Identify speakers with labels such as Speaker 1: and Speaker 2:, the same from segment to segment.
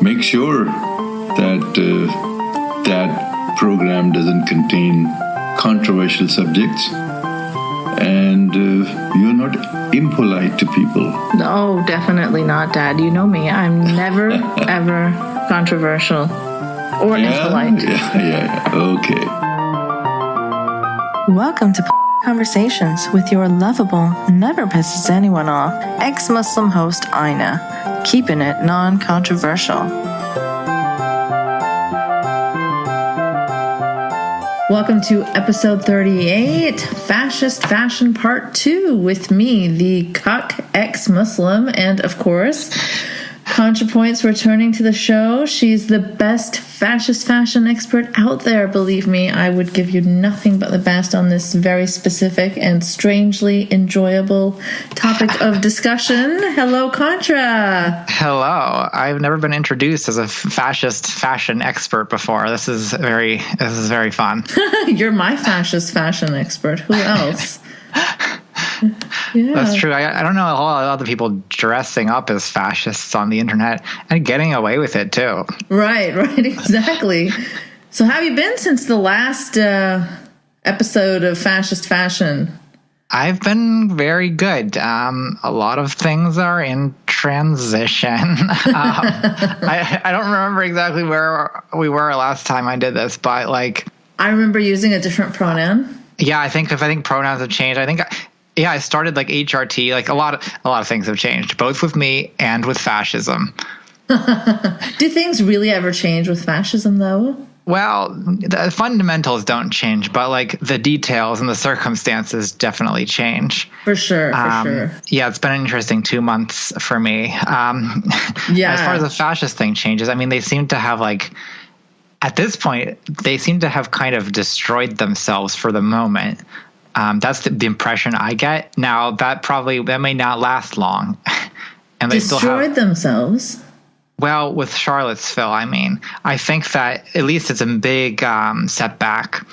Speaker 1: make sure that that program doesn't contain controversial subjects, and you're not impolite to people.
Speaker 2: No, definitely not, Dad. You know me. I'm never, ever controversial or impolite.
Speaker 1: Yeah. Okay.
Speaker 2: Welcome to Conversations with your lovable, never pisses anyone off, ex-Muslim host Aina, keeping it non-controversial. Welcome to episode 38, Fascist Fashion Part 2, with me, the cuck ex-Muslim, and of course, Contrapoints returning to the show. She's the best fascist fashion expert out there, believe me. I would give you nothing but the best on this very specific and strangely enjoyable topic of discussion. Hello, Contra.
Speaker 3: Hello. I've never been introduced as a fascist fashion expert before. This is very fun.
Speaker 2: You're my fascist fashion expert. Who else? Yeah.
Speaker 3: That's true. I don't know a whole lot of other people dressing up as fascists on the internet and getting away with it too. Right,
Speaker 2: exactly. So how have you been since the last episode of Fascist Fashion?
Speaker 3: I've been very good. A lot of things are in transition. I don't remember exactly where we were last time I did this, but
Speaker 2: I remember using a different pronoun.
Speaker 3: Yeah, I think pronouns have changed. I started HRT. A lot of things have changed, both with me and with fascism.
Speaker 2: Do things really ever change with fascism, though?
Speaker 3: Well, the fundamentals don't change, but the details and the circumstances definitely change.
Speaker 2: For sure.
Speaker 3: Yeah, it's been an interesting 2 months for me. As far as the fascist thing changes, they seem to have at this point, they seem to have kind of destroyed themselves for the moment. That's the impression I get. Now, that may not last long. And they
Speaker 2: destroyed themselves?
Speaker 3: Well, with Charlottesville, I think that at least it's a big setback.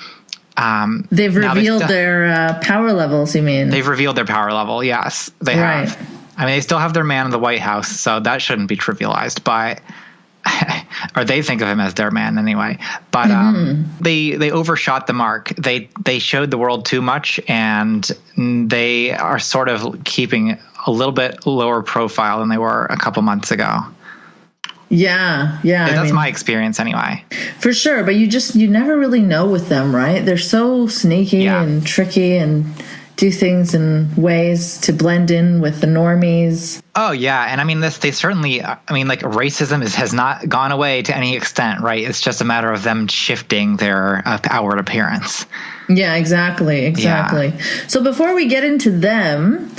Speaker 2: They've revealed their power levels, you mean?
Speaker 3: They've revealed their power level, yes. They have. They still have their man in the White House, so that shouldn't be trivialized, but... or they think of him as their man anyway. But they overshot the mark. They showed the world too much, and they are sort of keeping a little bit lower profile than they were a couple months ago.
Speaker 2: Yeah.
Speaker 3: That's my experience anyway.
Speaker 2: For sure, but you never really know with them, right? They're so sneaky and tricky and do things in ways to blend in with the normies.
Speaker 3: Oh, yeah. And they certainly, racism has not gone away to any extent, right? It's just a matter of them shifting their outward appearance.
Speaker 2: Yeah, exactly. Yeah. So before we get into them,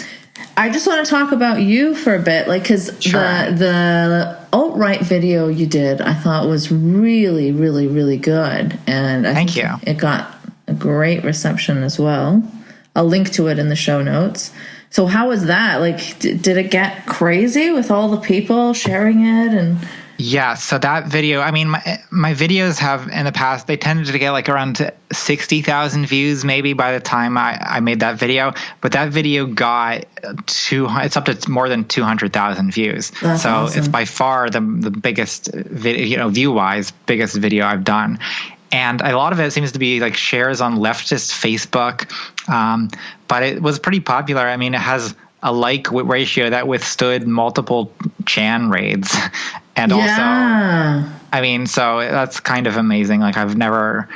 Speaker 2: I just want to talk about you for a bit, because the alt-right video you did, I thought was really, really, really good. And
Speaker 3: Thank you.
Speaker 2: It got a great reception as well. I'll link to it in the show notes. So how was that? Did it get crazy with all the people sharing it? And
Speaker 3: yeah, so that video, my videos have in the past, they tended to get around 60,000 views maybe by the time I made that video. But that video got it's up to more than 200,000 views.
Speaker 2: That's
Speaker 3: so
Speaker 2: awesome.
Speaker 3: It's by far the biggest video, view-wise, biggest video I've done. And a lot of it seems to be shares on leftist Facebook. But it was pretty popular. It has a like ratio that withstood multiple Chan raids. And also, so that's kind of amazing. I've never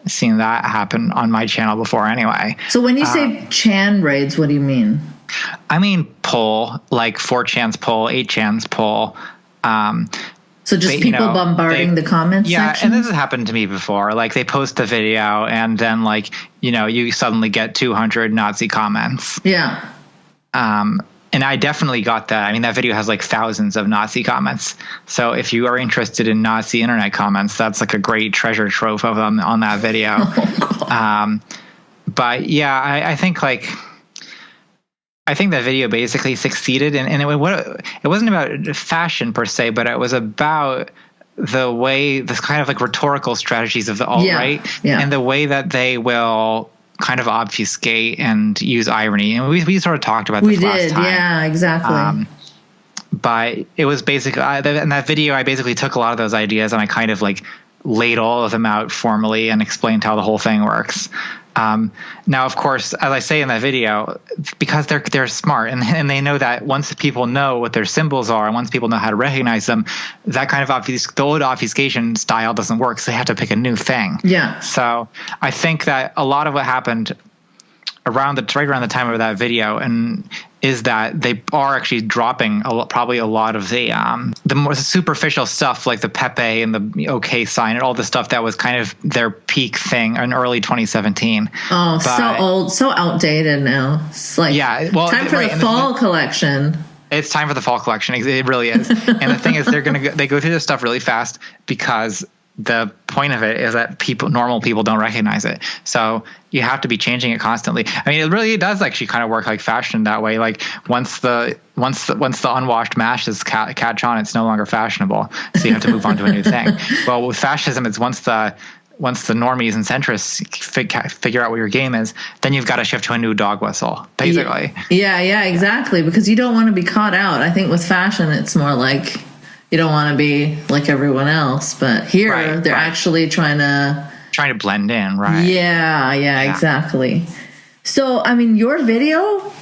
Speaker 3: seen that happen on my channel before anyway.
Speaker 2: So when you say Chan raids, what do you mean?
Speaker 3: Poll, 4chan's poll, 8chan's poll.
Speaker 2: So just people bombarding the comments
Speaker 3: section?
Speaker 2: sections?
Speaker 3: And this has happened to me before. They post a video and then you suddenly get 200 Nazi comments.
Speaker 2: Yeah.
Speaker 3: And I definitely got that. That video has thousands of Nazi comments. So if you are interested in Nazi internet comments, that's a great treasure trove of them on that video. But yeah, I think I think that video basically succeeded, and it wasn't about fashion per se, but it was about the way, this kind of rhetorical strategies of the alt-right, and the way that they will kind of obfuscate and use irony. And we sort of talked about this last time.
Speaker 2: Yeah, exactly.
Speaker 3: but it was basically in that video. I basically took a lot of those ideas and I kind of like laid all of them out formally and explained how the whole thing works. Now, of course, as I say in that video, because they're smart and they know that once people know what their symbols are and once people know how to recognize them, that kind of the old obfuscation style doesn't work. So they have to pick a new thing.
Speaker 2: Yeah.
Speaker 3: So I think that a lot of what happened right around the time of that video and is that they are actually dropping probably a lot of the more superficial stuff like the Pepe and the OK sign and all the stuff that was kind of their peak thing in early 2017.
Speaker 2: Oh, so old, so outdated now. It's like time for the fall collection.
Speaker 3: It's time for the fall collection. It really is. And the thing is, they go through this stuff really fast because the point of it is that normal people don't recognize it. So you have to be changing it constantly. I mean, it really does actually kind of work like fashion that way. Like once the unwashed mashes catch on, it's no longer fashionable. So you have to move on to a new thing. Well, with fascism, it's once the normies and centrists figure out what your game is, then you've got to shift to a new dog whistle, basically.
Speaker 2: Yeah, exactly. Because you don't want to be caught out. I think with fashion, it's more like you don't want to be like everyone else. But here, they're actually trying to
Speaker 3: blend in, right?
Speaker 2: Yeah, exactly. So, I mean, your video,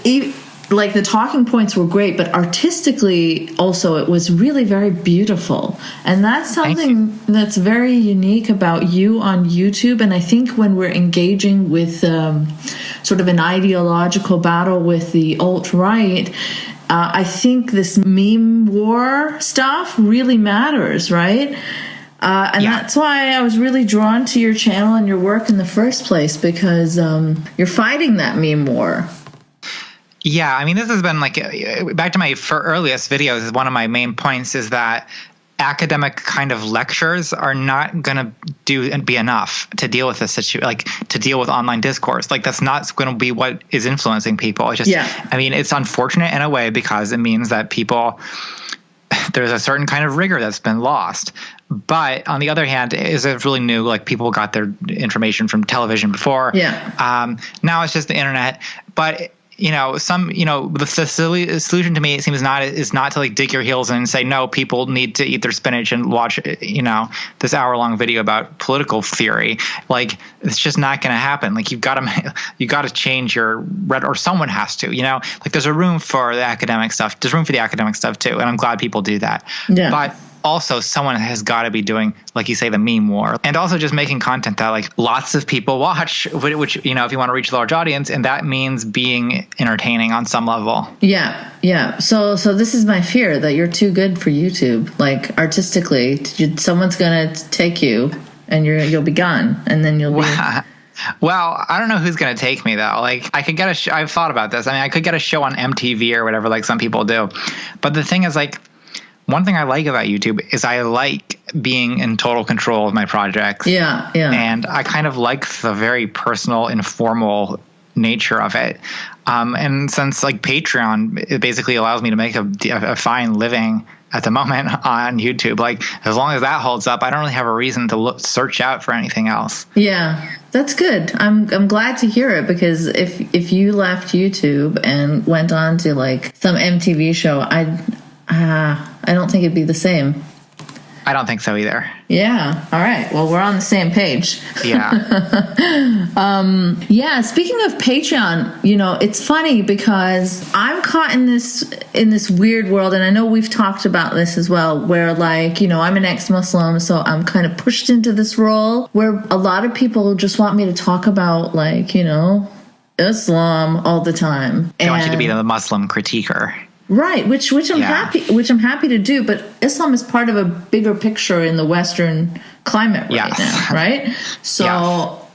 Speaker 2: like the talking points were great, but artistically also it was really very beautiful. And that's something that's very unique about you on YouTube. And I think when we're engaging with sort of an ideological battle with the alt-right, I think this meme war stuff really matters, right? That's why I was really drawn to your channel and your work in the first place, because you're fighting that meme war.
Speaker 3: Yeah, I mean, this has been like, back to my earliest videos, one of my main points is that academic kind of lectures are not going to be enough to deal with this situation, like to deal with online discourse. Like that's not going to be what is influencing people. It's just, I mean, it's unfortunate in a way because it means that there's a certain kind of rigor that's been lost. But on the other hand, it's really new. Like people got their information from television before. Yeah. Now it's just the internet. But the solution to me, it seems is not to like dig your heels in and say, no, people need to eat their spinach and watch, this hour-long video about political theory. Like it's just not going to happen. Like you got to change your or someone has to, like there's a room for the academic stuff. There's room for the academic stuff too. And I'm glad people do that. Yeah. But also someone has got to be doing, like you say, the meme war, and also just making content that like lots of people watch, which, if you want to reach a large audience, and that means being entertaining on some level. Yeah. So this is my fear, that you're too good for YouTube. Like artistically, someone's going to take you and you'll be gone, and then you'll be... Well, I don't know who's going to take me though. Like I could get I've thought about this. I mean, I could get a show on MTV or whatever, like some people do. But the thing is, like, one thing I like about YouTube is I like being in total control of my projects. Yeah. And I kind of like the very personal, informal nature of it. And since like Patreon, it basically allows me to make a fine living at the moment on YouTube. Like as long as that holds up, I don't really have a reason to search out for anything else. Yeah, that's good. I'm glad to hear it, because if you left YouTube and went on to like some MTV show, I don't think it'd be the same. I don't think so either. Yeah. All right. Well, we're on the same page. Yeah. Speaking of Patreon, it's funny because I'm caught in this weird world, and I know we've talked about this as well, where like, I'm an ex-Muslim, so I'm kind of pushed into this role where a lot of people just want me to talk about like, Islam all the time. They want you to be the Muslim critiquer. Right, which I'm happy to do, but Islam is part of a bigger picture in the Western climate right now, right? So,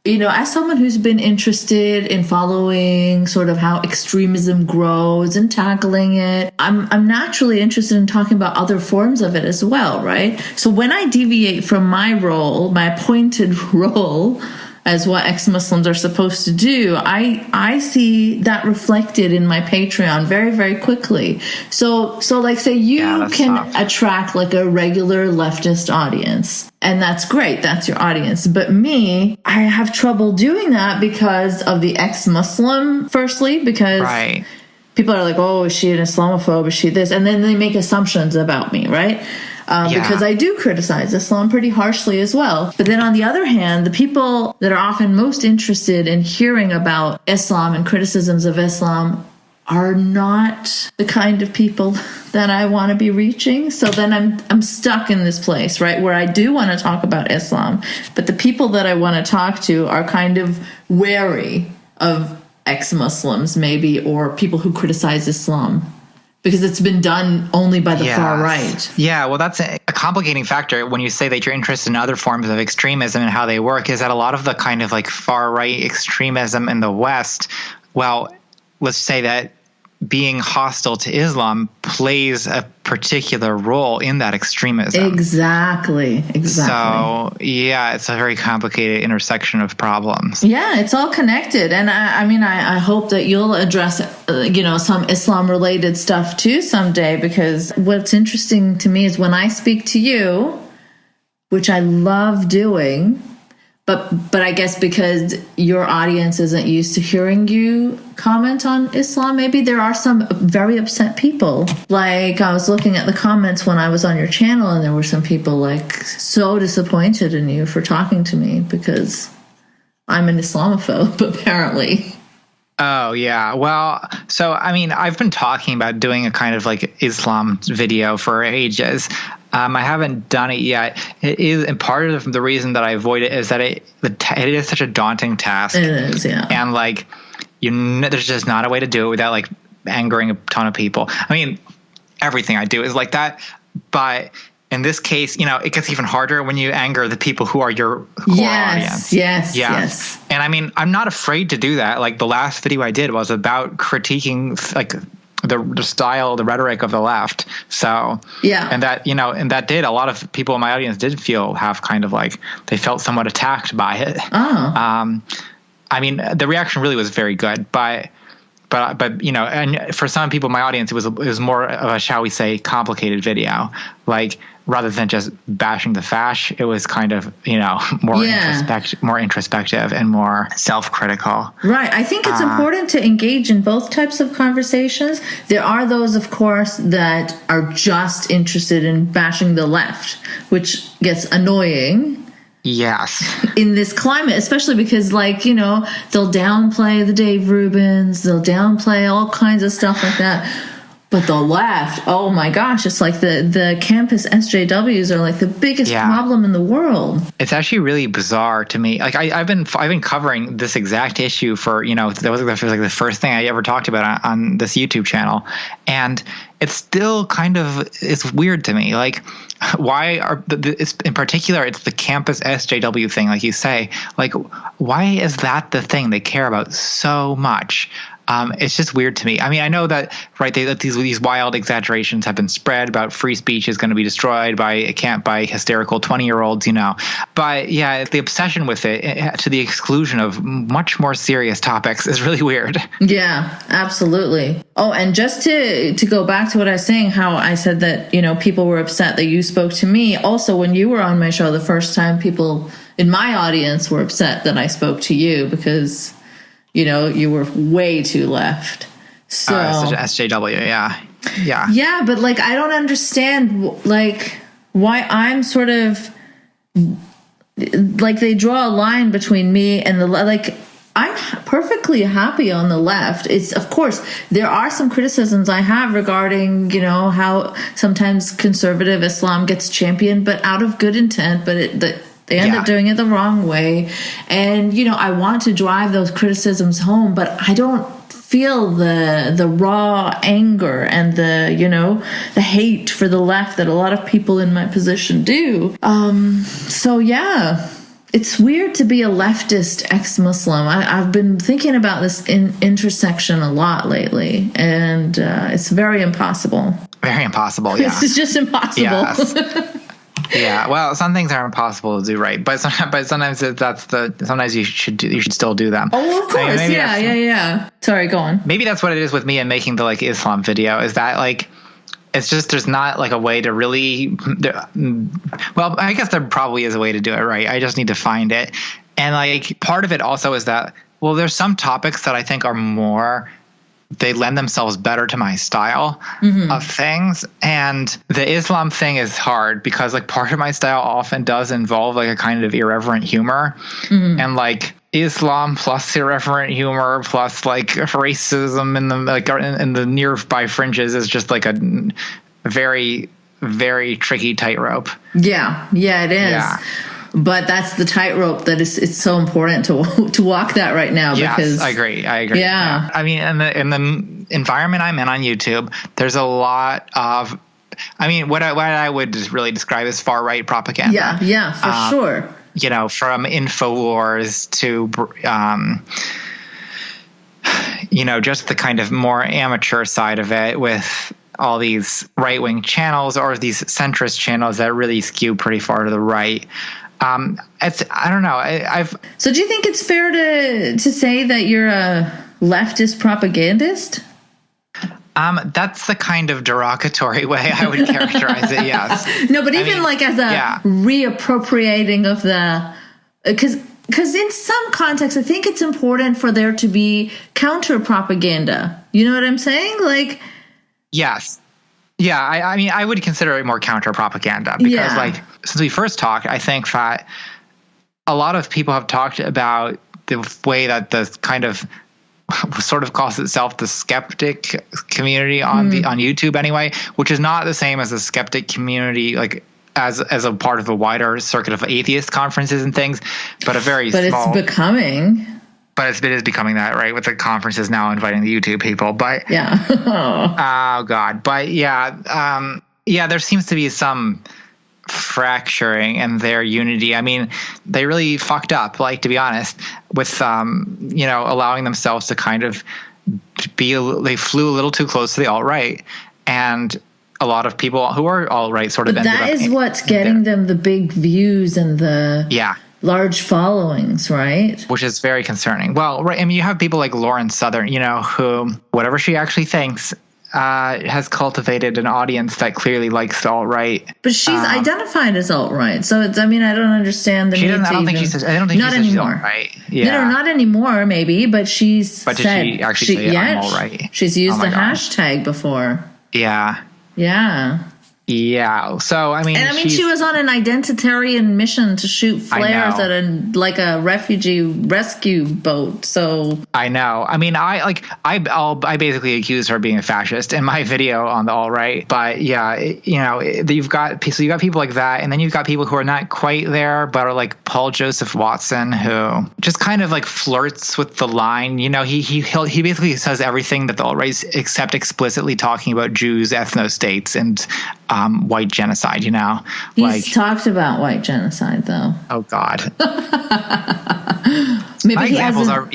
Speaker 3: as someone who's been interested in following sort of how extremism grows and tackling it, I'm naturally interested in talking about other forms of it as well, right? So when I deviate from my role, my appointed role as what ex-Muslims are supposed to do, I see that reflected in my Patreon very, very quickly. So like say you can attract like a regular leftist audience, and that's great. That's your audience. But me, I have trouble doing that because of the ex-Muslim, firstly, because
Speaker 2: people are like, oh, is she an Islamophobe? Is she this? And then they make assumptions about me, right? Because I do criticize Islam pretty harshly as well. But then on the other hand, the people that are often most interested in hearing about Islam and criticisms of Islam are not the kind of people that I want to be reaching. So then I'm stuck in this place, right, where I do want to talk about Islam, but the people that I want to talk to are kind of wary of ex-Muslims maybe, or people who criticize Islam, because it's been done only by the far right.
Speaker 3: Yeah, well, that's a complicating factor when you say that you're interested in other forms of extremism and how they work, is that a lot of the kind of like far right extremism in the West, well, let's say that being hostile to Islam plays a particular role in that extremism.
Speaker 2: Exactly.
Speaker 3: So, yeah, it's a very complicated intersection of problems.
Speaker 2: Yeah, it's all connected. And I hope that you'll address, some Islam-related stuff too someday, because what's interesting to me is when I speak to you, which I love doing, but I guess because your audience isn't used to hearing you comment on Islam, maybe there are some very upset people. Like, I was looking at the comments when I was on your channel, and there were some people like so disappointed in you for talking to me because I'm an Islamophobe, apparently.
Speaker 3: Oh, yeah. Well, so, I mean, I've been talking about doing a kind of like Islam video for ages. I haven't done it yet. It is, and part of the reason that I avoid it is that it is such a daunting task.
Speaker 2: It is, yeah.
Speaker 3: And like, there's just not a way to do it without like angering a ton of people. I mean, everything I do is like that, but in this case, it gets even harder when you anger the people who are your core audience.
Speaker 2: Yes.
Speaker 3: And I mean, I'm not afraid to do that. Like the last video I did was about critiquing like the style, the rhetoric of the left. So,
Speaker 2: yeah.
Speaker 3: And that, and that a lot of people in my audience did have kind of like, they felt somewhat attacked by it.
Speaker 2: Oh.
Speaker 3: I mean, the reaction really was very good, but and for some people in my audience, it was more of a, shall we say, complicated video. Like, rather than just bashing the fash, it was kind of, more introspective and more self-critical.
Speaker 2: Right. I think it's important to engage in both types of conversations. There are those, of course, that are just interested in bashing the left, which gets annoying.
Speaker 3: Yes.
Speaker 2: In this climate, especially because, they'll downplay the Dave Rubins, they'll downplay all kinds of stuff like that. But the left, oh my gosh, it's like the campus SJWs are like the biggest problem in the world.
Speaker 3: It's actually really bizarre to me. Like I've been covering this exact issue for, that was like the first thing I ever talked about on this YouTube channel. And it's still it's weird to me. Like, why it's in particular, it's the campus SJW thing, like you say. Like, why is that the thing they care about so much? It's just weird to me. I mean, I know that, right, that these wild exaggerations have been spread about free speech is going to be destroyed by hysterical 20-year-olds, But yeah, the obsession with it to the exclusion of much more serious topics is really weird.
Speaker 2: Yeah, absolutely. Oh, and just to go back to what I was saying, how I said that, people were upset that you spoke to me. Also, when you were on my show the first time, people in my audience were upset that I spoke to you because you were way too left. So
Speaker 3: SJW, yeah.
Speaker 2: Yeah, but I don't understand why I'm sort of they draw a line between me and I'm perfectly happy on the left. It's, of course, there are some criticisms I have regarding, how sometimes conservative Islam gets championed, but out of good intent, but they end up doing it the wrong way. And, I want to drive those criticisms home, but I don't feel the raw anger and the hate for the left that a lot of people in my position do. So, yeah, it's weird to be a leftist ex-Muslim. I've been thinking about this intersection a lot lately, and it's very impossible.
Speaker 3: Very impossible, yeah.
Speaker 2: It's just impossible.
Speaker 3: Yes. Yeah, well, some things are impossible to do right, but sometimes sometimes you should still do them.
Speaker 2: Oh, of course, yeah. Sorry, go on.
Speaker 3: Maybe that's what it is with me and making the Islam video, is that it's just there's not a way to really. Well, I guess there probably is a way to do it right. I just need to find it, and part of it also is that there's some topics that I think are more they lend themselves better to my style of things. And the Islam thing is hard because like part of my style often does involve like a kind of irreverent humor, and like Islam plus irreverent humor plus like racism in the like in the nearby fringes is just like a very, very tricky tightrope.
Speaker 2: Yeah, it is.
Speaker 3: Yeah.
Speaker 2: But that's the tightrope that it's so important to walk that right now.
Speaker 3: Yes,
Speaker 2: because
Speaker 3: I agree.
Speaker 2: Yeah.
Speaker 3: I mean, in the environment I'm in on YouTube, there's a lot of, I mean, what I would just really describe as far right propaganda.
Speaker 2: Yeah, for sure.
Speaker 3: You know, from InfoWars to, you know, just the kind of more amateur side of it with all these right-wing channels or these centrist channels that really skew pretty far to the right. I don't know.
Speaker 2: So do you think it's fair to say that you're a leftist propagandist?
Speaker 3: That's the kind of derogatory way I would characterize it. Yes.
Speaker 2: No, but even like as a reappropriating of the, because in some contexts, I think it's important for there to be counter propaganda. You know what I'm saying? Like,
Speaker 3: yes. Yeah, I mean, I would consider it more counter propaganda because, like, since we first talked, I think that a lot of people have talked about the way that the kind of sort of calls itself the skeptic community on YouTube anyway, which is not the same as the skeptic community, like as a part of a wider circuit of atheist conferences and things, but small.
Speaker 2: It's becoming.
Speaker 3: But it is becoming that, right? With the conferences now inviting the YouTube people. But
Speaker 2: yeah.
Speaker 3: Oh God. But there seems to be some fracturing in their unity. I mean, they really fucked up, like, to be honest, with allowing themselves to kind of they flew a little too close to the alt-right, and a lot of people who are alt-right sort of ended up.
Speaker 2: That is what's getting them the big views and the large followings, right?
Speaker 3: Which is very concerning. Well, right. I mean, you have people like Lauren Southern, who, whatever she actually thinks, has cultivated an audience that clearly likes the alt-right.
Speaker 2: But she's identified as alt-right, so it's, I mean, I don't understand the need to
Speaker 3: I don't think she says she's alt-right. Yeah.
Speaker 2: No, not anymore, maybe, but she's
Speaker 3: But did she actually say I'm alt-right?
Speaker 2: She's used the hashtag before.
Speaker 3: Yeah.
Speaker 2: Yeah.
Speaker 3: Yeah. So, I mean,
Speaker 2: she was on an identitarian mission to shoot flares at a refugee rescue boat. So
Speaker 3: I know. I mean, I basically accuse her of being a fascist in my video on the alt-right. But yeah, you've got people like that, and then you've got people who are not quite there, but are like Paul Joseph Watson, who just kind of like flirts with the line. He basically says everything that the alt-right except explicitly talking about Jews, ethno-states, and white genocide,
Speaker 2: He's talked about white genocide, though.
Speaker 3: Oh, God.
Speaker 2: Maybe
Speaker 3: my examples are,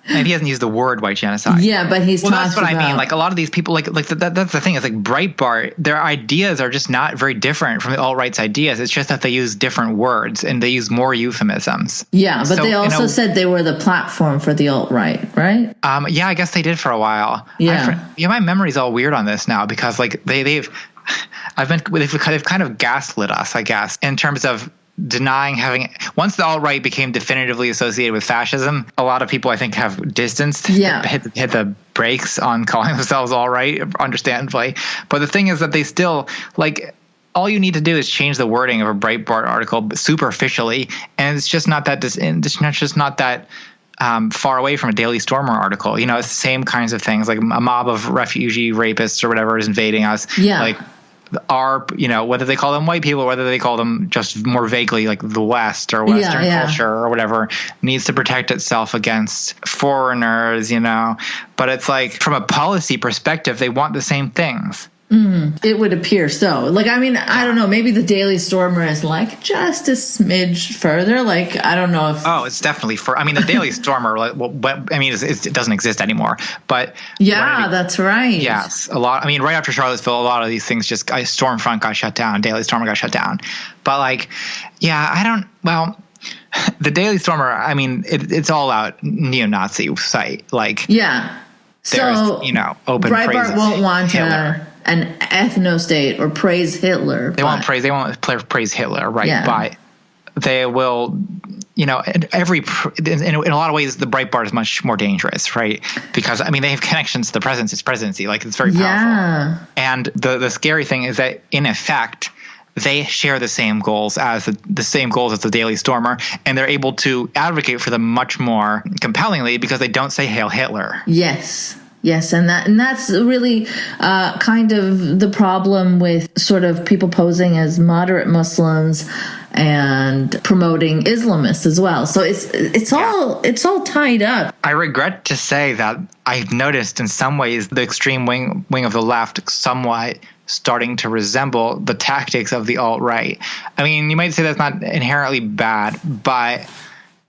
Speaker 3: and he hasn't used the word white genocide.
Speaker 2: Yeah, but he's talked about...
Speaker 3: Well, that's what I mean. Like, a lot of these people, that's the thing. It's like Breitbart, their ideas are just not very different from the alt-right's ideas. It's just that they use different words, and they use more euphemisms.
Speaker 2: Yeah, but they also said they were the platform for the alt-right, right?
Speaker 3: Yeah, I guess they did for a while.
Speaker 2: Yeah.
Speaker 3: My memory's all weird on this now, because, like, they've kind of gaslit us, I guess, in terms of denying once the alt-right became definitively associated with fascism, a lot of people, I think, have distanced, hit the brakes on calling themselves alt-right, understandably. But the thing is that they still, like, all you need to do is change the wording of a Breitbart article superficially, and it's just not that far away from a Daily Stormer article. It's the same kinds of things, like a mob of refugee rapists or whatever is invading us.
Speaker 2: Yeah.
Speaker 3: Like, whether they call them white people or whether they call them just more vaguely like the West or Western culture or whatever, needs to protect itself against foreigners, But it's like, from a policy perspective, they want the same things.
Speaker 2: It would appear so. Like, I mean, I don't know. Maybe the Daily Stormer is like just a smidge further. Like, I don't know if.
Speaker 3: Oh, it's definitely the Daily Stormer. It doesn't exist anymore. But
Speaker 2: that's right.
Speaker 3: Yes, a lot. I mean, right after Charlottesville, a lot of these things Stormfront got shut down. Daily Stormer got shut down. But the Daily Stormer. I mean, it's all out neo-Nazi site. Like,
Speaker 2: yeah. So
Speaker 3: open
Speaker 2: Breitbart
Speaker 3: praise
Speaker 2: won't want
Speaker 3: Hitler.
Speaker 2: An ethno-state or praise Hitler.
Speaker 3: They won't praise Hitler, right?
Speaker 2: Yeah.
Speaker 3: But they will in a lot of ways, the Breitbart is much more dangerous, right? Because I mean, they have connections to the presidency. Like, it's very powerful. And the scary thing is that, in effect, they share the same goals as the Daily Stormer, and they're able to advocate for them much more compellingly because they don't say "Hail Hitler."
Speaker 2: Yes, and that's really kind of the problem with sort of people posing as moderate Muslims and promoting Islamists as well. So it's all tied up.
Speaker 3: I regret to say that I've noticed in some ways the extreme wing of the left somewhat starting to resemble the tactics of the alt-right. I mean, you might say that's not inherently bad, but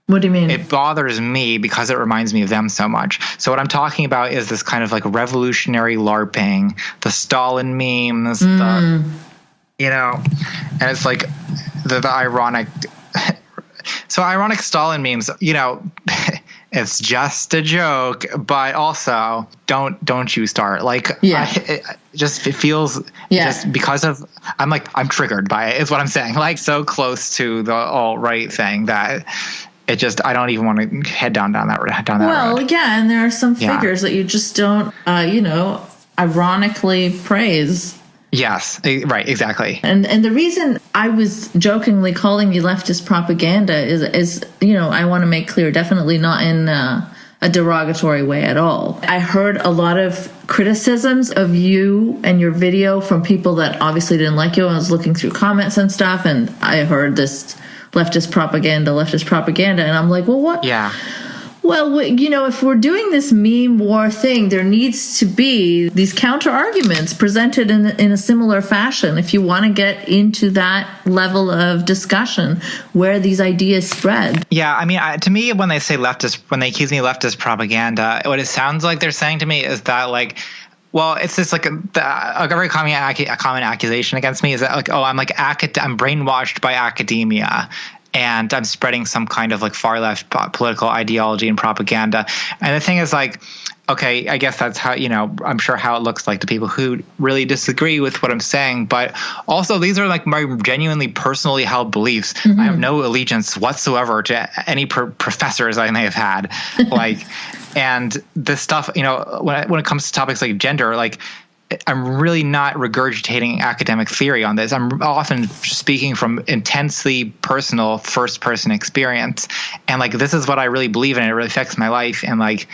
Speaker 2: what do you mean?
Speaker 3: It bothers me because it reminds me of them so much. So what I'm talking about is this kind of like revolutionary LARPing, the Stalin memes, and it's like the ironic. So ironic Stalin memes, it's just a joke, but also don't you start. Like, it feels just because of, I'm triggered by it, is what I'm saying. Like, so close to the alt-right thing that it just, I don't even want to head down that road.
Speaker 2: Well, yeah, and there are some figures that you just don't, ironically praise.
Speaker 3: Yes, right, exactly.
Speaker 2: And the reason I was jokingly calling you leftist propaganda is I want to make clear, definitely not in a derogatory way at all. I heard a lot of criticisms of you and your video from people that obviously didn't like you. I was looking through comments and stuff, and I heard this leftist propaganda, and I'm like, well, what?
Speaker 3: Yeah.
Speaker 2: Well, if we're doing this meme war thing, there needs to be these counter arguments presented in a similar fashion if you want to get into that level of discussion where these ideas spread.
Speaker 3: Yeah, I mean, to me, when they accuse me of leftist propaganda, what it sounds like they're saying to me is that, like, well, it's just like a very common accusation against me is that, like, I'm brainwashed by academia, and I'm spreading some kind of like far left political ideology and propaganda. And the thing is, like, okay, I guess that's how, I'm sure how it looks like to people who really disagree with what I'm saying. But also, these are like my genuinely personally held beliefs. Mm-hmm. I have no allegiance whatsoever to any professors I may have had. Like, and this stuff, when it comes to topics like gender, like, I'm really not regurgitating academic theory on this. I'm often speaking from intensely personal first-person experience. And, like, this is what I really believe in. It really affects my life. And, like,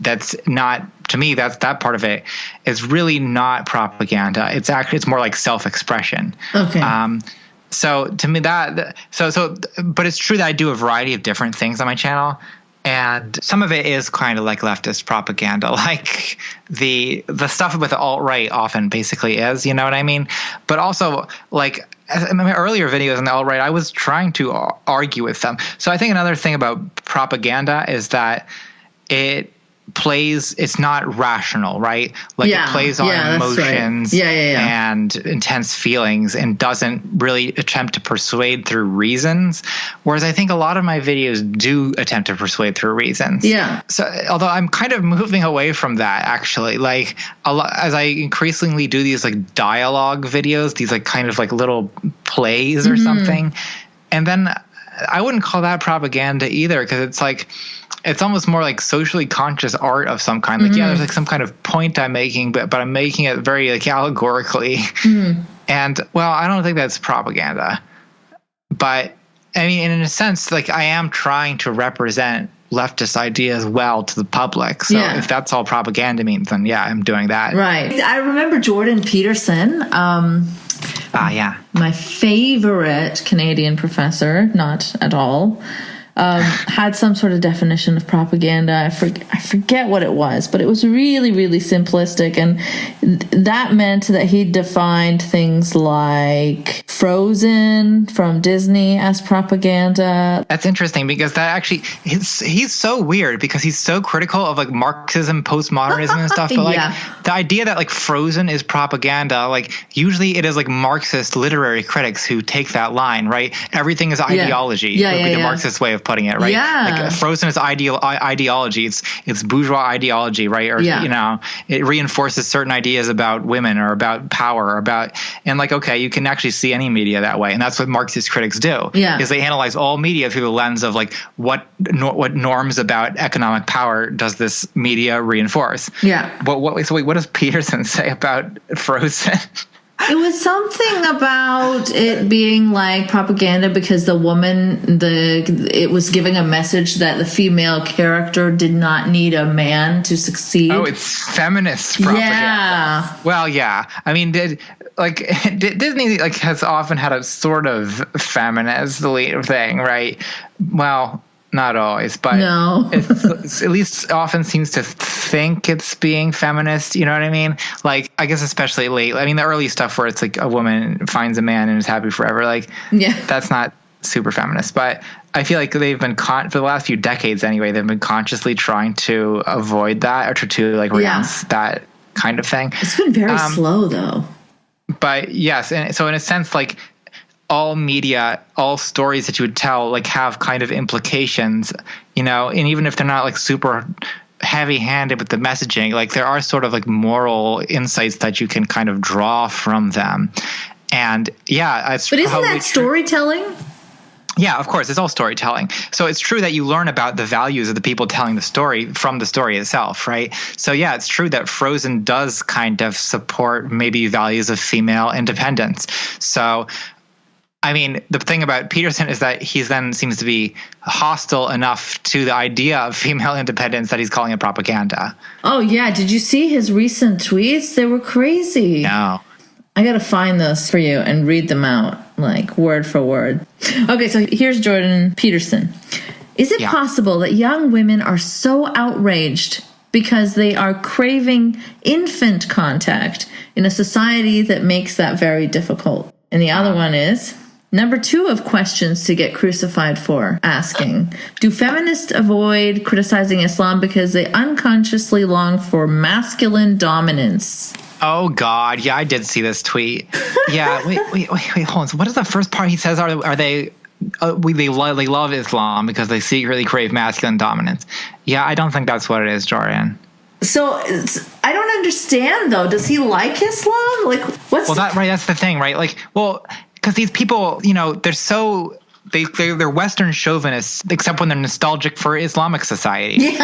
Speaker 3: that's not, to me, that part of it is really not propaganda. It's more like self-expression.
Speaker 2: Okay.
Speaker 3: So to me but it's true that I do a variety of different things on my channel. And some of it is kind of like leftist propaganda, like the stuff with the alt-right often basically is, you know what I mean? But also, like, in my earlier videos on the alt-right, I was trying to argue with them. So I think another thing about propaganda is that it's not rational, right? Like, it plays on emotions and intense feelings and doesn't really attempt to persuade through reasons. Whereas I think a lot of my videos do attempt to persuade through reasons. Yeah. So although I'm kind of moving away from that, actually, like as I increasingly do these like dialogue videos, these like kind of like little plays or something. And then I wouldn't call that propaganda either, because it's like, it's almost more like socially conscious art of some kind. Like, there's like some kind of point I'm making, but I'm making it very like allegorically. And well, I don't think that's propaganda. But I mean, in a sense, like, I am trying to represent leftist ideas well to the public. So if that's all propaganda means, then I'm doing that.
Speaker 2: Right. I remember Jordan Peterson. My favorite Canadian professor, not at all, had some sort of definition of propaganda. I forget what it was, but it was really, really simplistic. And that meant that he defined things like Frozen from Disney as propaganda.
Speaker 3: That's interesting, because that actually, he's so weird, because he's so critical of like Marxism, postmodernism and stuff. But like the idea that like Frozen is propaganda, like usually it is like Marxist literary critics who take that line, right? Everything is ideology. Would be the Marxist way of of putting it, right?
Speaker 2: Yeah.
Speaker 3: Like Frozen is ideology. It's bourgeois ideology, right? Or, it reinforces certain ideas about women or about power and like, okay, you can actually see any media that way. And that's what Marxist critics do.
Speaker 2: Yeah.
Speaker 3: Is they analyze all media through the lens of like, what norms about economic power does this media reinforce?
Speaker 2: Yeah.
Speaker 3: What does Peterson say about Frozen?
Speaker 2: It was something about it being like propaganda because it was giving a message that the female character did not need a man to succeed.
Speaker 3: Oh, it's feminist propaganda.
Speaker 2: Yeah.
Speaker 3: Well, yeah. I mean, Disney has often had a sort of feminist thing, right? Well, not always, but
Speaker 2: no.
Speaker 3: it's at least often seems to think it's being feminist. You know what I mean? Like, I guess especially late. I mean, the early stuff where it's like a woman finds a man and is happy forever. Like, that's not super feminist. But I feel like they've been for the last few decades anyway. They've been consciously trying to avoid that or to like renounce that kind of thing.
Speaker 2: It's been very slow though.
Speaker 3: But yes, and so in a sense, like, all media, all stories that you would tell, like, have kind of implications, and even if they're not like super heavy-handed with the messaging, like there are sort of like moral insights that you can kind of draw from them. And but
Speaker 2: isn't that storytelling?
Speaker 3: Yeah, of course, it's all storytelling. So it's true that you learn about the values of the people telling the story from the story itself, right? So yeah, it's true that Frozen does kind of support maybe values of female independence. So I mean, the thing about Peterson is that he then seems to be hostile enough to the idea of female independence that he's calling it propaganda. Oh,
Speaker 2: yeah. Did you see his recent tweets? They were crazy.
Speaker 3: No.
Speaker 2: I got to find those for you and read them out, like word for word. Okay, so here's Jordan Peterson. Is it possible that young women are so outraged because they are craving infant contact in a society that makes that very difficult? And the other one is... Number 2 of questions to get crucified for, asking, do feminists avoid criticizing Islam because they unconsciously long for masculine dominance?
Speaker 3: Oh, God. Yeah, I did see this tweet. Yeah, wait, hold on. So what is the first part he says? Are they... they love Islam because they secretly crave masculine dominance. Yeah, I don't think that's what it is, Jordan.
Speaker 2: So I don't understand, though. Does he like Islam? Like, what's...
Speaker 3: Well, that's the thing, right? Like, well... Because these people, they're Western chauvinists, except when they're nostalgic for Islamic society,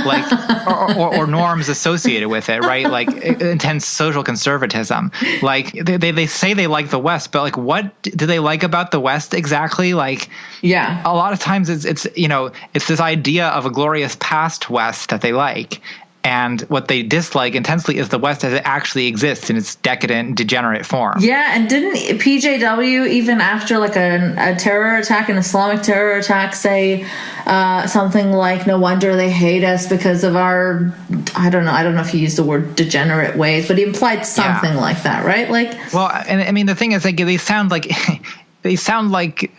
Speaker 3: or norms associated with it, right? Like intense social conservatism. Like they say they like the West, but like, what do they like about the West exactly? Like, a lot of times it's this idea of a glorious past West that they like. And what they dislike intensely is the West as it actually exists in its decadent, degenerate form.
Speaker 2: Yeah, and didn't PJW, even after like a terror attack, an Islamic terror attack, say something like, no wonder they hate us because of our, I don't know if he used the word degenerate ways, but he implied something like that, right? Like,
Speaker 3: well, and I mean, the thing is, like, they sound like... They sound like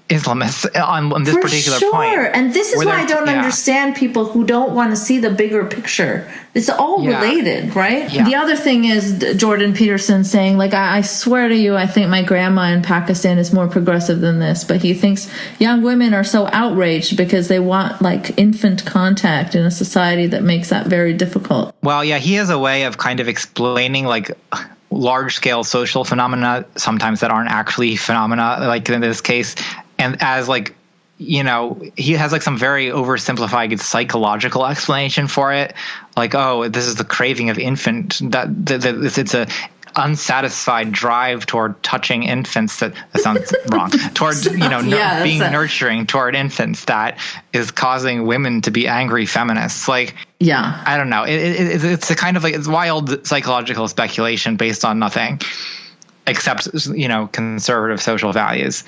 Speaker 3: Islamists on this particular point.
Speaker 2: For sure. And this is why I don't understand people who don't want to see the bigger picture. It's all related, right? Yeah. The other thing is Jordan Peterson saying, like, I swear to you, I think my grandma in Pakistan is more progressive than this. But he thinks young women are so outraged because they want, like, infant contact in a society that makes that very difficult.
Speaker 3: Well, yeah, he has a way of kind of explaining, like... large-scale social phenomena, sometimes that aren't actually phenomena, like in this case, and as like, he has like some very oversimplified psychological explanation for it, like, oh, this is the craving of infant, it's a unsatisfied drive toward touching infants that sounds wrong, toward being nurturing toward infants that is causing women to be angry feminists. Like, I don't know, it's a kind of like, it's wild psychological speculation based on nothing except conservative social values.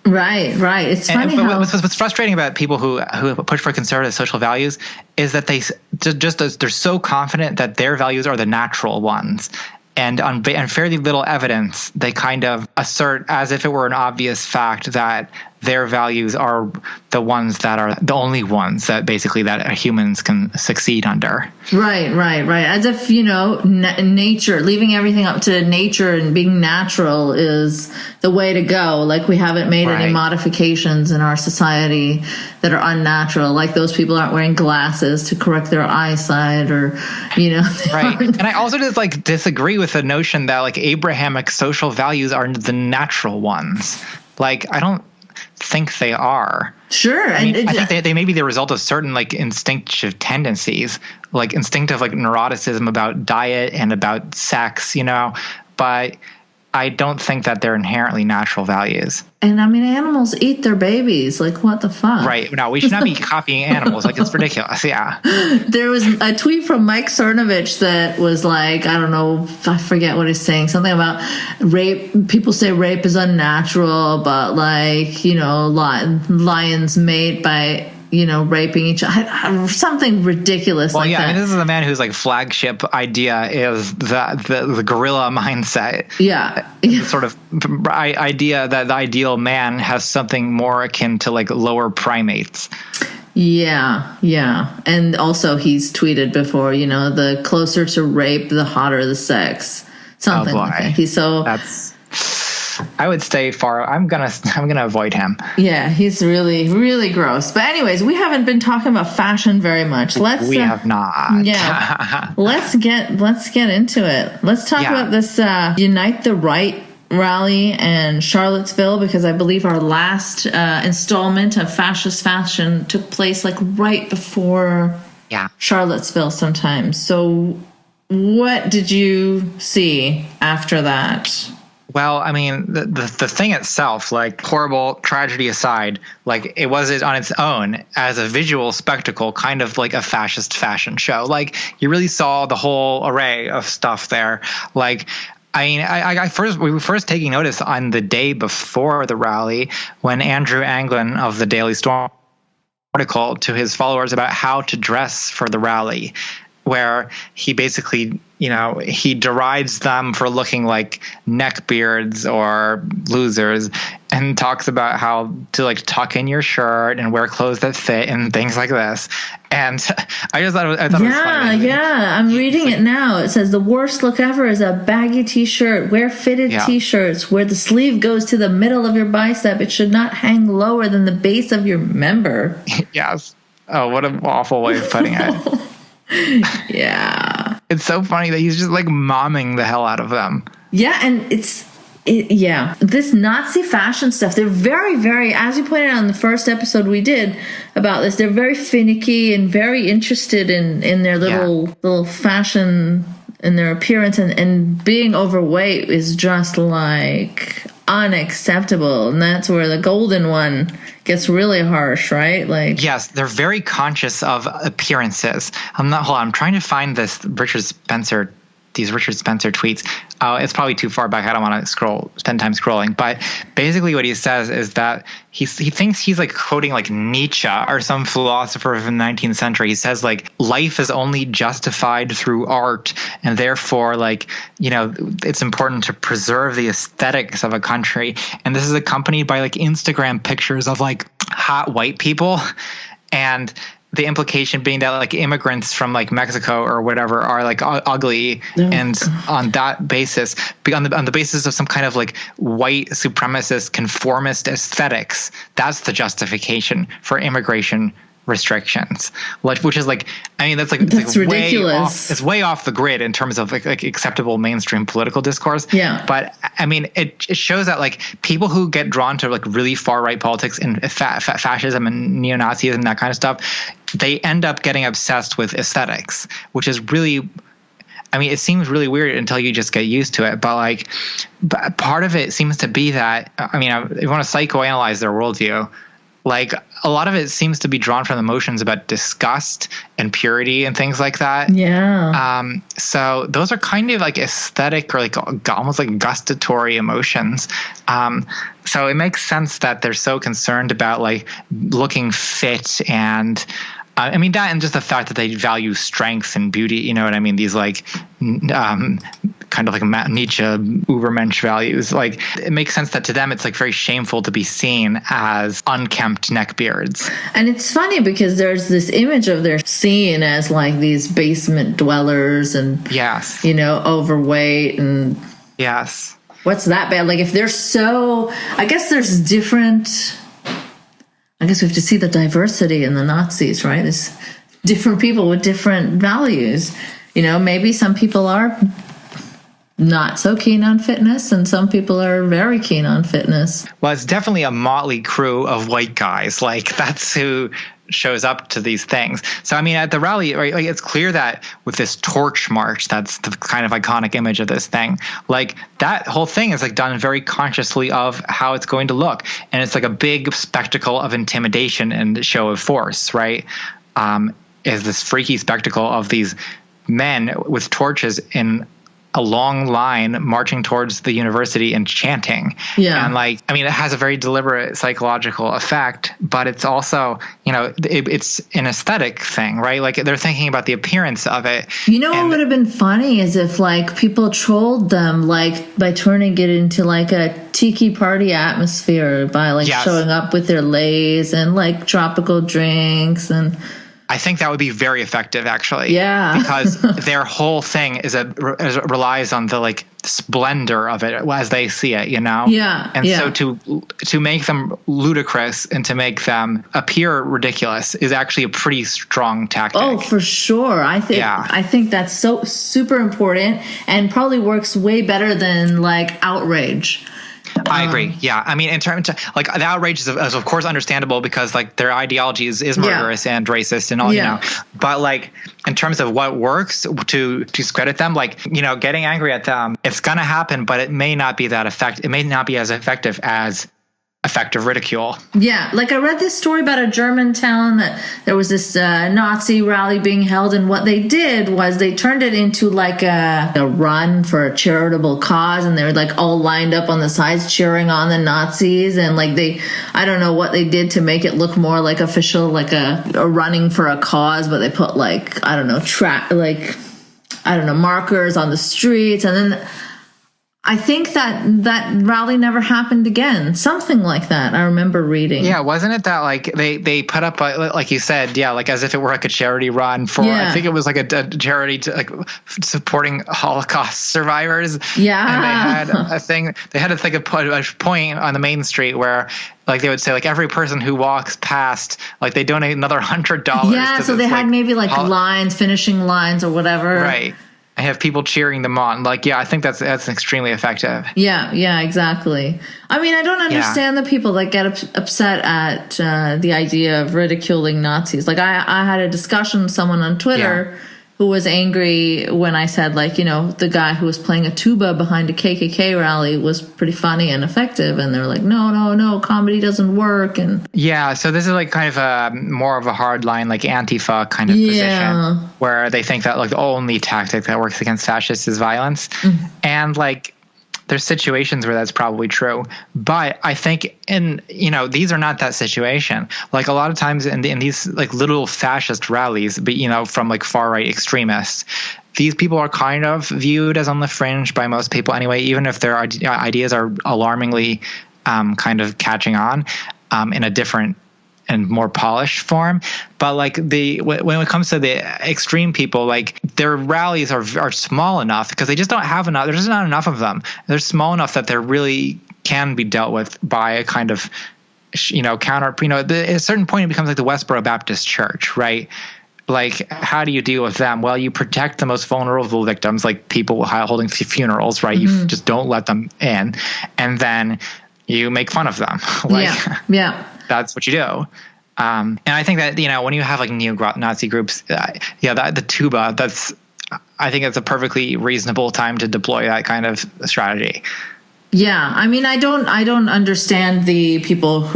Speaker 2: Right. It's funny how...
Speaker 3: What's frustrating about people who push for conservative social values is that they're so confident that their values are the natural ones. And on fairly little evidence, they kind of assert, as if it were an obvious fact, that their values are the ones that are the only ones that basically that humans can succeed under.
Speaker 2: Right. As if, nature, leaving everything up to nature and being natural is the way to go. Like, we haven't made any modifications in our society that are unnatural. Like, those people aren't wearing glasses to correct their eyesight, or,
Speaker 3: Right. And I also just disagree with the notion that Abrahamic social values are the natural ones. I don't think they are.
Speaker 2: Sure.
Speaker 3: I think they may be the result of certain instinctive tendencies, instinctive neuroticism about diet and about sex, but I don't think that they're inherently natural values.
Speaker 2: And animals eat their babies. What the fuck?
Speaker 3: Right. No, we should not be copying animals. It's ridiculous. Yeah.
Speaker 2: There was a tweet from Mike Cernovich that was I don't know, I forget what he's saying. Something about rape. People say rape is unnatural, but lions mate by raping each other, something ridiculous like that.
Speaker 3: This is a man whose flagship idea is the gorilla mindset.
Speaker 2: Yeah.
Speaker 3: The sort of idea that the ideal man has something more akin to lower primates.
Speaker 2: Yeah. And also he's tweeted before, the closer to rape, the hotter the sex. Something like that. He's
Speaker 3: I would stay far. I'm gonna avoid him.
Speaker 2: Yeah, he's really, really gross. But anyways, we haven't been talking about fashion very much.
Speaker 3: We have not.
Speaker 2: Yeah. let's get into it. Let's talk about this Unite the Right rally in Charlottesville, because I believe our last installment of Fascist Fashion took place right before Charlottesville sometime. So what did you see after that?
Speaker 3: Well, the thing itself, horrible tragedy aside, it was on its own as a visual spectacle, kind of like a fascist fashion show. You really saw the whole array of stuff there. We were first taking notice on the day before the rally when Andrew Anglin of the Daily Storm article to his followers about how to dress for the rally, where he basically, he derides them for looking like neckbeards or losers, and talks about how to tuck in your shirt and wear clothes that fit and things like this. And I thought it was funny.
Speaker 2: Yeah. I'm reading it now. It says the worst look ever is a baggy t-shirt. Wear fitted t-shirts where the sleeve goes to the middle of your bicep. It should not hang lower than the base of your member.
Speaker 3: Yes. Oh, what an awful way of putting it.
Speaker 2: Yeah.
Speaker 3: It's so funny that he's just momming the hell out of them.
Speaker 2: Yeah, and this Nazi fashion stuff, they're very, very, as you pointed out in the first episode we did about this, they're very finicky and very interested in their little fashion and their appearance, and being overweight is just unacceptable. And that's where the golden one gets really harsh, right?
Speaker 3: Yes, they're very conscious of appearances. I'm trying to find these Richard Spencer tweets. It's probably too far back. I don't want to spend time scrolling. But basically what he says is that he thinks he's quoting Nietzsche or some philosopher from the 19th century. He says life is only justified through art, and therefore it's important to preserve the aesthetics of a country. And this is accompanied by Instagram pictures of hot white people, and the implication being that immigrants from Mexico or whatever are ugly, and on that basis, on the basis of some kind of white supremacist conformist aesthetics, that's the justification for immigration restrictions, which is that's
Speaker 2: ridiculous.
Speaker 3: It's way off the grid in terms of acceptable mainstream political discourse.
Speaker 2: Yeah,
Speaker 3: but it shows that people who get drawn to really far right politics and fascism and neo-Nazism and that kind of stuff, they end up getting obsessed with aesthetics, which is really, it seems really weird until you just get used to it. But but part of it seems to be that, if you want to psychoanalyze their worldview, a lot of it seems to be drawn from emotions about disgust and purity and things like that.
Speaker 2: Yeah.
Speaker 3: So those are kind of aesthetic or almost gustatory emotions. So it makes sense that they're so concerned about looking fit and I mean, that and just the fact that they value strength and beauty, you know what I mean? These like kind of like Nietzsche Ubermensch values. Like, it makes sense that to them it's like very shameful to be seen as unkempt neckbeards.
Speaker 2: And it's funny because there's this image of they're seen as like these basement dwellers and,
Speaker 3: yes,
Speaker 2: you know, overweight and
Speaker 3: yes.
Speaker 2: What's that bad? Like if they're so, I guess there's different, I guess we have to see the diversity in the Nazis, right? There's different people with different values. You know, maybe some people are not so keen on fitness and some people are very keen on fitness.
Speaker 3: Well, it's definitely a motley crew of white guys. Like, that's who shows up to these things. So, I mean, at the rally, right, like, it's clear that with this torch march, that's the kind of iconic image of this thing. Like, that whole thing is like done very consciously of how it's going to look. And it's like a big spectacle of intimidation and show of force, right? Is this freaky spectacle of these men with torches in a long line marching towards the university and chanting.
Speaker 2: Yeah.
Speaker 3: And like, I mean, it has a very deliberate psychological effect, but it's also, you know, it's an aesthetic thing, right? Like, they're thinking about the appearance of it.
Speaker 2: You know what would have been funny is if like people trolled them like by turning it into like a tiki party atmosphere by like showing up with their leis and like tropical drinks and...
Speaker 3: I think that would be very effective, actually.
Speaker 2: Yeah.
Speaker 3: Because their whole thing relies on the like splendor of it as they see it, you know?
Speaker 2: Yeah.
Speaker 3: And so to make them ludicrous and to make them appear ridiculous is actually a pretty strong tactic.
Speaker 2: Oh, for sure. I think that's so super important and probably works way better than like outrage.
Speaker 3: I agree. Yeah. I mean, in terms of like the outrage is of course understandable because like their ideology is murderous and racist and all, you know, but like in terms of what works to discredit them, like, you know, getting angry at them, it's going to happen, but it may not be that effective. It may not be as effective as effective ridicule.
Speaker 2: Yeah, like I read this story about a German town that there was this Nazi rally being held, and what they did was they turned it into like a run for a charitable cause, and they were like all lined up on the sides cheering on the Nazis, and like I don't know what they did to make it look more like official, like a running for a cause, but they put like, I don't know, markers on the streets, and then I think that rally never happened again. Something like that. I remember reading.
Speaker 3: Yeah, wasn't it that like they put up like you said, yeah, like as if it were like a charity run for. I think it was like a charity to like supporting Holocaust survivors.
Speaker 2: Yeah,
Speaker 3: and they had a thing. They had a point on the main street where like they would say like every person who walks past, like they donate another $100.
Speaker 2: Yeah, so they had maybe like lines, finishing lines or whatever.
Speaker 3: Right. I have people cheering them on. Like, yeah, I think that's extremely effective.
Speaker 2: Yeah, exactly. I mean, I don't understand the people that get upset at the idea of ridiculing Nazis. Like, I had a discussion with someone on Twitter who was angry when I said, like, you know, the guy who was playing a tuba behind a KKK rally was pretty funny and effective. And they're like, no, comedy doesn't work. And
Speaker 3: yeah, so this is like kind of a more of a hard line, like Antifa kind of position, where they think that like the only tactic that works against fascists is violence. Mm-hmm. And like, there's situations where that's probably true, but I think these are not that situation. Like a lot of times in these like little fascist rallies, but you know, from like far right extremists, these people are kind of viewed as on the fringe by most people anyway, even if their ideas are alarmingly kind of catching on in a different and more polished form. But like when it comes to the extreme people, like their rallies are small enough because they just don't have enough. There's just not enough of them. They're small enough that they really can be dealt with by a kind of, counter, at a certain point it becomes like the Westboro Baptist Church, right? Like, how do you deal with them? Well, you protect the most vulnerable victims, like people holding funerals, right? Mm-hmm. You just don't let them in. And then you make fun of them.
Speaker 2: Yeah.
Speaker 3: That's what you do. And I think that, when you have like neo-Nazi groups, the tuba, I think it's a perfectly reasonable time to deploy that kind of strategy.
Speaker 2: Yeah. I mean, I don't understand the people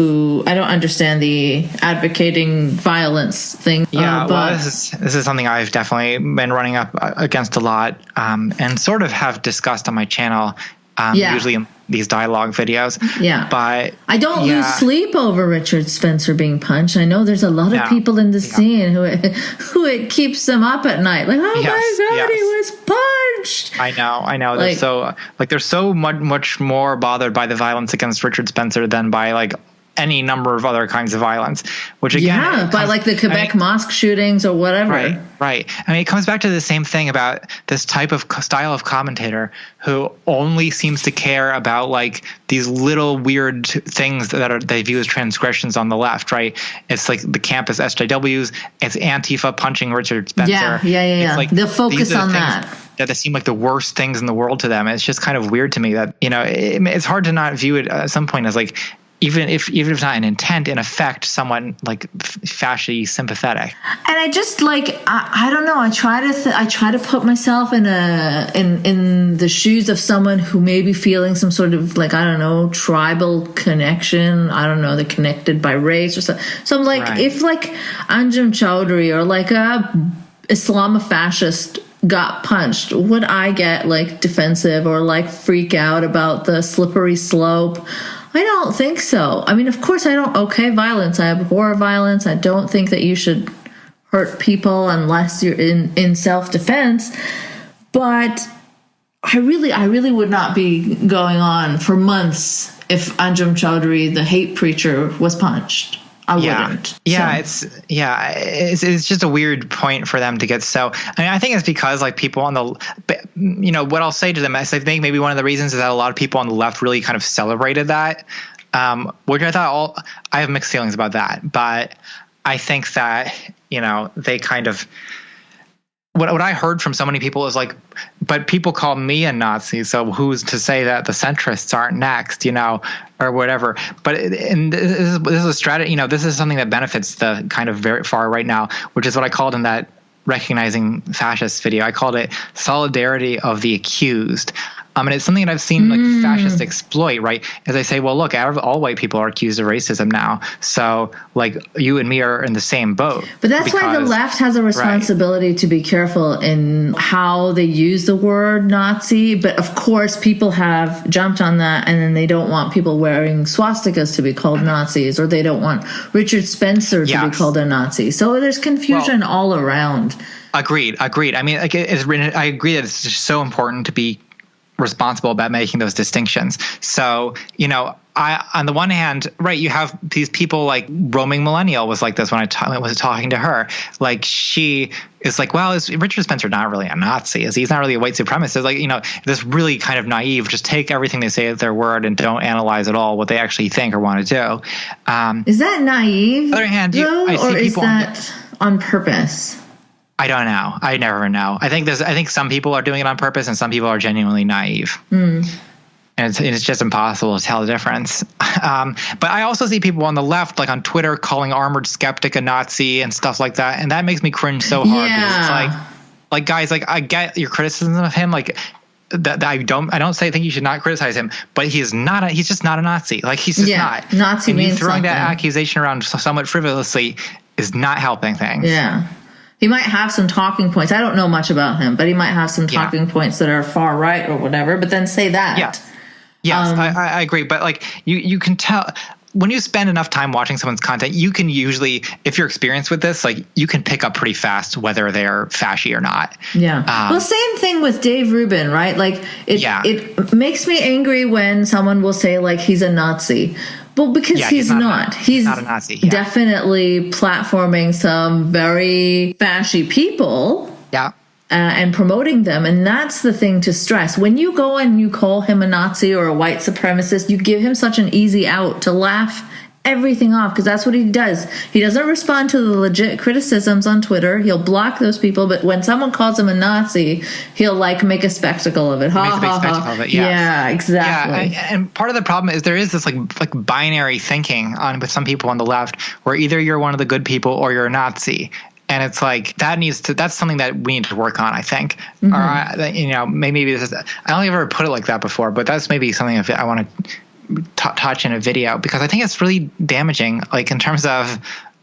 Speaker 2: I don't understand the advocating violence thing.
Speaker 3: Yeah. Well, this is something I've definitely been running up against a lot, and sort of have discussed on my channel, usually these dialogue videos.
Speaker 2: Yeah.
Speaker 3: But
Speaker 2: I don't lose sleep over Richard Spencer being punched. I know there's a lot of people in the scene who it keeps them up at night. Like, oh my God, he was punched.
Speaker 3: I know. They're so much more bothered by the violence against Richard Spencer than by like any number of other kinds of violence, which again,
Speaker 2: by like the Quebec mosque shootings or whatever.
Speaker 3: Right. I mean, it comes back to the same thing about this type of style of commentator who only seems to care about like these little weird things that they view as transgressions on the left, right? It's like the campus SJWs, it's Antifa punching Richard Spencer.
Speaker 2: Yeah.
Speaker 3: It's like,
Speaker 2: they'll focus on that.
Speaker 3: That seem like the worst things in the world to them. It's just kind of weird to me that, it's hard to not view it at some point as like, even if not an intent, in effect, somewhat like fashy sympathetic. And
Speaker 2: I just like I don't know. I try to put myself in the shoes of someone who may be feeling some sort of like, I don't know, tribal connection. I don't know, they're connected by race or something. So I'm like, if like Anjum Chowdhury or like a Islamofascist got punched, would I get like defensive or like freak out about the slippery slope? I don't think so. I mean, of course, I don't okay violence. I abhor violence. I don't think that you should hurt people unless you're in self-defense. But I really would not be going on for months if Anjum Chowdhury, the hate preacher, was punched. I wouldn't.
Speaker 3: Yeah, it's just a weird point for them to get. So, I mean, I think it's because like people on the, what I'll say to them is I think maybe one of the reasons is that a lot of people on the left really kind of celebrated that, which I thought I have mixed feelings about that, but I think that, they kind of, what I heard from so many people is like, but people call me a Nazi, so who's to say that the centrists aren't next, or whatever. But this is a strategy, this is something that benefits the kind of very far right now, which is what I called in that Recognizing Fascists video. I called it solidarity of the accused. And it's something that I've seen like fascists exploit, right? As I say, well, look, all white people are accused of racism now. So like you and me are in the same boat.
Speaker 2: But that's why the left has a responsibility to be careful in how they use the word Nazi. But of course, people have jumped on that, and then they don't want people wearing swastikas to be called Nazis, or they don't want Richard Spencer to be called a Nazi. So there's confusion all around.
Speaker 3: Agreed. I mean, like I agree that it's just so important to be responsible about making those distinctions. So, I, on the one hand, right, you have these people like Roaming Millennial was like this when I was talking to her. Like she is like, well, is Richard Spencer not really a Nazi? He's not really a white supremacist? Like, this really kind of naive, just take everything they say at their word and don't analyze at all what they actually think or want to do.
Speaker 2: Is that naive?
Speaker 3: On the other hand,
Speaker 2: or is that on purpose?
Speaker 3: I don't know. I never know. I think some people are doing it on purpose and some people are genuinely naive. And it's just impossible to tell the difference. But I also see people on the left, like on Twitter, calling Armored Skeptic a Nazi and stuff like that. And that makes me cringe so hard.
Speaker 2: Yeah.
Speaker 3: Because it's like, guys, like I get your criticism of him. Like that I don't think you should not criticize him, but he's just not a Nazi. Like he's just not.
Speaker 2: Nazi
Speaker 3: and
Speaker 2: means
Speaker 3: throwing
Speaker 2: something.
Speaker 3: that accusation around somewhat frivolously is not helping things.
Speaker 2: Yeah. He might have some talking points. I don't know much about him, but he might have some talking points that are far right or whatever, but then say that.
Speaker 3: Yeah. Yes, I agree. But like you can tell when you spend enough time watching someone's content, you can usually, if you're experienced with this, like you can pick up pretty fast whether they're fashy or not.
Speaker 2: Yeah. Well, same thing with Dave Rubin, right? Like it makes me angry when someone will say like he's a Nazi. Well, because he's not. He's
Speaker 3: not a Nazi.
Speaker 2: Definitely platforming some very fashy people.
Speaker 3: Yeah.
Speaker 2: And promoting them. And that's the thing to stress. When you go and you call him a Nazi or a white supremacist, you give him such an easy out to laugh everything off, because that's what he does. He doesn't respond to the legit criticisms on Twitter. He'll block those people, but when someone calls him a Nazi, he'll like make a spectacle of it. Yeah, exactly.
Speaker 3: Yeah, and part of the problem is there is this like binary thinking with some people on the left, where either you're one of the good people or you're a Nazi. And it's like that's something that we need to work on, I think. Or maybe this is, I don't think I've ever put it like that before, but that's maybe something I want to touch in a video, because I think it's really damaging, like in terms of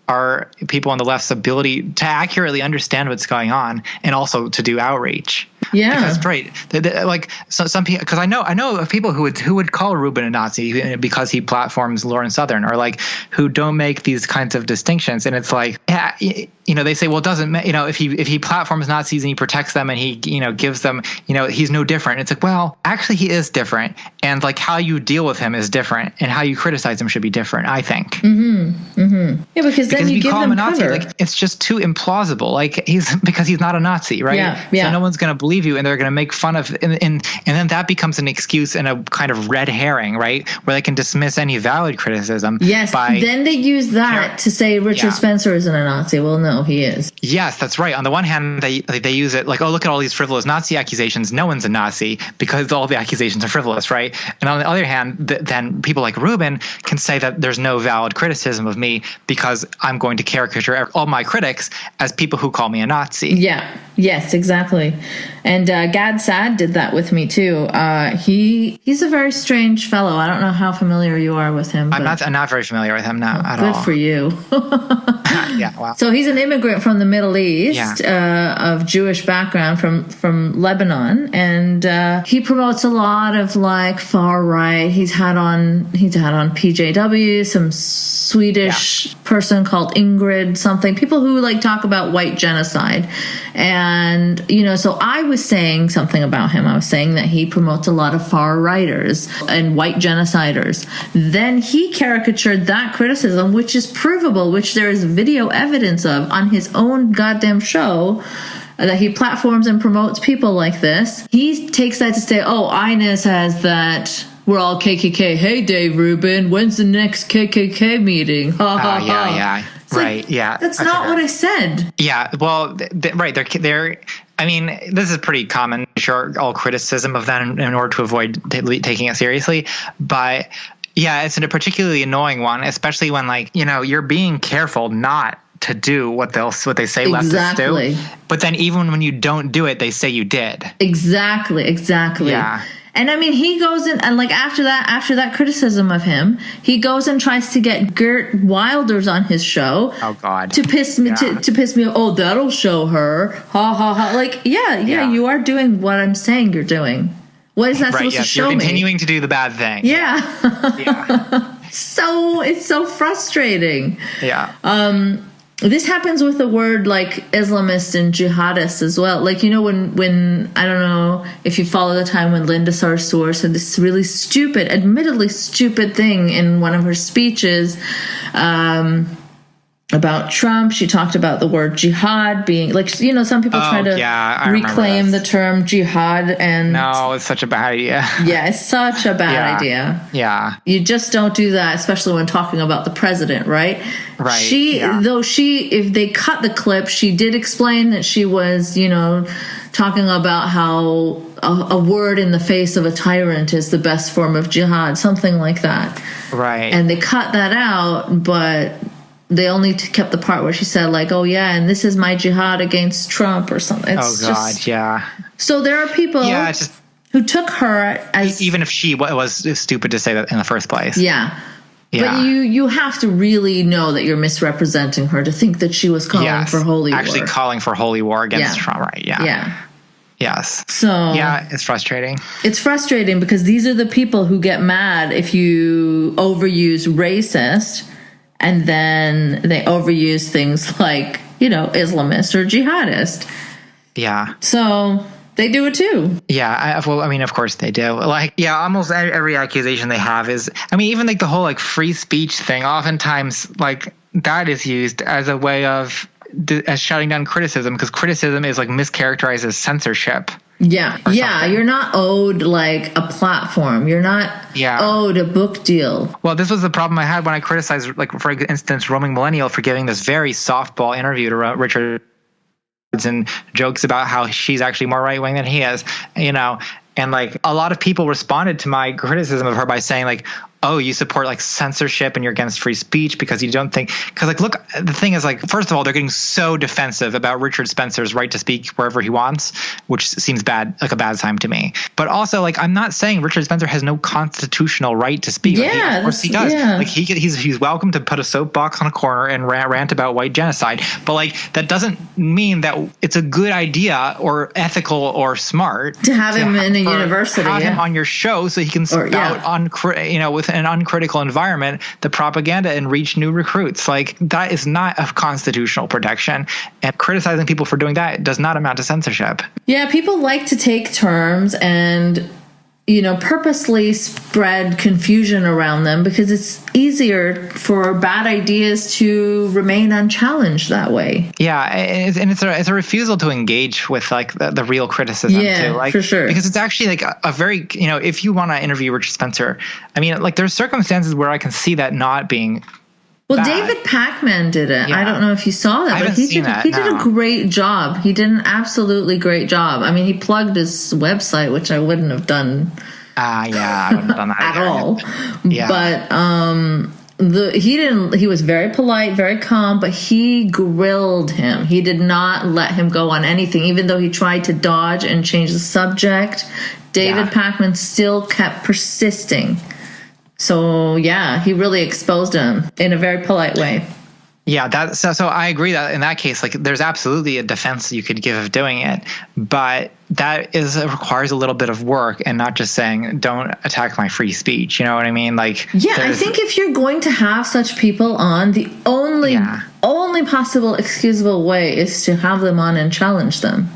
Speaker 3: our people on the left's ability to accurately understand what's going on and also to do outreach.
Speaker 2: Yeah.
Speaker 3: Because right, like some people, because I know of people who would call Rubin a Nazi because he platforms Lauren Southern, or like who don't make these kinds of distinctions. And it's like, yeah, they say, well, it doesn't, if he platforms Nazis and he protects them and he, gives them, he's no different. It's like, well, actually he is different. And like how you deal with him is different, and how you criticize him should be different, I think.
Speaker 2: Mm-hmm. Mm-hmm. Yeah, because then you
Speaker 3: if
Speaker 2: give
Speaker 3: call
Speaker 2: them
Speaker 3: him a Nazi,
Speaker 2: cover.
Speaker 3: like it's just too implausible. Like because he's not a Nazi, right?
Speaker 2: Yeah.
Speaker 3: So no one's going to believe you, and they're going to make fun of, and then that becomes an excuse and a kind of red herring, right? Where they can dismiss any valid criticism.
Speaker 2: Yes. Then they use that to say Richard Spencer isn't a Nazi. Well, no, he is.
Speaker 3: Yes, that's right. On the one hand, they use it like, oh, look at all these frivolous Nazi accusations. No one's a Nazi because all the accusations are frivolous, right? And on the other hand, then people like Rubin can say that there's no valid criticism of me because I'm going to caricature all my critics as people who call me a Nazi.
Speaker 2: Yeah. Yes, exactly. And Gad Saad did that with me too. He's a very strange fellow. I don't know how familiar you are with him.
Speaker 3: I'm not very familiar with him now at all.
Speaker 2: Good for you.
Speaker 3: Yeah, wow.
Speaker 2: So he's an immigrant from the Middle East, of Jewish background from Lebanon, and he promotes a lot of like far right. He's had on PJW, some Swedish person called Ingrid something. People who like talk about white genocide, and so I was saying something about him. I was saying that he promotes a lot of far righters and white genociders. Then he caricatured that criticism, which is provable, which there is video evidence of on his own goddamn show, that he platforms and promotes people like this. He takes that to say, oh, Ines has that we're all KKK. Hey, Dave Rubin, when's the next KKK meeting? Ha ha ha.
Speaker 3: Yeah. Right.
Speaker 2: Like,
Speaker 3: yeah.
Speaker 2: That's not what I said.
Speaker 3: Yeah. Well, right. They're. I mean, this is pretty common. Sure, all criticism of that in order to avoid taking it seriously, but. Yeah, it's a particularly annoying one, especially when you're being careful not to do what they say leftists do. But then even when you don't do it, they say you did. Exactly.
Speaker 2: Yeah. And I mean, he goes in and after that criticism of him, he goes and tries to get Gert Wilders on his show.
Speaker 3: Oh God.
Speaker 2: To piss me to piss me off. Oh, that'll show her. Ha ha ha. Yeah, you are doing what I'm saying you're doing. What is that supposed to show me?
Speaker 3: You're continuing to do the bad thing.
Speaker 2: Yeah. So it's so frustrating.
Speaker 3: Yeah.
Speaker 2: This happens with the word like Islamist and jihadist as well. Like, when I don't know if you follow the time when Linda Sarsour said this really admittedly stupid thing in one of her speeches, about Trump. She talked about the word jihad being some people try to reclaim the term jihad, and
Speaker 3: no, it's such a bad idea.
Speaker 2: Yeah, it's such a bad idea.
Speaker 3: Yeah.
Speaker 2: You just don't do that, especially when talking about the president, right?
Speaker 3: Right.
Speaker 2: If they cut the clip, she did explain that she was, talking about how a word in the face of a tyrant is the best form of jihad, something like that.
Speaker 3: Right.
Speaker 2: And they cut that out, but they only kept the part where she said oh yeah, and this is my jihad against Trump or something.
Speaker 3: Yeah.
Speaker 2: So there are people who took her as,
Speaker 3: even if she was stupid to say that in the first place.
Speaker 2: Yeah. But you have to really know that you're misrepresenting her to think that she was calling for holy war.
Speaker 3: Actually calling for holy war against Trump, right? Yeah.
Speaker 2: Yeah.
Speaker 3: Yes.
Speaker 2: So
Speaker 3: yeah, it's frustrating.
Speaker 2: It's frustrating because these are the people who get mad if you overuse racist, and then they overuse things like, Islamist or jihadist.
Speaker 3: Yeah.
Speaker 2: So they do it too.
Speaker 3: Yeah. Of course they do. Almost every accusation they have is, even the whole free speech thing, oftentimes that is used as a way of as shutting down criticism, because criticism is mischaracterized as censorship.
Speaker 2: Yeah. You're not owed a platform. You're not owed a book deal.
Speaker 3: Well, this was the problem I had when I criticized, for instance, Roaming Millennial for giving this very softball interview to Richard and jokes about how she's actually more right wing than he is, and a lot of people responded to my criticism of her by saying oh, you support like censorship and you're against free speech because you don't think, because like, look, the thing is like, first of all, they're getting so defensive about Richard Spencer's right to speak wherever he wants, which seems bad, like a bad time to me. But also, like, I'm not saying Richard Spencer has no constitutional right to speak.
Speaker 2: Yeah,
Speaker 3: like, of course he does.
Speaker 2: Yeah.
Speaker 3: Like he's welcome to put a soapbox on a corner and rant about white genocide. But like, that doesn't mean that it's a good idea or ethical or smart
Speaker 2: to have him in a university,
Speaker 3: have him on your show so he can spout on, with an uncritical environment, the propaganda and reach new recruits. Like, that is not a constitutional protection, and criticizing people for doing that does not amount to censorship.
Speaker 2: Yeah, people like to take terms and, purposely spread confusion around them because it's easier for bad ideas to remain unchallenged that way.
Speaker 3: Yeah, and it's a refusal to engage with like the real criticism too. Like,
Speaker 2: for sure.
Speaker 3: Because it's actually like a very, if you want to interview Richard Spencer, I mean, like there's circumstances where I can see that not being
Speaker 2: Well,
Speaker 3: bad.
Speaker 2: David Pacman did it.
Speaker 3: Yeah.
Speaker 2: I don't know if you saw that, but he did a great job. He did an absolutely great job. I mean, he plugged his website, which I wouldn't have done.
Speaker 3: I wouldn't have done that
Speaker 2: at
Speaker 3: either.
Speaker 2: all.
Speaker 3: Yeah.
Speaker 2: But he was very polite, very calm, but he grilled him. He did not let him go on anything, even though he tried to dodge and change the subject. David Pacman still kept persisting. So yeah, he really exposed him in a very polite way.
Speaker 3: Yeah, so I agree that in that case, like, there's absolutely a defense you could give of doing it, but that requires a little bit of work and not just saying, don't attack my free speech. You know what I mean? Like,
Speaker 2: yeah, I think if you're going to have such people on, the only possible excusable way is to have them on and challenge them.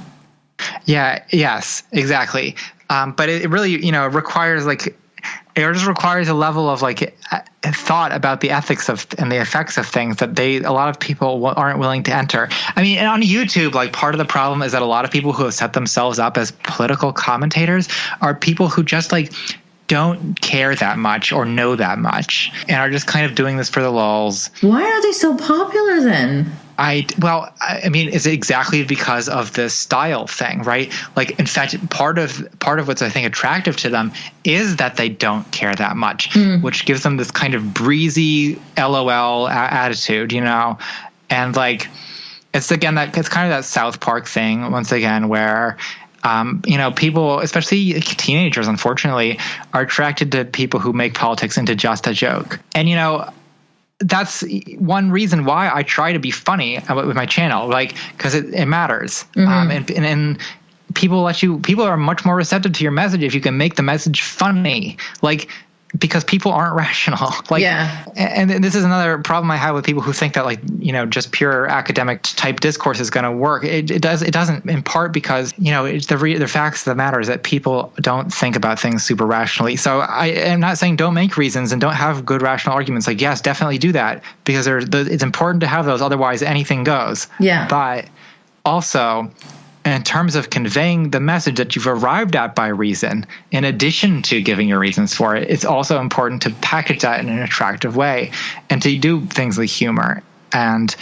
Speaker 3: Yeah. Yes, exactly. But it really, requires like, it just requires a level of like thought about the ethics of and the effects of things that a lot of people aren't willing to enter. I mean, and on YouTube, like, part of the problem is that a lot of people who have set themselves up as political commentators are people who just like don't care that much or know that much and are just kind of doing this for the lulz.
Speaker 2: Why are they so popular then?
Speaker 3: I mean, it's exactly because of the style thing, right? Like, in fact, part of what's, I think, attractive to them is that they don't care that much, which gives them this kind of breezy LOL attitude, and like, it's kind of that South Park thing once again, where people, especially teenagers, unfortunately, are attracted to people who make politics into just a joke. And, that's one reason why I try to be funny with my channel, like, because it matters. And people are much more receptive to your message if you can make the message funny, like, because people aren't rational. Like, and this is another problem I have with people who think that, like, just pure academic type discourse is going to work. It doesn't, in part because, it's the facts that matter is that people don't think about things super rationally. So I am not saying don't make reasons and don't have good rational arguments. Like, yes, definitely do that, because it's important to have those. Otherwise, anything goes.
Speaker 2: Yeah.
Speaker 3: But also, in terms of conveying the message that you've arrived at by reason, in addition to giving your reasons for it, it's also important to package that in an attractive way and to do things like humor and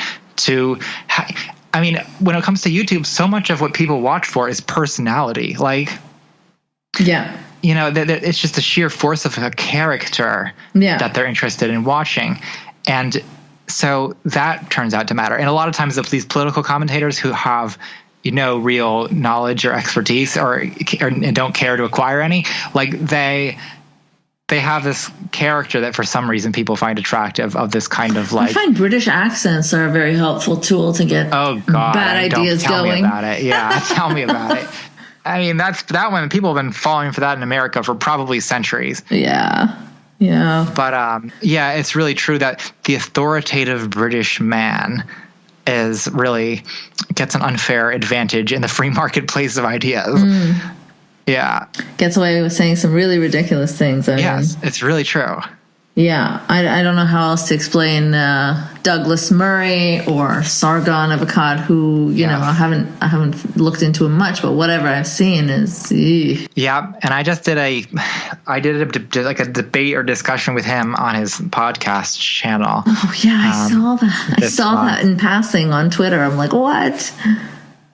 Speaker 3: I mean, when it comes to YouTube, so much of what people watch for is personality. Like, it's just the sheer force of a character that they're interested in watching. And so that turns out to matter. And a lot of times these political commentators who have real knowledge or expertise or don't care to acquire any, like, they have this character that for some reason people find attractive, of this kind of, like,
Speaker 2: I find British accents are a very helpful tool to get bad ideas
Speaker 3: tell
Speaker 2: going.
Speaker 3: Me about it. Yeah, tell me about it. I mean, that one, people have been falling for that in America for probably centuries.
Speaker 2: Yeah.
Speaker 3: But it's really true that the authoritative British man gets an unfair advantage in the free marketplace of ideas. Yeah.
Speaker 2: Gets away with saying some really ridiculous things.
Speaker 3: Yes, it's really true.
Speaker 2: Yeah, I don't know how else to explain Douglas Murray or Sargon of Akkad, who I haven't looked into him much, but whatever I've seen is.
Speaker 3: Yeah, and I just did a debate or discussion with him on his podcast channel.
Speaker 2: Oh yeah, I saw that. I saw that in passing on Twitter. I'm like, what?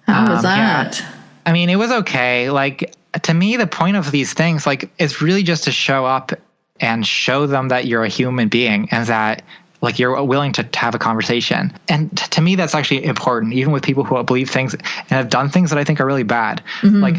Speaker 2: How was that?
Speaker 3: Yeah. I mean, it was okay. Like, to me, the point of these things, like, is really just to show up and show them that you're a human being and that like you're willing to have a conversation. And to me, that's actually important, even with people who believe things and have done things that I think are really bad. Like,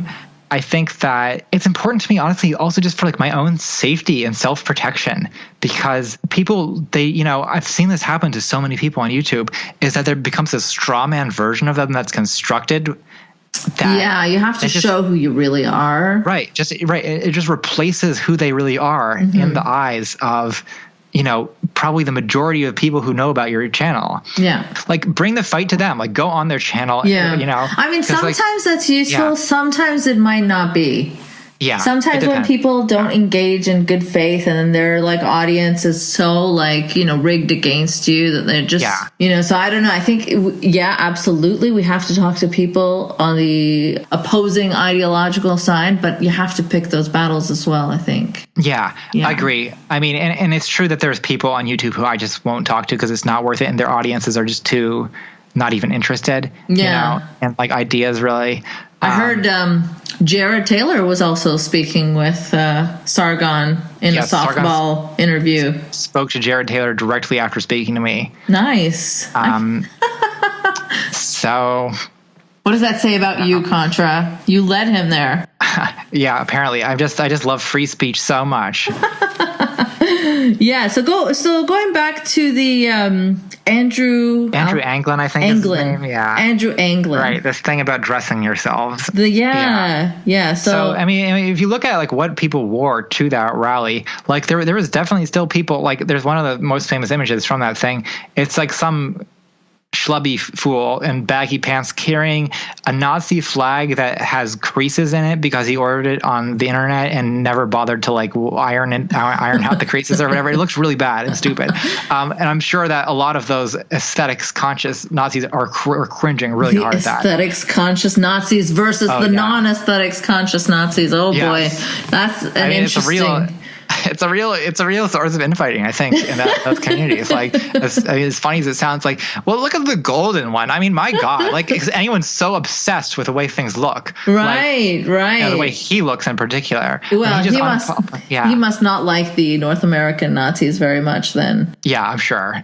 Speaker 3: I think that it's important to me, honestly, also just for like my own safety and self-protection, because people, I've seen this happen to so many people on YouTube, is that there becomes a straw man version of them that's constructed.
Speaker 2: You have to show who you really are.
Speaker 3: Right. It just replaces who they really are in the eyes of, probably the majority of people who know about your channel.
Speaker 2: Yeah.
Speaker 3: Like, bring the fight to them. Like, go on their channel.
Speaker 2: Yeah. I mean, sometimes that's useful. Yeah. Sometimes it might not be.
Speaker 3: Yeah.
Speaker 2: Sometimes when people don't engage in good faith and their like audience is so like, rigged against you that they're just, so I don't know. I think, absolutely. We have to talk to people on the opposing ideological side, but you have to pick those battles as well, I think.
Speaker 3: Yeah, I agree. I mean, and it's true that there's people on YouTube who I just won't talk to because it's not worth it. And their audiences are just too not even interested, and like ideas really.
Speaker 2: I heard Jared Taylor was also speaking with Sargon in a softball interview.
Speaker 3: Spoke to Jared Taylor directly after speaking to me.
Speaker 2: Nice.
Speaker 3: So...
Speaker 2: What does that say about you, Contra? You led him there.
Speaker 3: Yeah, apparently. I just love free speech so much.
Speaker 2: Yeah, so going back to the Andrew
Speaker 3: Anglin, I think is his name. Yeah.
Speaker 2: Andrew Anglin.
Speaker 3: Right, this thing about dressing yourselves.
Speaker 2: So
Speaker 3: I mean, if you look at like what people wore to that rally, like there was definitely still people, like there's one of the most famous images from that thing. It's like some schlubby fool in baggy pants carrying a Nazi flag that has creases in it because he ordered it on the internet and never bothered to like iron out the creases or whatever. It looks really bad and stupid. And I'm sure that a lot of those aesthetics conscious Nazis are cringing really hard at that.
Speaker 2: Aesthetics conscious Nazis versus non-aesthetics conscious Nazis. Oh boy, that's interesting.
Speaker 3: It's a real source of infighting, I think, in those communities. Like, as funny as it sounds, like, well, look at the golden one. I mean, my God, like, is anyone so obsessed with the way things look?
Speaker 2: Right.
Speaker 3: The way he looks in particular.
Speaker 2: Well, he must not like the North American Nazis very much then.
Speaker 3: Yeah, I'm sure.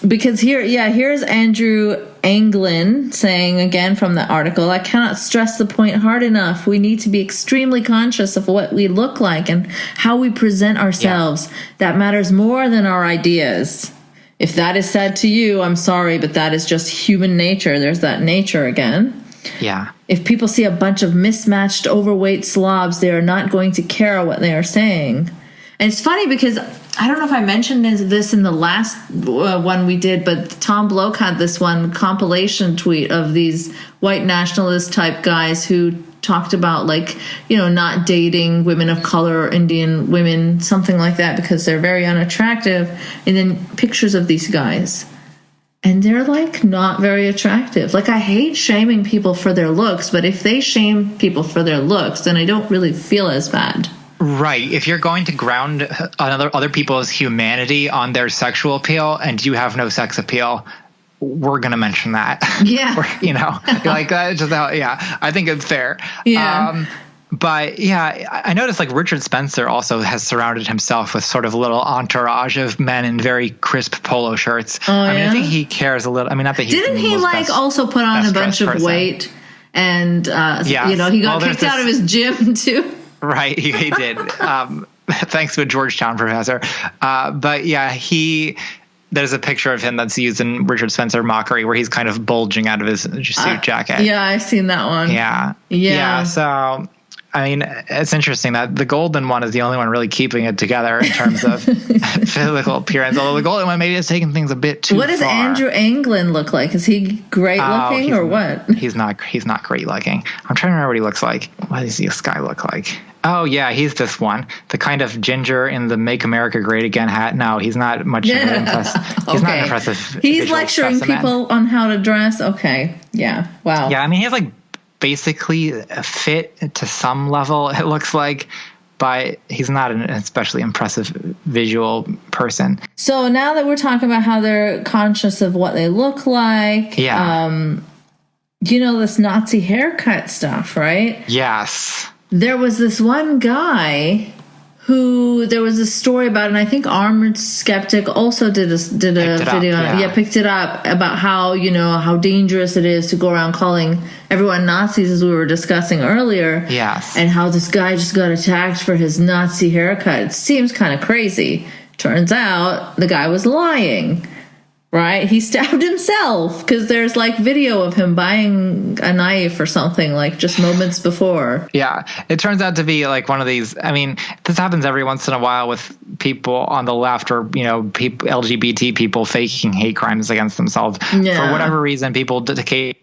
Speaker 2: Because here's Andrew Anglin saying again from the article, I cannot stress the point hard enough. We need to be extremely conscious of what we look like and how we present ourselves. That matters more than our ideas. If that is said to you, I'm sorry, but that is just human nature. There's that nature again.
Speaker 3: Yeah.
Speaker 2: If people see a bunch of mismatched, overweight slobs, they are not going to care what they are saying. And it's funny because I don't know if I mentioned this in the last one we did, but Tom Bloke had this one compilation tweet of these white nationalist type guys who talked about like, not dating women of color or Indian women, something like that, because they're very unattractive. And then pictures of these guys. And they're like not very attractive. Like, I hate shaming people for their looks, but if they shame people for their looks, then I don't really feel as bad.
Speaker 3: Right. If you're going to ground other people's humanity on their sexual appeal and you have no sex appeal, we're going to mention that.
Speaker 2: Yeah.
Speaker 3: Like that's just how, I think it's fair.
Speaker 2: Yeah.
Speaker 3: But I noticed like Richard Spencer also has surrounded himself with sort of a little entourage of men in very crisp polo shirts. I think he cares a little. I mean, not that
Speaker 2: didn't he like also put on a bunch of weight and, he got kicked out of his gym too.
Speaker 3: Right, he did. Thanks to a Georgetown professor. But there's a picture of him that's used in Richard Spencer mockery where he's kind of bulging out of his suit jacket.
Speaker 2: Yeah, I've seen that one.
Speaker 3: Yeah. So, I mean, it's interesting that the golden one is the only one really keeping it together in terms of physical appearance. Although the golden one maybe is taking things a bit too far.
Speaker 2: What does Andrew Anglin look like? Is he great looking or what?
Speaker 3: He's not great looking. I'm trying to remember what he looks like. What does this guy look like? Oh, yeah, he's this one. The kind of ginger in the Make America Great Again hat. No, he's not much of an impressive. He's not an impressive.
Speaker 2: He's lecturing people on how to dress. Okay. Yeah. Wow.
Speaker 3: Yeah, I mean, he has like basically a fit to some level, it looks like, but he's not an especially impressive visual person.
Speaker 2: So now that we're talking about how they're conscious of what they look like, this Nazi haircut stuff, right?
Speaker 3: Yes.
Speaker 2: There was this one guy who there was a story about, and I think Armored Skeptic also did a video on it. Picked it up about how, how dangerous it is to go around calling everyone Nazis, as we were discussing earlier.
Speaker 3: Yes.
Speaker 2: And how this guy just got attacked for his Nazi haircut. It seems kind of crazy. Turns out the guy was lying. Right? He stabbed himself because there's video of him buying a knife or something just moments before.
Speaker 3: Yeah. It turns out to be one of these. I mean, this happens every once in a while with people on the left or, people, LGBT people faking hate crimes against themselves.
Speaker 2: Yeah.
Speaker 3: For whatever reason, people dedicate.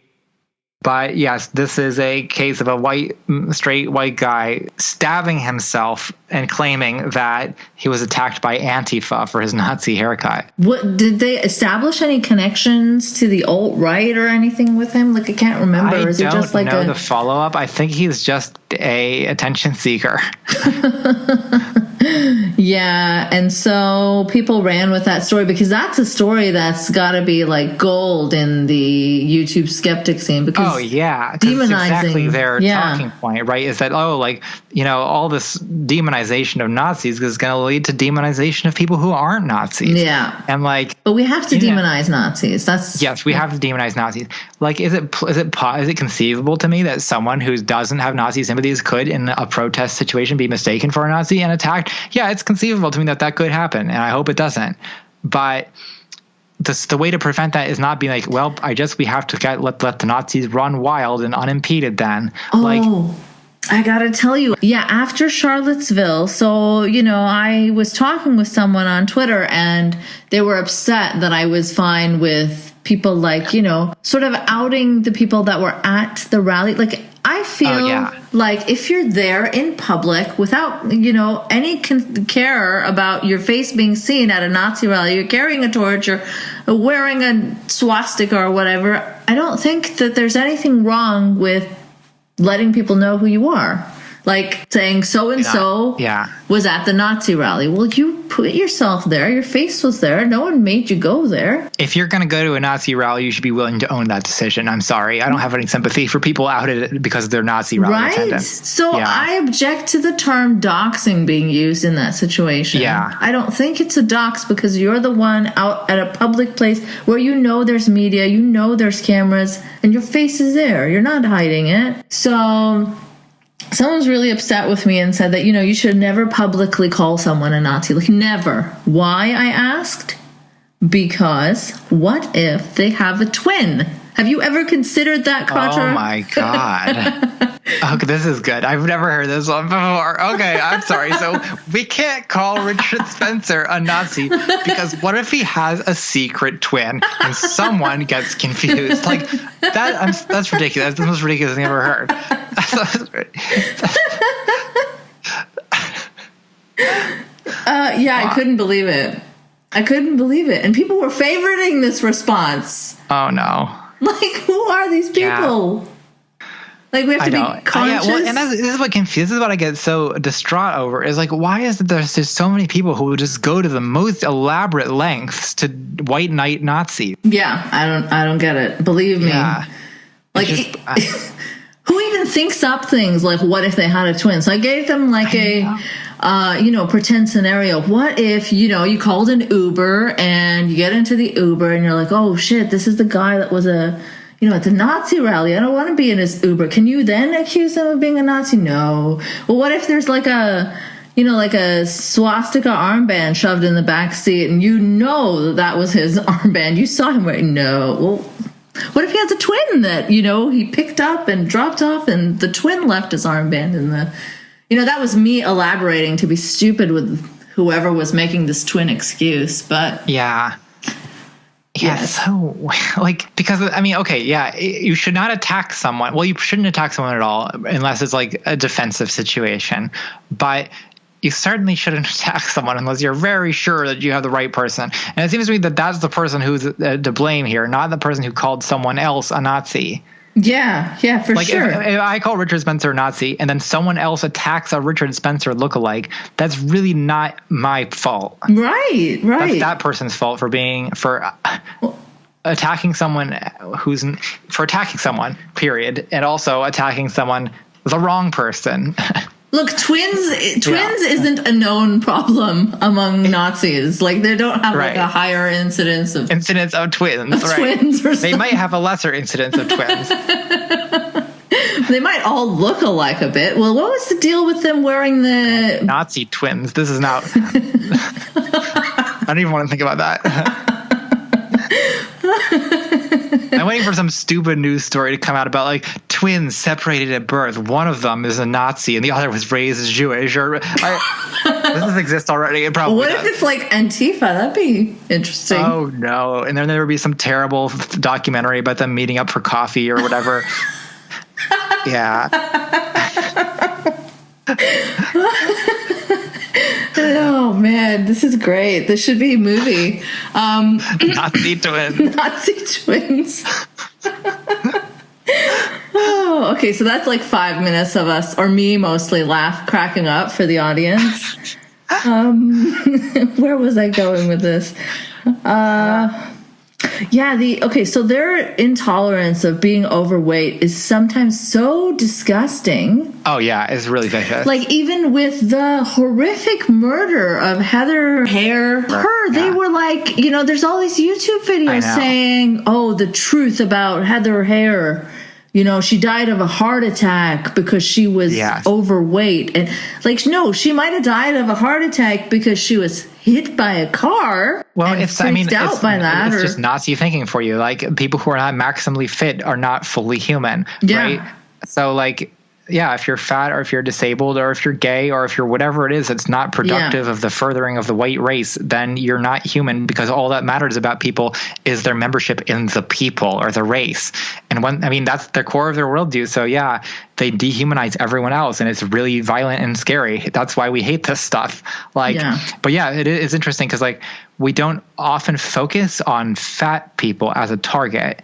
Speaker 3: But yes, this is a case of a straight white guy stabbing himself and claiming that he was attacked by Antifa for his Nazi haircut.
Speaker 2: What did they establish any connections to the alt-right or anything with him? I can't remember.
Speaker 3: I
Speaker 2: Is it just
Speaker 3: don't know the follow-up. I think he's just a attention seeker.
Speaker 2: Yeah, and so people ran with that story because that's a story that's got to be gold in the YouTube skeptic scene. Because demonizing,
Speaker 3: exactly their talking point, right? Is that all this demonization of Nazis is going to lead to demonization of people who aren't Nazis.
Speaker 2: Yeah,
Speaker 3: and
Speaker 2: but we have to demonize Nazis.
Speaker 3: Yes, we have to demonize Nazis. Is it conceivable to me that someone who doesn't have Nazi sympathies could, in a protest situation, be mistaken for a Nazi and attacked? Yeah, it's conceivable to me that could happen, and I hope it doesn't. But the way to prevent that is not being we have to let the Nazis run wild and unimpeded then.
Speaker 2: I gotta tell you, after Charlottesville, so, I was talking with someone on Twitter and they were upset that I was fine with people sort of outing the people that were at the rally. I feel if you're there in public without, any care about your face being seen at a Nazi rally, you're carrying a torch or wearing a swastika or whatever, I don't think that there's anything wrong with letting people know who you are. Saying so-and-so was at the Nazi rally. Well, you put yourself there. Your face was there. No one made you go there.
Speaker 3: If you're going to go to a Nazi rally, you should be willing to own that decision. I'm sorry. I don't have any sympathy for people outed because of their Nazi rally attendance.
Speaker 2: So I object to the term doxing being used in that situation.
Speaker 3: Yeah.
Speaker 2: I don't think it's a dox because you're the one out at a public place where there's media, there's cameras, and your face is there. You're not hiding it. So someone was really upset with me and said that, you should never publicly call someone a Nazi. Never. Why, I asked? Because what if they have a twin? Have you ever considered that, Contra?
Speaker 3: Oh, my God. Okay, this is good. I've never heard this one before. Okay, I'm sorry. So we can't call Richard Spencer a Nazi because what if he has a secret twin and someone gets confused? That's ridiculous. That's the most ridiculous thing I've ever heard.
Speaker 2: I couldn't believe it. And people were favoriting this response.
Speaker 3: Oh, no.
Speaker 2: Who are these people? We have to be conscious.
Speaker 3: And this is what I get so distraught over is why is it there's just so many people who will just go to the most elaborate lengths to white knight Nazis? Yeah,
Speaker 2: I don't get it. Believe me.
Speaker 3: Yeah.
Speaker 2: Who even thinks up things what if they had a twin? So I gave them pretend scenario. What if, you called an Uber and you get into the Uber and you're oh shit, this is the guy that was at the Nazi rally. I don't want to be in his Uber. Can you then accuse him of being a Nazi? No. Well, what if there's a swastika armband shoved in the back seat and that was his armband. You saw him wearing. No. Well, what if he has a twin that, he picked up and dropped off and the twin left his armband in the... that was me elaborating to be stupid with whoever was making this twin excuse, but...
Speaker 3: Yeah. Yes. So, because, you should not attack someone. Well, you shouldn't attack someone at all unless it's a defensive situation. But you certainly shouldn't attack someone unless you're very sure that you have the right person. And it seems to me that that's the person who's to blame here, not the person who called someone else a Nazi.
Speaker 2: Yeah, for sure.
Speaker 3: If I call Richard Spencer a Nazi and then someone else attacks a Richard Spencer lookalike, that's really not my fault.
Speaker 2: Right.
Speaker 3: That's that person's fault for attacking someone attacking someone, period, and also attacking someone, the wrong person.
Speaker 2: Look, twins isn't a known problem among Nazis. Like, they don't have like a higher incidence of
Speaker 3: twins.
Speaker 2: Twins or
Speaker 3: they might have a lesser incidence of twins.
Speaker 2: They might all look alike a bit. Well, what was the deal with them wearing the
Speaker 3: Nazi twins? This is not. I don't even want to think about that. I'm waiting for some stupid news story to come out about like twins separated at birth. One of them is a Nazi and the other was raised as Jewish. This exists already. It probably
Speaker 2: What if it's like Antifa? That'd be interesting.
Speaker 3: Oh no! And then there would be some terrible documentary about them meeting up for coffee or whatever. Yeah.
Speaker 2: Oh man, this is great. This should be a movie.
Speaker 3: Nazi twins.
Speaker 2: Nazi twins. Oh, okay. So that's like 5 minutes of us, or me mostly, cracking up for the audience. Where was I going with this? So their intolerance of being overweight is sometimes so disgusting.
Speaker 3: Oh yeah, it's really vicious.
Speaker 2: Like, even with the horrific murder of Heather Hare, they were like, there's all these YouTube videos saying, oh, the truth about Heather Hare. She died of a heart attack because she was overweight. And like, no, she might have died of a heart attack because she was hit by a car.
Speaker 3: Well,
Speaker 2: it's
Speaker 3: just Nazi thinking for you. Like, people who are not maximally fit are not fully human, right? So like, if you're fat or if you're disabled or if you're gay or if you're whatever it is that's not productive of the furthering of the white race, then you're not human, because all that matters about people is their membership in the people or the race. And that's the core of their worldview. So they dehumanize everyone else, and it's really violent and scary. That's why we hate this stuff. But it is interesting because like, we don't often focus on fat people as a target,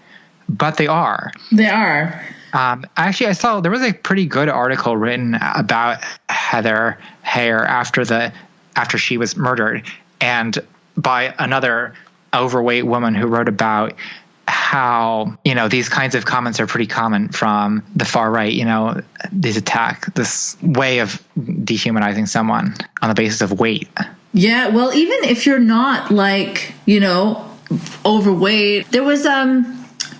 Speaker 3: but they are.
Speaker 2: They are.
Speaker 3: Actually, I saw there was a pretty good article written about Heather Hare after she was murdered, and by another overweight woman who wrote about how, these kinds of comments are pretty common from the far right, this way of dehumanizing someone on the basis of weight.
Speaker 2: Yeah, well, even if you're not like, overweight, there was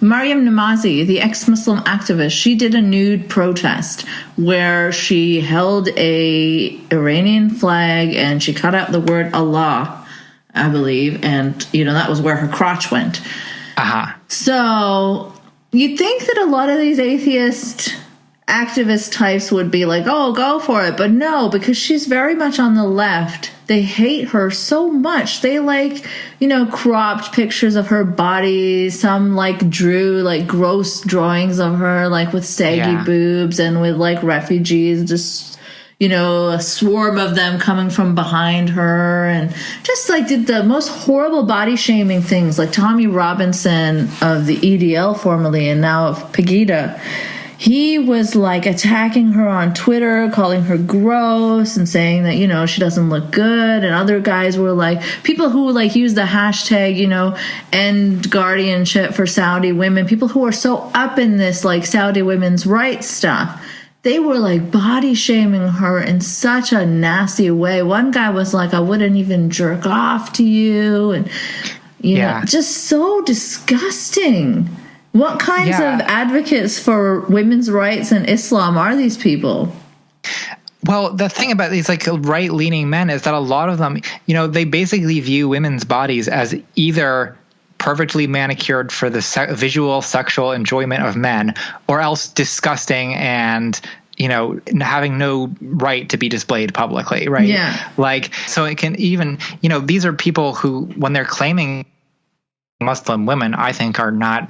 Speaker 2: Maryam Namazi, the ex-Muslim activist. She did a nude protest where she held a Iranian flag and she cut out the word Allah, I believe, and that was where her crotch went. So you'd think that a lot of these atheist activist types would be like, oh, go for it. But no, because she's very much on the left. They hate her so much. They cropped pictures of her body. Some drew gross drawings of her, with saggy boobs and with refugees, just, a swarm of them coming from behind her, and just did the most horrible body shaming things, like Tommy Robinson of the EDL formerly and now of Pegida. He was attacking her on Twitter, calling her gross and saying that, she doesn't look good. And other guys were people who use the hashtag, end guardianship for Saudi women, people who are so up in this Saudi women's rights stuff. They were body shaming her in such a nasty way. One guy was I wouldn't even jerk off to you. And, just so disgusting. What kinds of advocates for women's rights and Islam are these people?
Speaker 3: Well, the thing about these right-leaning men is that a lot of them, they basically view women's bodies as either perfectly manicured for the visual sexual enjoyment of men, or else disgusting and having no right to be displayed publicly, right? Yeah. So it can even, these are people who, when they're claiming Muslim women, I think are not.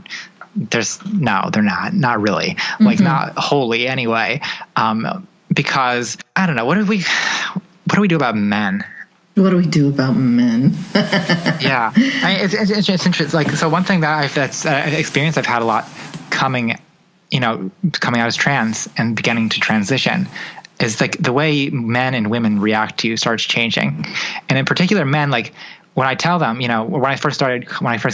Speaker 3: They're not really, not wholly anyway, because I don't know, what do we do about men?
Speaker 2: What do we do about men?
Speaker 3: Yeah, it's interesting. So one thing that's experience I've had a lot coming out as trans and beginning to transition is the way men and women react to you starts changing, and in particular men. When I tell them, when I first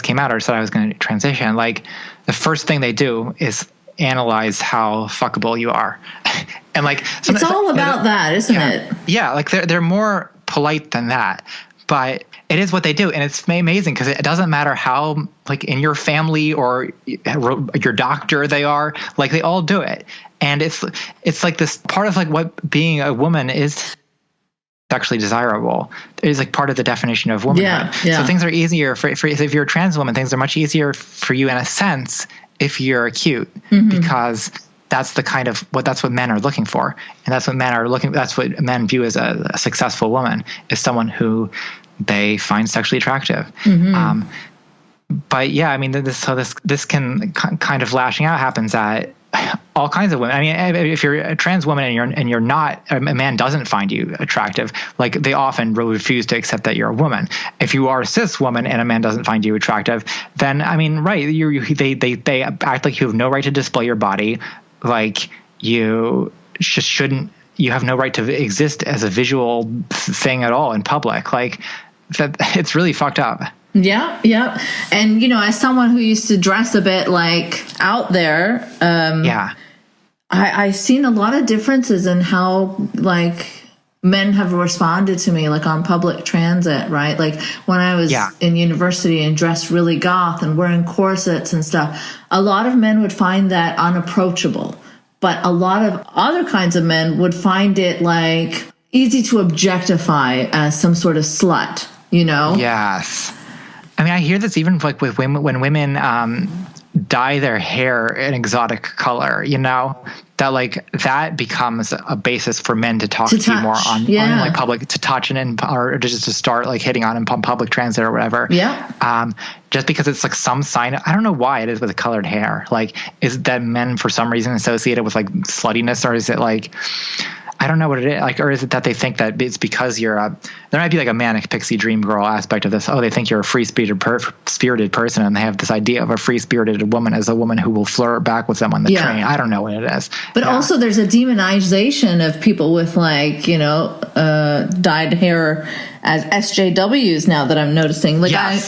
Speaker 3: came out or said I was going to transition, the first thing they do is analyze how fuckable you are. And like,
Speaker 2: it's all about that, isn't it?
Speaker 3: Yeah, like they're more polite than that, but it is what they do, and it's amazing because it doesn't matter how like in your family or your doctor they are, like they all do it, and it's like this part of like what being a woman is sexually desirable. It is like part of the definition of womanhood.
Speaker 2: Yeah.
Speaker 3: So things are easier for if you're a trans woman. Things are much easier for you in a sense if you're cute, because that's what men are looking for, and that's what men view as a successful woman, is someone who they find sexually attractive. But yeah, I mean, this can kind of lashing out happens at all kinds of women. I mean, if you're a trans woman and you're not, a man doesn't find you attractive, like they often refuse to accept that you're a woman. If you are a cis woman and a man doesn't find you attractive, then I mean, right, they act like you have no right to display your body, like you just shouldn't. You have no right to exist as a visual thing at all in public. Like that, it's really fucked up.
Speaker 2: Yeah. And, as someone who used to dress a bit like out there, I've seen a lot of differences in how like men have responded to me, like on public transit, right? Like when I was in university and dressed really goth and wearing corsets and stuff, a lot of men would find that unapproachable. But a lot of other kinds of men would find it like easy to objectify as some sort of slut,
Speaker 3: Yes. I mean, I hear this even like with women, when women dye their hair an exotic color, that like that becomes a basis for men to talk to you more on like public, to touch or just to start like hitting on in public transit or whatever.
Speaker 2: Yeah.
Speaker 3: Just because it's like some sign. I don't know why it is with colored hair. Like, is it that men for some reason associated with like sluttiness, or is it like, I don't know what it is, like, or is it that they think that it's because there might be like a manic pixie dream girl aspect of this. Oh, they think you're a free-spirited person, and they have this idea of a free-spirited woman as a woman who will flirt back with them on the train. I don't know what it is.
Speaker 2: But also there's a demonization of people with like, dyed hair as SJWs now that I'm noticing. Like, I've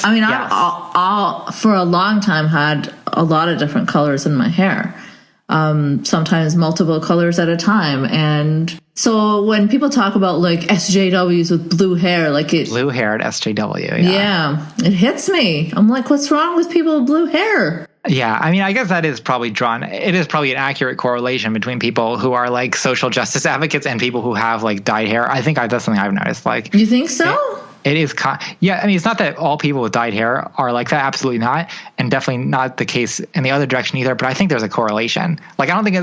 Speaker 2: for a long time had a lot of different colors in my hair. Sometimes multiple colors at a time. And so when people talk about like SJWs with blue hair, like
Speaker 3: blue hair at SJW.
Speaker 2: Yeah, it hits me. I'm like, what's wrong with people with blue hair?
Speaker 3: Yeah, I mean, I guess that is probably it is probably an accurate correlation between people who are like social justice advocates and people who have like dyed hair. I think that's something I've noticed. Like,
Speaker 2: you think so?
Speaker 3: It is, I mean, it's not that all people with dyed hair are like that. Absolutely not, and definitely not the case in the other direction either. But I think there's a correlation. Like, I think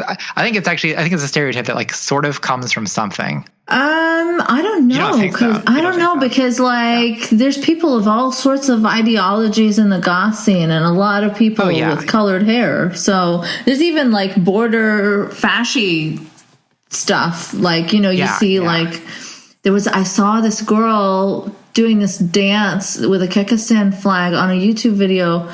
Speaker 3: it's a stereotype that like sort of comes from something.
Speaker 2: I don't know, because I don't know because like there's people of all sorts of ideologies in the goth scene, and a lot of people with colored hair. So there's even like border fashy stuff. Like, like I saw this girl doing this dance with a Kyrgyzstan flag on a YouTube video.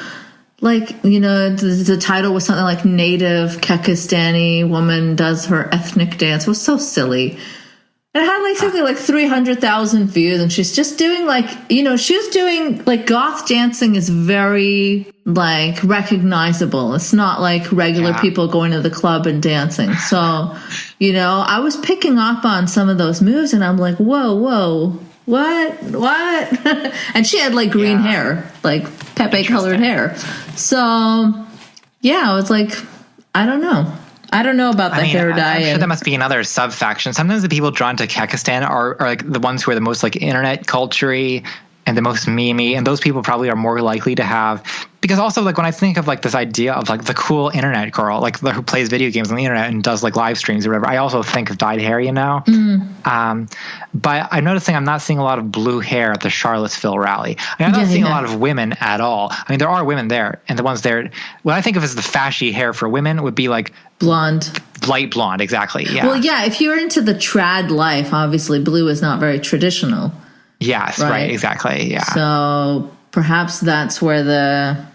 Speaker 2: Like, the title was something like Native Kyrgyzstani Woman Does Her Ethnic Dance. It was so silly. And it had like something like 300,000 views, and she's just doing like, she was doing like goth dancing is very like recognizable. It's not like regular people going to the club and dancing. So, I was picking up on some of those moves, and I'm like, whoa, what? And she had like green hair, like Pepe colored hair. So, I was like, I don't know about the hair dye.
Speaker 3: I'm sure that must be another sub-faction. Sometimes the people drawn to Kyrgyzstan are like the ones who are the most like internet culture-y and the most meme-y, and those people probably are more likely to have, because also like when I think of like this idea of like the cool internet girl, like who plays video games on the internet and does like live streams or whatever, I also think of dyed hair, but I'm noticing I'm not seeing a lot of blue hair at the Charlottesville rally. I'm not seeing a lot of women at all. I mean, there are women there, and the ones there, what I think of as the fashy hair for women would be like
Speaker 2: blonde,
Speaker 3: light blonde. Exactly. Yeah.
Speaker 2: Well, if you're into the trad life, obviously blue is not very traditional.
Speaker 3: Yes. Right. Exactly. Yeah.
Speaker 2: So perhaps that's where the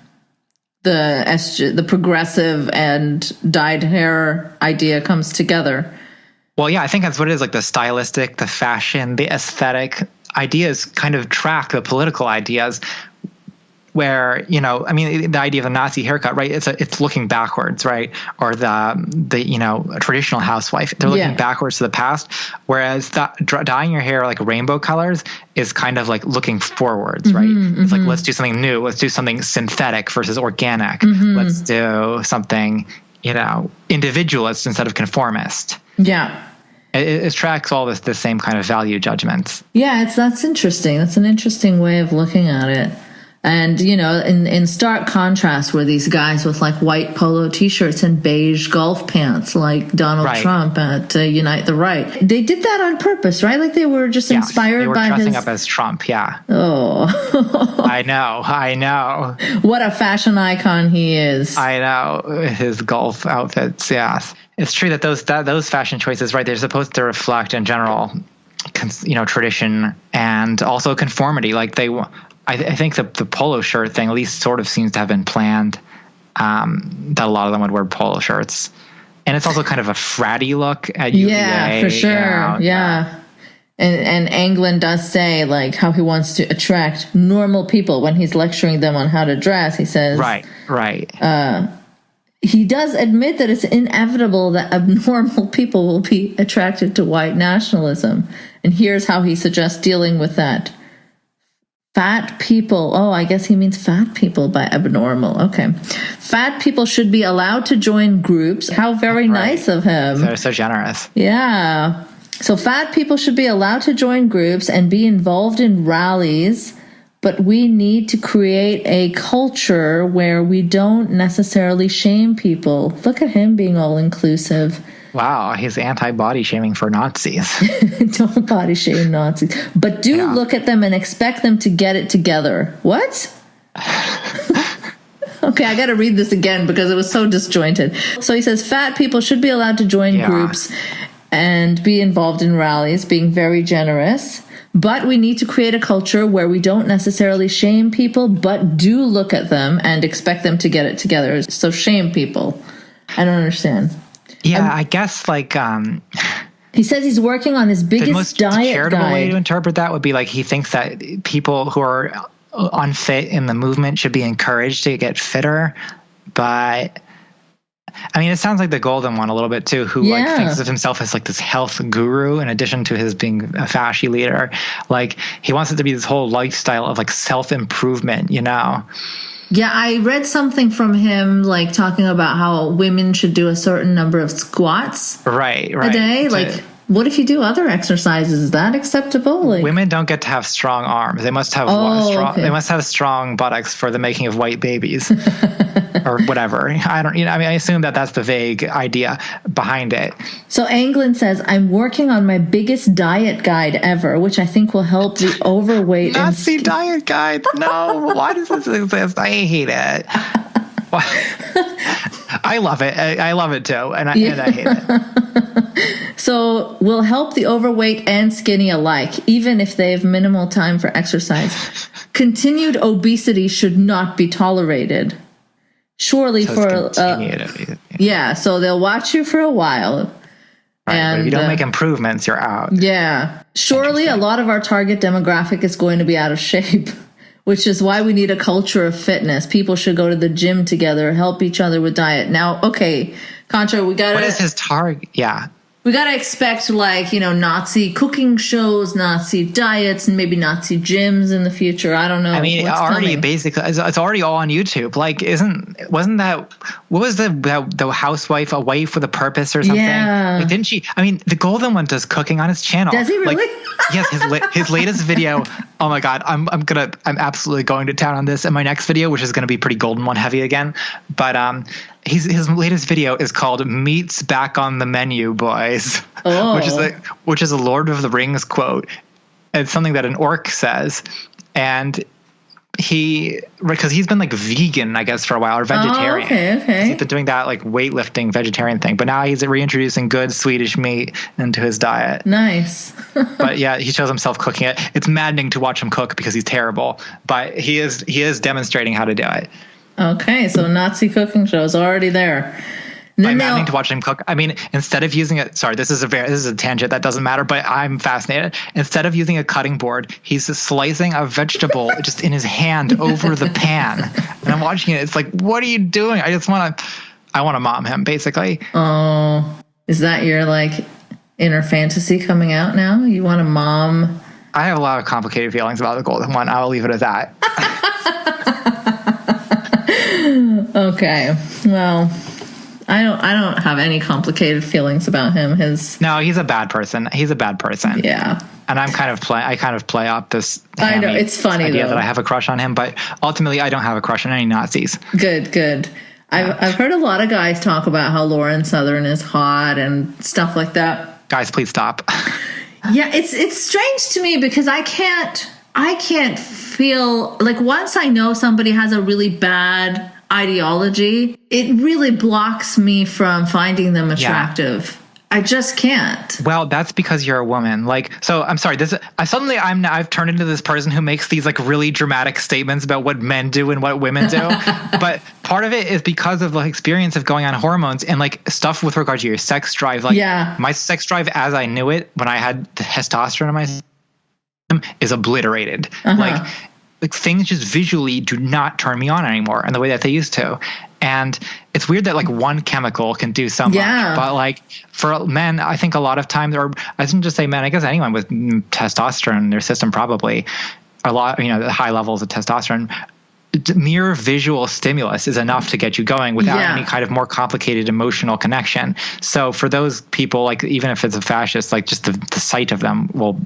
Speaker 2: progressive and dyed hair idea comes together.
Speaker 3: Well, yeah, I think that's what it is. Like the stylistic, the fashion, the aesthetic ideas kind of track the political ideas. where, I mean, the idea of a Nazi haircut, right? It's looking backwards, right? Or the traditional housewife, they're looking backwards to the past. Whereas dyeing your hair like rainbow colors is kind of like looking forwards, right? It's like, let's do something new. Let's do something synthetic versus organic. Let's do something, individualist instead of conformist.
Speaker 2: Yeah.
Speaker 3: It tracks all the same kind of value judgments.
Speaker 2: Yeah, that's interesting. That's an interesting way of looking at it. And, in stark contrast were these guys with like white polo t-shirts and beige golf pants like Donald Trump at Unite the Right. They did that on purpose, right? Like they were just inspired by
Speaker 3: dressing up as Trump, yeah.
Speaker 2: Oh.
Speaker 3: I know.
Speaker 2: What a fashion icon he is.
Speaker 3: I know. His golf outfits, yeah. It's true that those fashion choices, right, they're supposed to reflect in general, tradition and also conformity. Like I think the polo shirt thing at least sort of seems to have been planned, that a lot of them would wear polo shirts. And it's also kind of a fratty look at UVA.
Speaker 2: Yeah, for sure. Yeah. And Anglin does say like how he wants to attract normal people when he's lecturing them on how to dress. He says,
Speaker 3: right.
Speaker 2: He does admit that it's inevitable that abnormal people will be attracted to white nationalism. And here's how he suggests dealing with that. Fat people. Oh, I guess he means fat people by abnormal. Okay. Fat people should be allowed to join groups. How very nice of him.
Speaker 3: They're so generous.
Speaker 2: Yeah. So fat people should be allowed to join groups and be involved in rallies, but we need to create a culture where we don't necessarily shame people. Look at him being all inclusive.
Speaker 3: Wow, he's anti-body shaming for Nazis.
Speaker 2: Don't body shame Nazis. But do look at them and expect them to get it together. What? Okay, I got to read this again because it was so disjointed. So he says, fat people should be allowed to join groups and be involved in rallies, being very generous. But we need to create a culture where we don't necessarily shame people, but do look at them and expect them to get it together. So shame people. I don't understand.
Speaker 3: Yeah, I guess like
Speaker 2: he says he's working on his biggest
Speaker 3: the most
Speaker 2: diet
Speaker 3: charitable
Speaker 2: guide.
Speaker 3: way to interpret that would be like he thinks that people who are unfit in the movement should be encouraged to get fitter. But I mean, it sounds like the golden one a little bit too, who like thinks of himself as like this health guru in addition to his being a fashy leader. Like he wants it to be this whole lifestyle of like self-improvement,
Speaker 2: Yeah, I read something from him, like talking about how women should do a certain number of squats a day. Like, what if you do other exercises? Is that acceptable? Like,
Speaker 3: women don't get to have strong arms. They must have They must have strong buttocks for the making of white babies, or whatever. I assume that's the vague idea behind it.
Speaker 2: So Anglin says, I'm working on my biggest diet guide ever, which I think will help the overweight.
Speaker 3: Nazi diet guide? No. Why does this exist? I hate it. I love it. I love it too, and I hate it.
Speaker 2: So will help the overweight and skinny alike, even if they have minimal time for exercise. Continued obesity should not be tolerated. Surely so so they'll watch you for a while.
Speaker 3: Right, and but if you don't make improvements, you're out.
Speaker 2: Yeah. Surely a lot of our target demographic is going to be out of shape, which is why we need a culture of fitness. People should go to the gym together, help each other with diet. Now, okay, Contra,
Speaker 3: what is his target? Yeah.
Speaker 2: We got to expect Nazi cooking shows, Nazi diets, and maybe Nazi gyms in the future. I don't know.
Speaker 3: I mean, basically, it's already all on YouTube. Like, what was the housewife, A Wife with a Purpose or something?
Speaker 2: Yeah.
Speaker 3: Like, didn't she? I mean, the golden one does cooking on his channel.
Speaker 2: Does he really?
Speaker 3: Like, yes, his latest video. Oh my God, I'm absolutely going to town on this in my next video, which is going to be pretty golden one heavy again. But his latest video is called "Meat's Back on the Menu, Boys," which is a Lord of the Rings quote. It's something that an orc says, and because he's been like vegan, I guess, for a while, or vegetarian.
Speaker 2: Oh, okay.
Speaker 3: He's been doing that like weightlifting vegetarian thing, but now he's reintroducing good Swedish meat into his diet.
Speaker 2: Nice.
Speaker 3: But yeah, he shows himself cooking it. It's maddening to watch him cook because he's terrible, but he is demonstrating how to do it.
Speaker 2: Okay, so Nazi cooking shows already there. And
Speaker 3: by
Speaker 2: then
Speaker 3: maddening to watch him cook. I mean, instead of using it, sorry, this is a tangent that doesn't matter, but I'm fascinated. Instead of using a cutting board, he's slicing a vegetable just in his hand over the pan. And I'm watching it. It's like, what are you doing? I want to mom him, basically.
Speaker 2: Oh, is that your like inner fantasy coming out now? You want to mom?
Speaker 3: I have a lot of complicated feelings about the golden one. I'll leave it at that.
Speaker 2: Okay. Well, I don't have any complicated feelings about him.
Speaker 3: No, he's a bad person.
Speaker 2: Yeah.
Speaker 3: And I kind of play up this.
Speaker 2: I know, it's funny
Speaker 3: idea
Speaker 2: though
Speaker 3: that I have a crush on him, but ultimately I don't have a crush on any Nazis.
Speaker 2: Good. I've heard a lot of guys talk about how Lauren Southern is hot and stuff like that.
Speaker 3: Guys, please stop.
Speaker 2: Yeah, it's strange to me because I can't feel like once I know somebody has a really bad ideology, it really blocks me from finding them attractive. Yeah. I just can't.
Speaker 3: Well, that's because you're a woman. Like, so I'm sorry. I've turned into this person who makes these like really dramatic statements about what men do and what women do. But part of it is because of the experience of going on hormones and like stuff with regard to your sex drive. Like, my sex drive as I knew it when I had the testosterone in my system is obliterated. Like things just visually do not turn me on anymore in the way that they used to. And it's weird that like one chemical can do so much, but like for men, I think a lot of times, or I shouldn't just say men, I guess anyone with testosterone in their system, probably a lot, the high levels of testosterone, mere visual stimulus is enough to get you going without any kind of more complicated emotional connection. So for those people, like even if it's a fascist, like just the sight of them will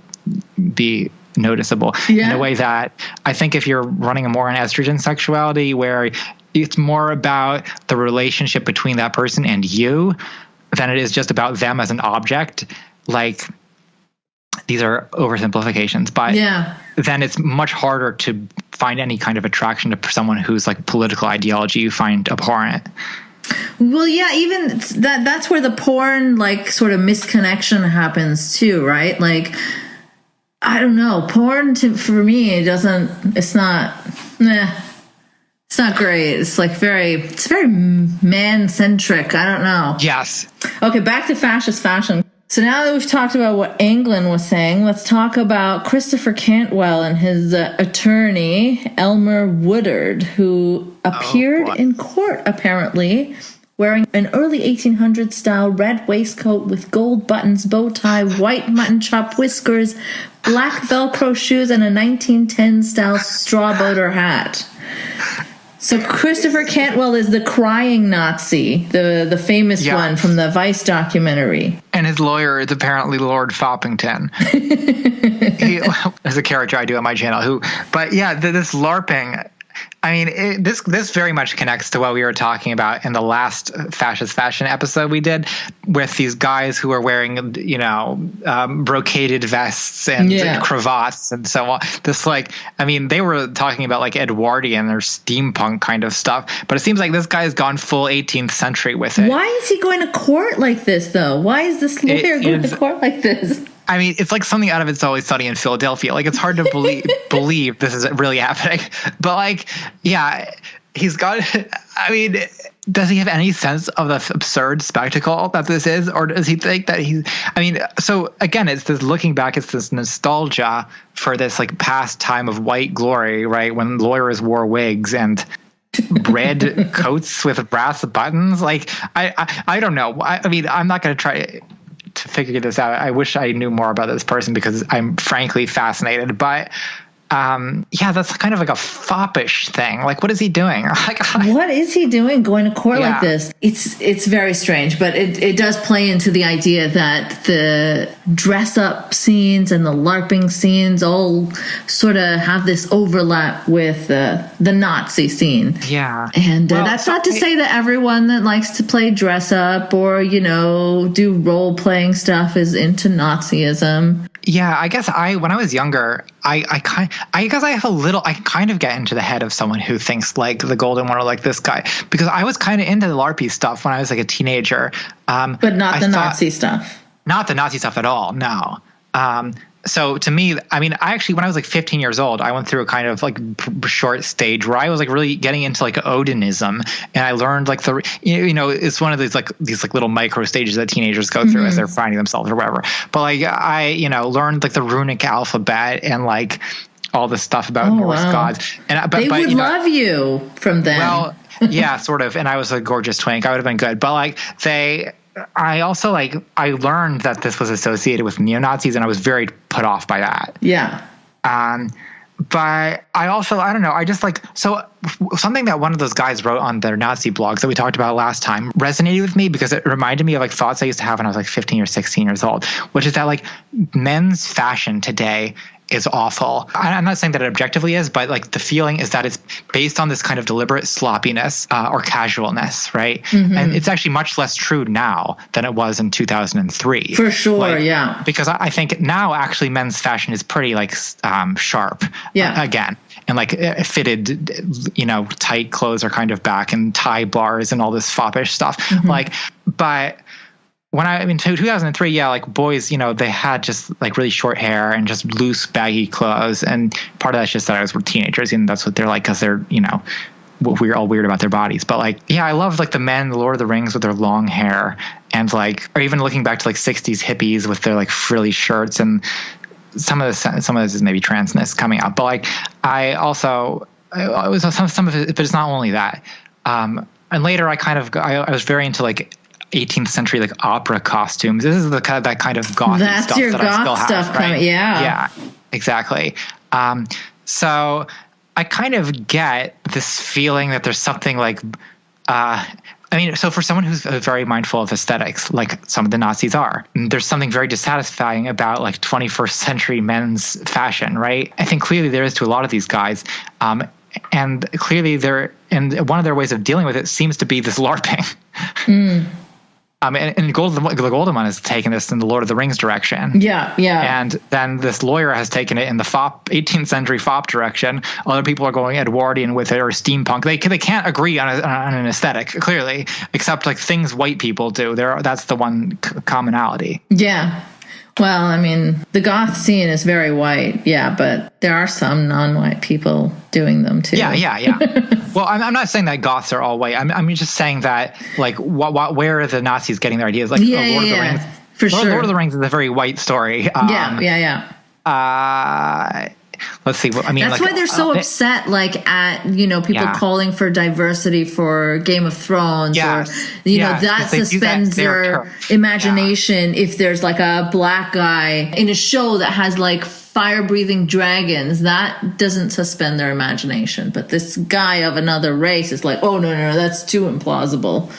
Speaker 3: be noticeable in a way that I think if you're running a more an estrogen sexuality where it's more about the relationship between that person and you than it is just about them as an object. Like these are oversimplifications, but then it's much harder to find any kind of attraction to someone whose like political ideology you find abhorrent.
Speaker 2: Well, yeah, even that's where the porn like sort of misconnection happens too, right? Like, I don't know, porn for me, it's not great. It's like very man-centric. I don't know.
Speaker 3: Yes. Okay,
Speaker 2: back to fascist fashion. So now that we've talked about what Anglin was saying, let's talk about Christopher Cantwell and his attorney, Elmer Woodard, who appeared in court, apparently, wearing an early 1800s style red waistcoat with gold buttons, bow tie, white mutton chop whiskers, black Velcro shoes, and a 1910 style straw boater hat. So Christopher Cantwell is the crying Nazi, the famous one from the Vice documentary.
Speaker 3: And his lawyer is apparently Lord Foppington. He is a character I do on my channel. This LARPing, I mean, this very much connects to what we were talking about in the last fascist fashion episode we did with these guys who are wearing, brocaded vests and cravats and so on. They were talking about like Edwardian or steampunk kind of stuff, but it seems like this guy's gone full 18th century with it.
Speaker 2: Why is he going to court like this, though? Why is this lawyer going to court like this?
Speaker 3: I mean, it's like something out of It's Always Sunny in Philadelphia. Like, it's hard to believe this is really happening. But, like, he's got – I mean, does he have any sense of the absurd spectacle that this is? Or does he think that he's – I mean, so, again, it's this looking back, it's this nostalgia for this, like, past time of white glory, right, when lawyers wore wigs and – red coats with brass buttons. Like, I don't know. I mean, I'm not going to try – to figure this out. I wish I knew more about this person because I'm frankly fascinated. But that's kind of like a foppish thing. Like, what is he doing?
Speaker 2: What is he doing going to court like this? It's very strange, but it does play into the idea that the dress up scenes and the LARPing scenes all sort of have this overlap with the Nazi scene.
Speaker 3: Yeah.
Speaker 2: And that's not to say that everyone that likes to play dress up or, do role playing stuff is into Nazism.
Speaker 3: Yeah, I guess when I was younger, I kind of get into the head of someone who thinks like the golden one or like this guy, because I was kind of into the LARPy stuff when I was like a teenager.
Speaker 2: But not the Nazi stuff.
Speaker 3: Not the Nazi stuff at all. No. so to me, I mean, I actually, when I was like 15 years old, I went through a kind of like short stage where I was like really getting into like Odinism, and I learned like it's one of these like little micro stages that teenagers go through as they're finding themselves or whatever. But like I, learned like the runic alphabet and like all this stuff about Norse gods. And
Speaker 2: they would love you from them.
Speaker 3: Well, yeah, sort of. And I was a gorgeous twink. I would have been good. But like I also I learned that this was associated with neo-Nazis, and I was very put off by that.
Speaker 2: Yeah.
Speaker 3: But I also, I don't know, I just so something that one of those guys wrote on their Nazi blogs that we talked about last time resonated with me because it reminded me of like thoughts I used to have when I was like 15 or 16 years old, which is that like men's fashion today is awful. I'm not saying that it objectively is, but like the feeling is that it's based on this kind of deliberate sloppiness or casualness, right? And it's actually much less true now than it was in 2003.
Speaker 2: For sure, yeah.
Speaker 3: Because I think now actually men's fashion is pretty like sharp again. And like fitted, tight clothes are kind of back, and tie bars and all this foppish stuff. But when in 2003, like boys, they had just like really short hair and just loose baggy clothes. And part of that's just that I was teenagers, and that's what they're like because they're, we're all weird about their bodies. But like, yeah, I love like the men, the Lord of the Rings with their long hair, and like, or even looking back to like 60s hippies with their like frilly shirts, and some of this is maybe transness coming out. But like, I also, it was some of it, but it's not only that. And later I was very into like 18th century like opera costumes. This is that kind of gothy
Speaker 2: That's
Speaker 3: stuff
Speaker 2: your
Speaker 3: that
Speaker 2: goth
Speaker 3: I still have,
Speaker 2: stuff
Speaker 3: right?
Speaker 2: coming, yeah.
Speaker 3: Yeah, exactly. So I kind of get this feeling that there's something like so for someone who's very mindful of aesthetics, like some of the Nazis are, there's something very dissatisfying about like 21st century men's fashion, right? I think clearly there is to a lot of these guys. And clearly one of their ways of dealing with it seems to be this LARPing. And the Golden One has taken this in the Lord of the Rings direction. Yeah. And then this lawyer has taken it in the 18th century fop direction. Other people are going Edwardian with it or steampunk. They can't agree on an aesthetic, clearly, except like things white people do. That's the one commonality.
Speaker 2: Yeah. Well, I mean, the goth scene is very white, but there are some non-white people doing them too.
Speaker 3: Yeah. Well, I'm not saying that goths are all white. I'm just saying that, like, where are the Nazis getting their ideas? Like, Lord of the Rings.
Speaker 2: For sure.
Speaker 3: Lord of the Rings is a very white story. Let's see.
Speaker 2: That's why they're so upset, like at people calling for diversity for Game of Thrones, or that suspends their imagination. If there's like a black guy in a show that has like fire-breathing dragons, that doesn't suspend their imagination. But this guy of another race is like, oh no, that's too implausible.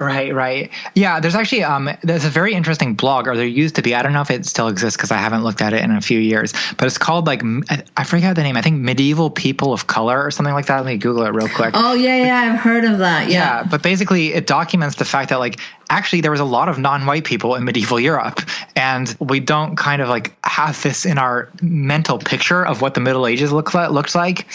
Speaker 3: Right. Yeah, there's actually there's a very interesting blog, or there used to be. I don't know if it still exists because I haven't looked at it in a few years. But it's called like I forget the name. I think Medieval People of Color or something like that. Let me Google it real quick.
Speaker 2: Oh yeah, I've heard of that. Yeah,
Speaker 3: but basically it documents the fact that like actually there was a lot of non-white people in medieval Europe, and we don't kind of like have this in our mental picture of what the Middle Ages looks like,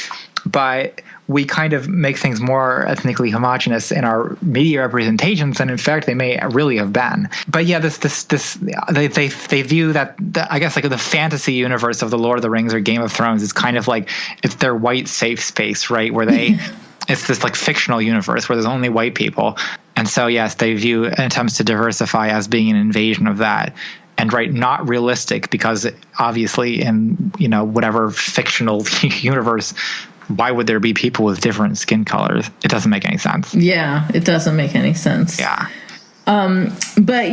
Speaker 3: but we kind of make things more ethnically homogenous in our media representations than in fact they may really have been. But yeah, they view that I guess like the fantasy universe of the Lord of the Rings or Game of Thrones is kind of like it's their white safe space, right? Where they it's this like fictional universe where there's only white people. And so yes, they view attempts to diversify as being an invasion of that. And not realistic, because obviously in whatever fictional universe, why would there be people with different skin colors? It doesn't make any sense.
Speaker 2: Yeah, it doesn't make any sense.
Speaker 3: Yeah.
Speaker 2: But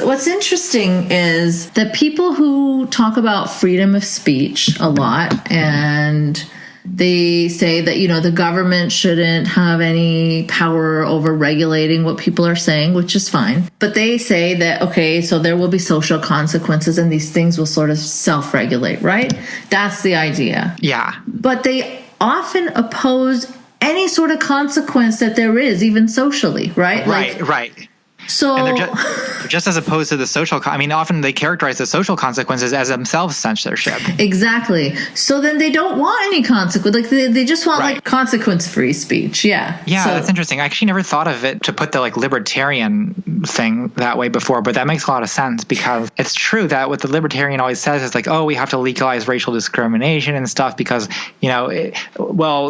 Speaker 2: what's interesting is that people who talk about freedom of speech a lot, and they say that, the government shouldn't have any power over regulating what people are saying, which is fine. But they say that, okay, so there will be social consequences and these things will sort of self-regulate, right? That's the idea.
Speaker 3: Yeah.
Speaker 2: But they often oppose any sort of consequence that there is, even socially, right?
Speaker 3: Right.
Speaker 2: So,
Speaker 3: and they're just as opposed to the social. I mean, often they characterize the social consequences as themselves censorship.
Speaker 2: Exactly. So then they don't want any consequence. Like they just want
Speaker 3: Right.
Speaker 2: like consequence-free speech. Yeah.
Speaker 3: Yeah,
Speaker 2: So,
Speaker 3: that's interesting. I actually never thought of it to put the like libertarian thing that way before, but that makes a lot of sense because it's true that what the libertarian always says is like, oh, we have to legalize racial discrimination and stuff because, you know,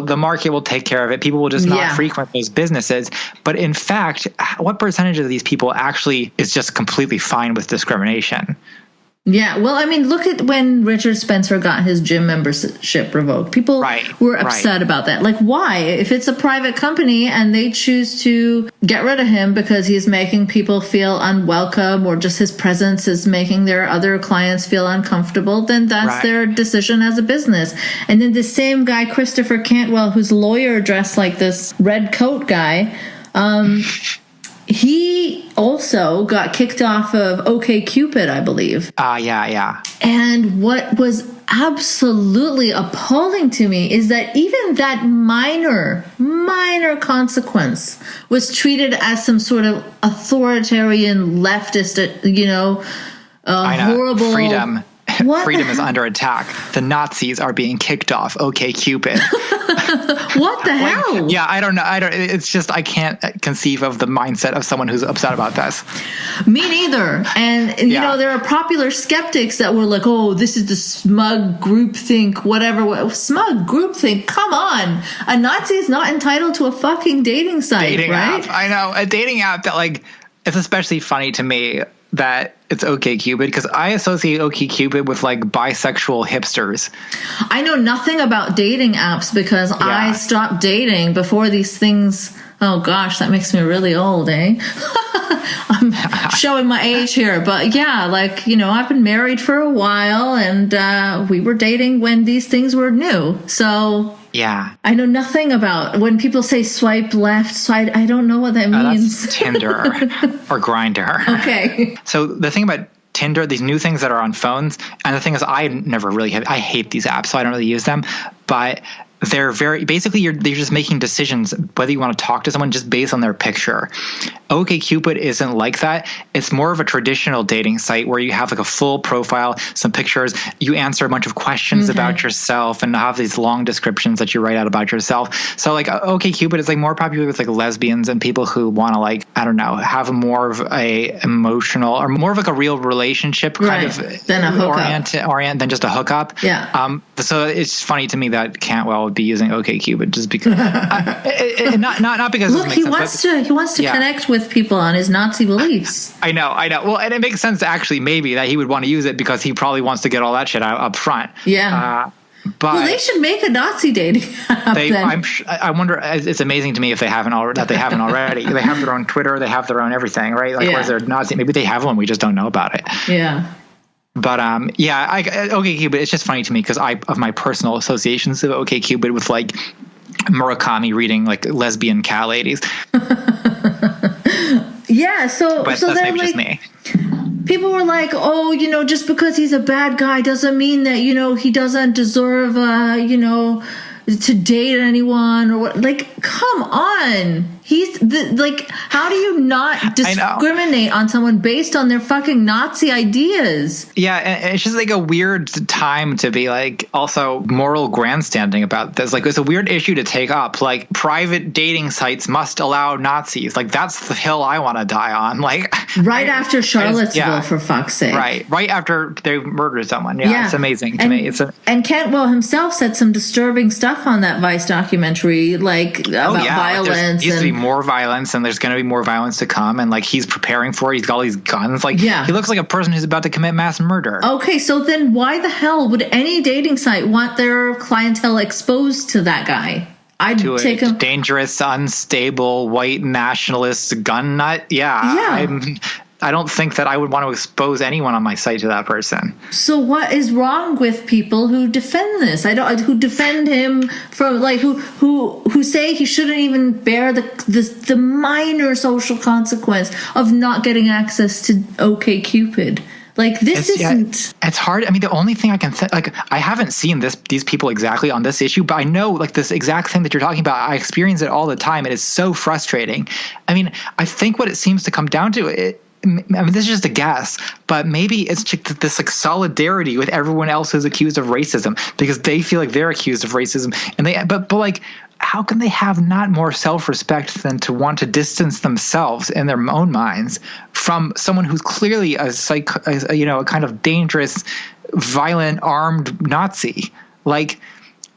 Speaker 3: the market will take care of it. People will just not frequent those businesses. But in fact, what percentage of these people actually is just completely fine with discrimination?
Speaker 2: Yeah, well, I mean, look at when Richard Spencer got his gym membership revoked. People were upset about that. Like, why? If it's a private company and they choose to get rid of him because he's making people feel unwelcome or just his presence is making their other clients feel uncomfortable, then that's their decision as a business. And then the same guy, Christopher Cantwell, whose lawyer dressed like this red coat guy, he also got kicked off of OkCupid, I believe.
Speaker 3: Yeah.
Speaker 2: And what was absolutely appalling to me is that even that minor consequence was treated as some sort of authoritarian leftist, horrible
Speaker 3: freedom. Freedom is under attack. The Nazis are being kicked off OkCupid.
Speaker 2: What the hell?
Speaker 3: Yeah, I don't know. It's just I can't conceive of the mindset of someone who's upset about this.
Speaker 2: Me neither. And you know, there are popular skeptics that were like, "Oh, this is the smug groupthink, whatever." Smug groupthink? Come on, a Nazi is not entitled to a fucking dating site, right?
Speaker 3: App. I know, a dating app that like it's especially funny to me that it's OkCupid because I associate OkCupid with like bisexual hipsters.
Speaker 2: I know nothing about dating apps because I stopped dating before these things. Oh gosh, that makes me really old, eh? I'm showing my age here, but yeah, like, you know, I've been married for a while and we were dating when these things were new. So
Speaker 3: yeah,
Speaker 2: I know nothing about when people say swipe left, swipe. I don't know what that means.
Speaker 3: That's Tinder or Grindr.
Speaker 2: Okay.
Speaker 3: So the thing about Tinder, these new things that are on phones, and the thing is, I never really have. I hate these apps, so I don't really use them. But they're basically you're just making decisions whether you want to talk to someone just based on their picture. OkCupid isn't like that. It's more of a traditional dating site where you have like a full profile, some pictures, you answer a bunch of questions about yourself and have these long descriptions that you write out about yourself. So like OkCupid is like more popular with like lesbians and people who want to like, I don't know, have more of a emotional or more of like a real relationship kind of
Speaker 2: than a hookup.
Speaker 3: Orient than just a hookup.
Speaker 2: Yeah.
Speaker 3: So it's funny to me that Cantwell would be using OkCupid just because not because
Speaker 2: look, he wants to connect with people on his Nazi beliefs.
Speaker 3: I know. Well, and it makes sense actually maybe that he would want to use it because he probably wants to get all that shit out up front.
Speaker 2: Yeah.
Speaker 3: But
Speaker 2: well, they should make a Nazi dating app.
Speaker 3: I wonder. It's amazing to me if they haven't already. They have their own Twitter. They have their own everything, right? Like, where's their Nazi? Maybe they have one. We just don't know about it.
Speaker 2: Yeah.
Speaker 3: But OkCupid. It's just funny to me because of my personal associations of OkCupid with like Murakami reading like lesbian cat ladies.
Speaker 2: Yeah. So
Speaker 3: that's
Speaker 2: then
Speaker 3: maybe
Speaker 2: like
Speaker 3: just me.
Speaker 2: People were like, oh, you know, just because he's a bad guy doesn't mean that, you know, he doesn't deserve, to date anyone or what. Like, come on. How do you not discriminate on someone based on their fucking Nazi ideas?
Speaker 3: Yeah, and it's just like a weird time to be like also moral grandstanding about this. Like, it's a weird issue to take up. Like, private dating sites must allow Nazis. Like, that's the hill I want to die on. Like,
Speaker 2: after Charlottesville, for fuck's sake.
Speaker 3: Right after they murdered someone. Yeah, it's amazing to me.
Speaker 2: And Cantwell himself said some disturbing stuff on that Vice documentary, like about violence.
Speaker 3: There needs to be more violence, and there's going to be more violence to come. And like he's preparing for it. He's got all these guns. Like he looks like a person who's about to commit mass murder. Okay,
Speaker 2: so then why the hell would any dating site want their clientele exposed to that guy? I'd take him
Speaker 3: dangerous, unstable, white nationalist gun nut. Yeah. I don't think that I would want to expose anyone on my site to that person.
Speaker 2: So what is wrong with people who defend this? Who defend him from like who say he shouldn't even bear the minor social consequence of not getting access to OkCupid. Like, this isn't...
Speaker 3: It's hard. I mean, the only thing I can think, like, I haven't seen these people exactly on this issue, but I know, like, this exact thing that you're talking about, I experience it all the time. It is so frustrating. I mean, I think what it seems to come down to, I mean, this is just a guess, but maybe it's just this, like, solidarity with everyone else who's accused of racism, because they feel like they're accused of racism, and but like, how can they have not more self-respect than to want to distance themselves in their own minds from someone who's clearly a kind of dangerous, violent, armed Nazi? Like,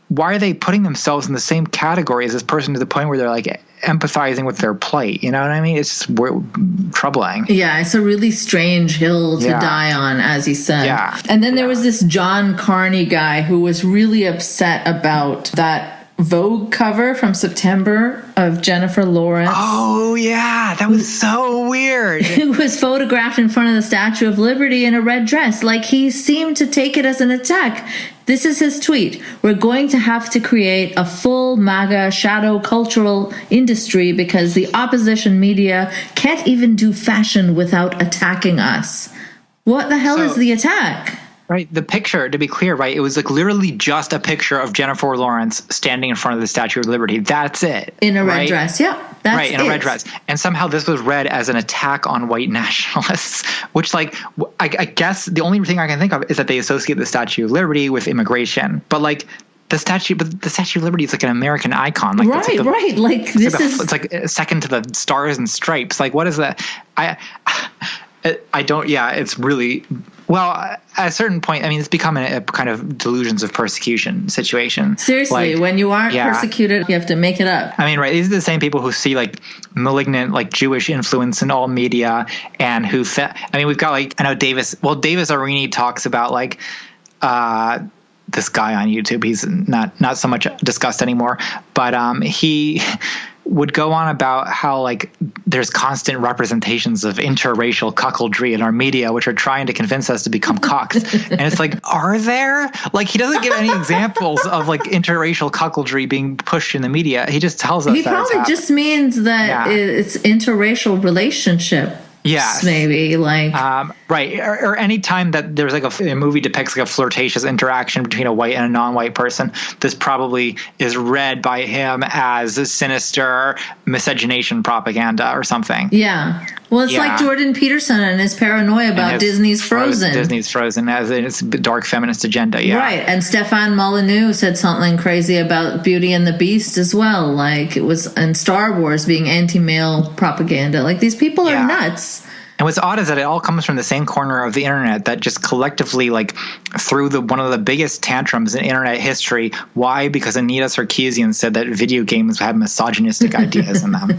Speaker 3: why are they putting themselves in the same category as this person to the point where they're, like, empathizing with their plight? You know what I mean? It's just troubling.
Speaker 2: Yeah, it's a really strange hill to die on, as he said.
Speaker 3: Yeah.
Speaker 2: And then there was this John Carney guy who was really upset about that Vogue cover from September of Jennifer Lawrence.
Speaker 3: Oh, yeah. That was so weird.
Speaker 2: Who was photographed in front of the Statue of Liberty in a red dress. Like, he seemed to take it as an attack. This is his tweet. We're going to have to create a full MAGA shadow cultural industry because the opposition media can't even do fashion without attacking us. What the hell is the attack?
Speaker 3: Right. The picture, to be clear, right, it was like literally just a picture of Jennifer Lawrence standing in front of the Statue of Liberty. That's it.
Speaker 2: In a red dress. Yeah. That's
Speaker 3: right. In a red dress. And somehow this was read as an attack on white nationalists, which, like, I guess the only thing I can think of is that they associate the Statue of Liberty with immigration. But, like, the Statue of Liberty is like an American icon. Like,
Speaker 2: right. Like,
Speaker 3: it's like second to the Stars and Stripes. Like, what is that? I don't, it's really, well, at a certain point, I mean, it's become a kind of delusions of persecution situation.
Speaker 2: Seriously,
Speaker 3: like,
Speaker 2: when you aren't persecuted, you have to make it up.
Speaker 3: I mean, right, these are the same people who see, like, malignant, like, Jewish influence in all media, and who, we've got, like, I know Davis Arini talks about, like, this guy on YouTube. He's not so much discussed anymore, but he would go on about how, like, there's constant representations of interracial cuckoldry in our media, which are trying to convince us to become cucks. And it's like, are there? Like, he doesn't give any examples of, like, interracial cuckoldry being pushed in the media. He just tells us
Speaker 2: he probably just means that it's interracial relationship.
Speaker 3: Yes.
Speaker 2: Maybe, like...
Speaker 3: right. Or any time that there's, like, a movie depicts, like, a flirtatious interaction between a white and a non-white person, this probably is read by him as a sinister miscegenation propaganda or something.
Speaker 2: Yeah. Well, it's like Jordan Peterson and his paranoia about Disney's Frozen.
Speaker 3: Disney's Frozen as its dark feminist agenda, yeah.
Speaker 2: Right. And Stefan Molyneux said something crazy about Beauty and the Beast as well. Like, it was in Star Wars being anti-male propaganda. Like, these people are nuts.
Speaker 3: And what's odd is that it all comes from the same corner of the internet that just collectively, like, threw one of the biggest tantrums in internet history. Why? Because Anita Sarkeesian said that video games have misogynistic ideas in them.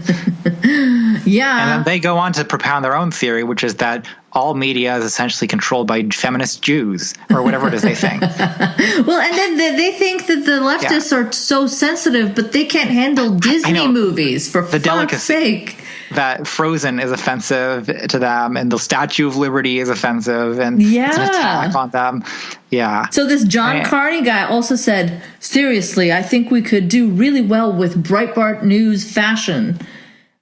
Speaker 2: Yeah.
Speaker 3: And then they go on to propound their own theory, which is that all media is essentially controlled by feminist Jews, or whatever it is they think.
Speaker 2: Well, and then they think that the leftists are so sensitive, but they can't handle Disney movies, for fuck's sake.
Speaker 3: That Frozen is offensive to them, and the Statue of Liberty is offensive, and it's an attack on them. Yeah.
Speaker 2: So this John Carney guy also said, seriously, I think we could do really well with Breitbart News fashion.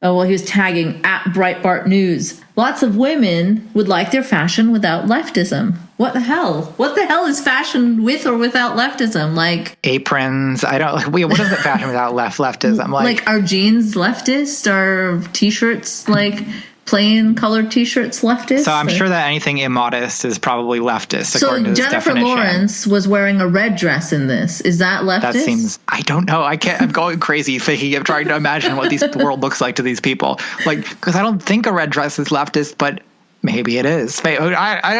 Speaker 2: Oh, well, he was tagging at Breitbart News. Lots of women would like their fashion without leftism. What the hell? What the hell is fashion with or without leftism? Like
Speaker 3: aprons. I don't. Wait, what is the fashion without leftism?
Speaker 2: Like are jeans leftist? Are t-shirts like plain colored t-shirts leftist?
Speaker 3: So I'm sure that anything immodest is probably leftist. According to this
Speaker 2: Jennifer
Speaker 3: definition.
Speaker 2: Lawrence was wearing a red dress in this. Is that leftist?
Speaker 3: That seems. I don't know. I can't. I'm going crazy thinking of trying to imagine what the world looks like to these people. Like, because I don't think a red dress is leftist, but maybe it is. I don't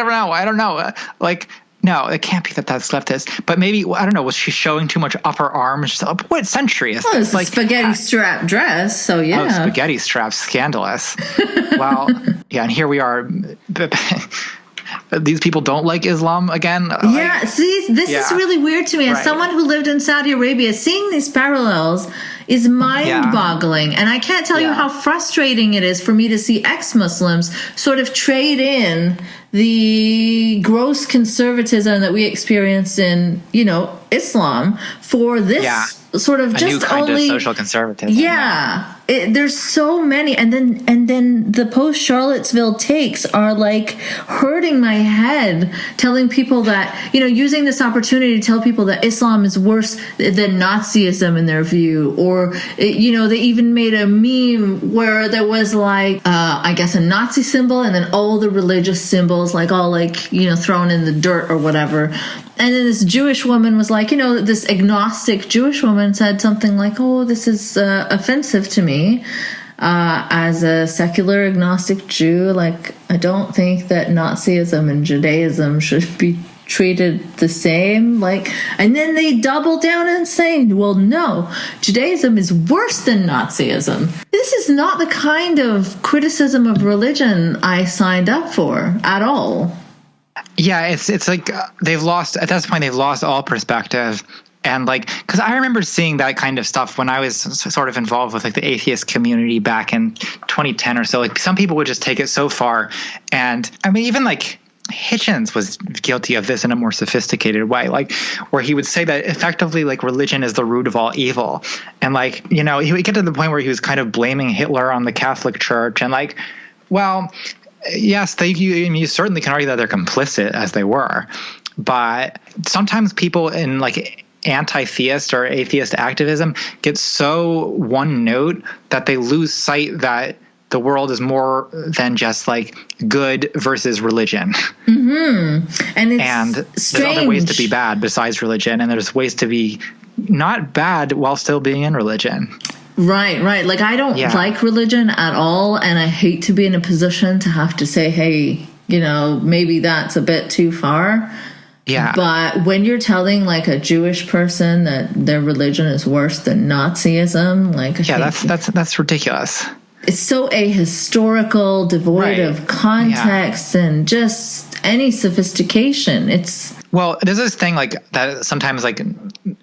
Speaker 3: know. I don't know. Like. No, it can't be that that's leftist. But maybe, I don't know, was she showing too much upper arm? What century is this?
Speaker 2: It's like a spaghetti strap dress, so yeah.
Speaker 3: Oh, spaghetti straps, scandalous. Well, yeah, and here we are. These people don't like Islam again?
Speaker 2: Yeah, see, this is really weird to me. As someone who lived in Saudi Arabia, seeing these parallels is mind-boggling. And I can't tell you how frustrating it is for me to see ex-Muslims sort of trade in the gross conservatism that we experienced in, Islam for this sort of just
Speaker 3: new kind
Speaker 2: only
Speaker 3: of social conservatism.
Speaker 2: There's so many, and then the post Charlottesville takes are like hurting my head, telling people that, using this opportunity to tell people that Islam is worse than Nazism in their view, or they even made a meme where there was like I guess a Nazi symbol and then all the religious symbols like all like thrown in the dirt or whatever. And then this Jewish woman was like, this agnostic Jewish woman said something like, oh, this is offensive to me as a secular agnostic Jew. Like, I don't think that Nazism and Judaism should be treated the same. Like, and then they double down and say, well, no, Judaism is worse than Nazism. This is not the kind of criticism of religion I signed up for at all.
Speaker 3: Yeah, it's like they've lost all perspective. And like, because I remember seeing that kind of stuff when I was sort of involved with like the atheist community back in 2010 or so. Like some people would just take it so far. And I mean, even like Hitchens was guilty of this in a more sophisticated way, like where he would say that effectively like religion is the root of all evil. And like, he would get to the point where he was kind of blaming Hitler on the Catholic Church and like, well, yes, you certainly can argue that they're complicit as they were, but sometimes people in like anti-theist or atheist activism get so one note that they lose sight that the world is more than just like good versus religion.
Speaker 2: Mm-hmm. And
Speaker 3: there's other ways to be bad besides religion, and there's ways to be not bad while still being in religion.
Speaker 2: Right. Like, I don't like religion at all, and I hate to be in a position to have to say, hey, maybe that's a bit too far.
Speaker 3: Yeah.
Speaker 2: But when you're telling, like, a Jewish person that their religion is worse than Nazism, like...
Speaker 3: that's ridiculous.
Speaker 2: It's so ahistorical, devoid of context and just any sophistication.
Speaker 3: Well, there's this thing like that sometimes like,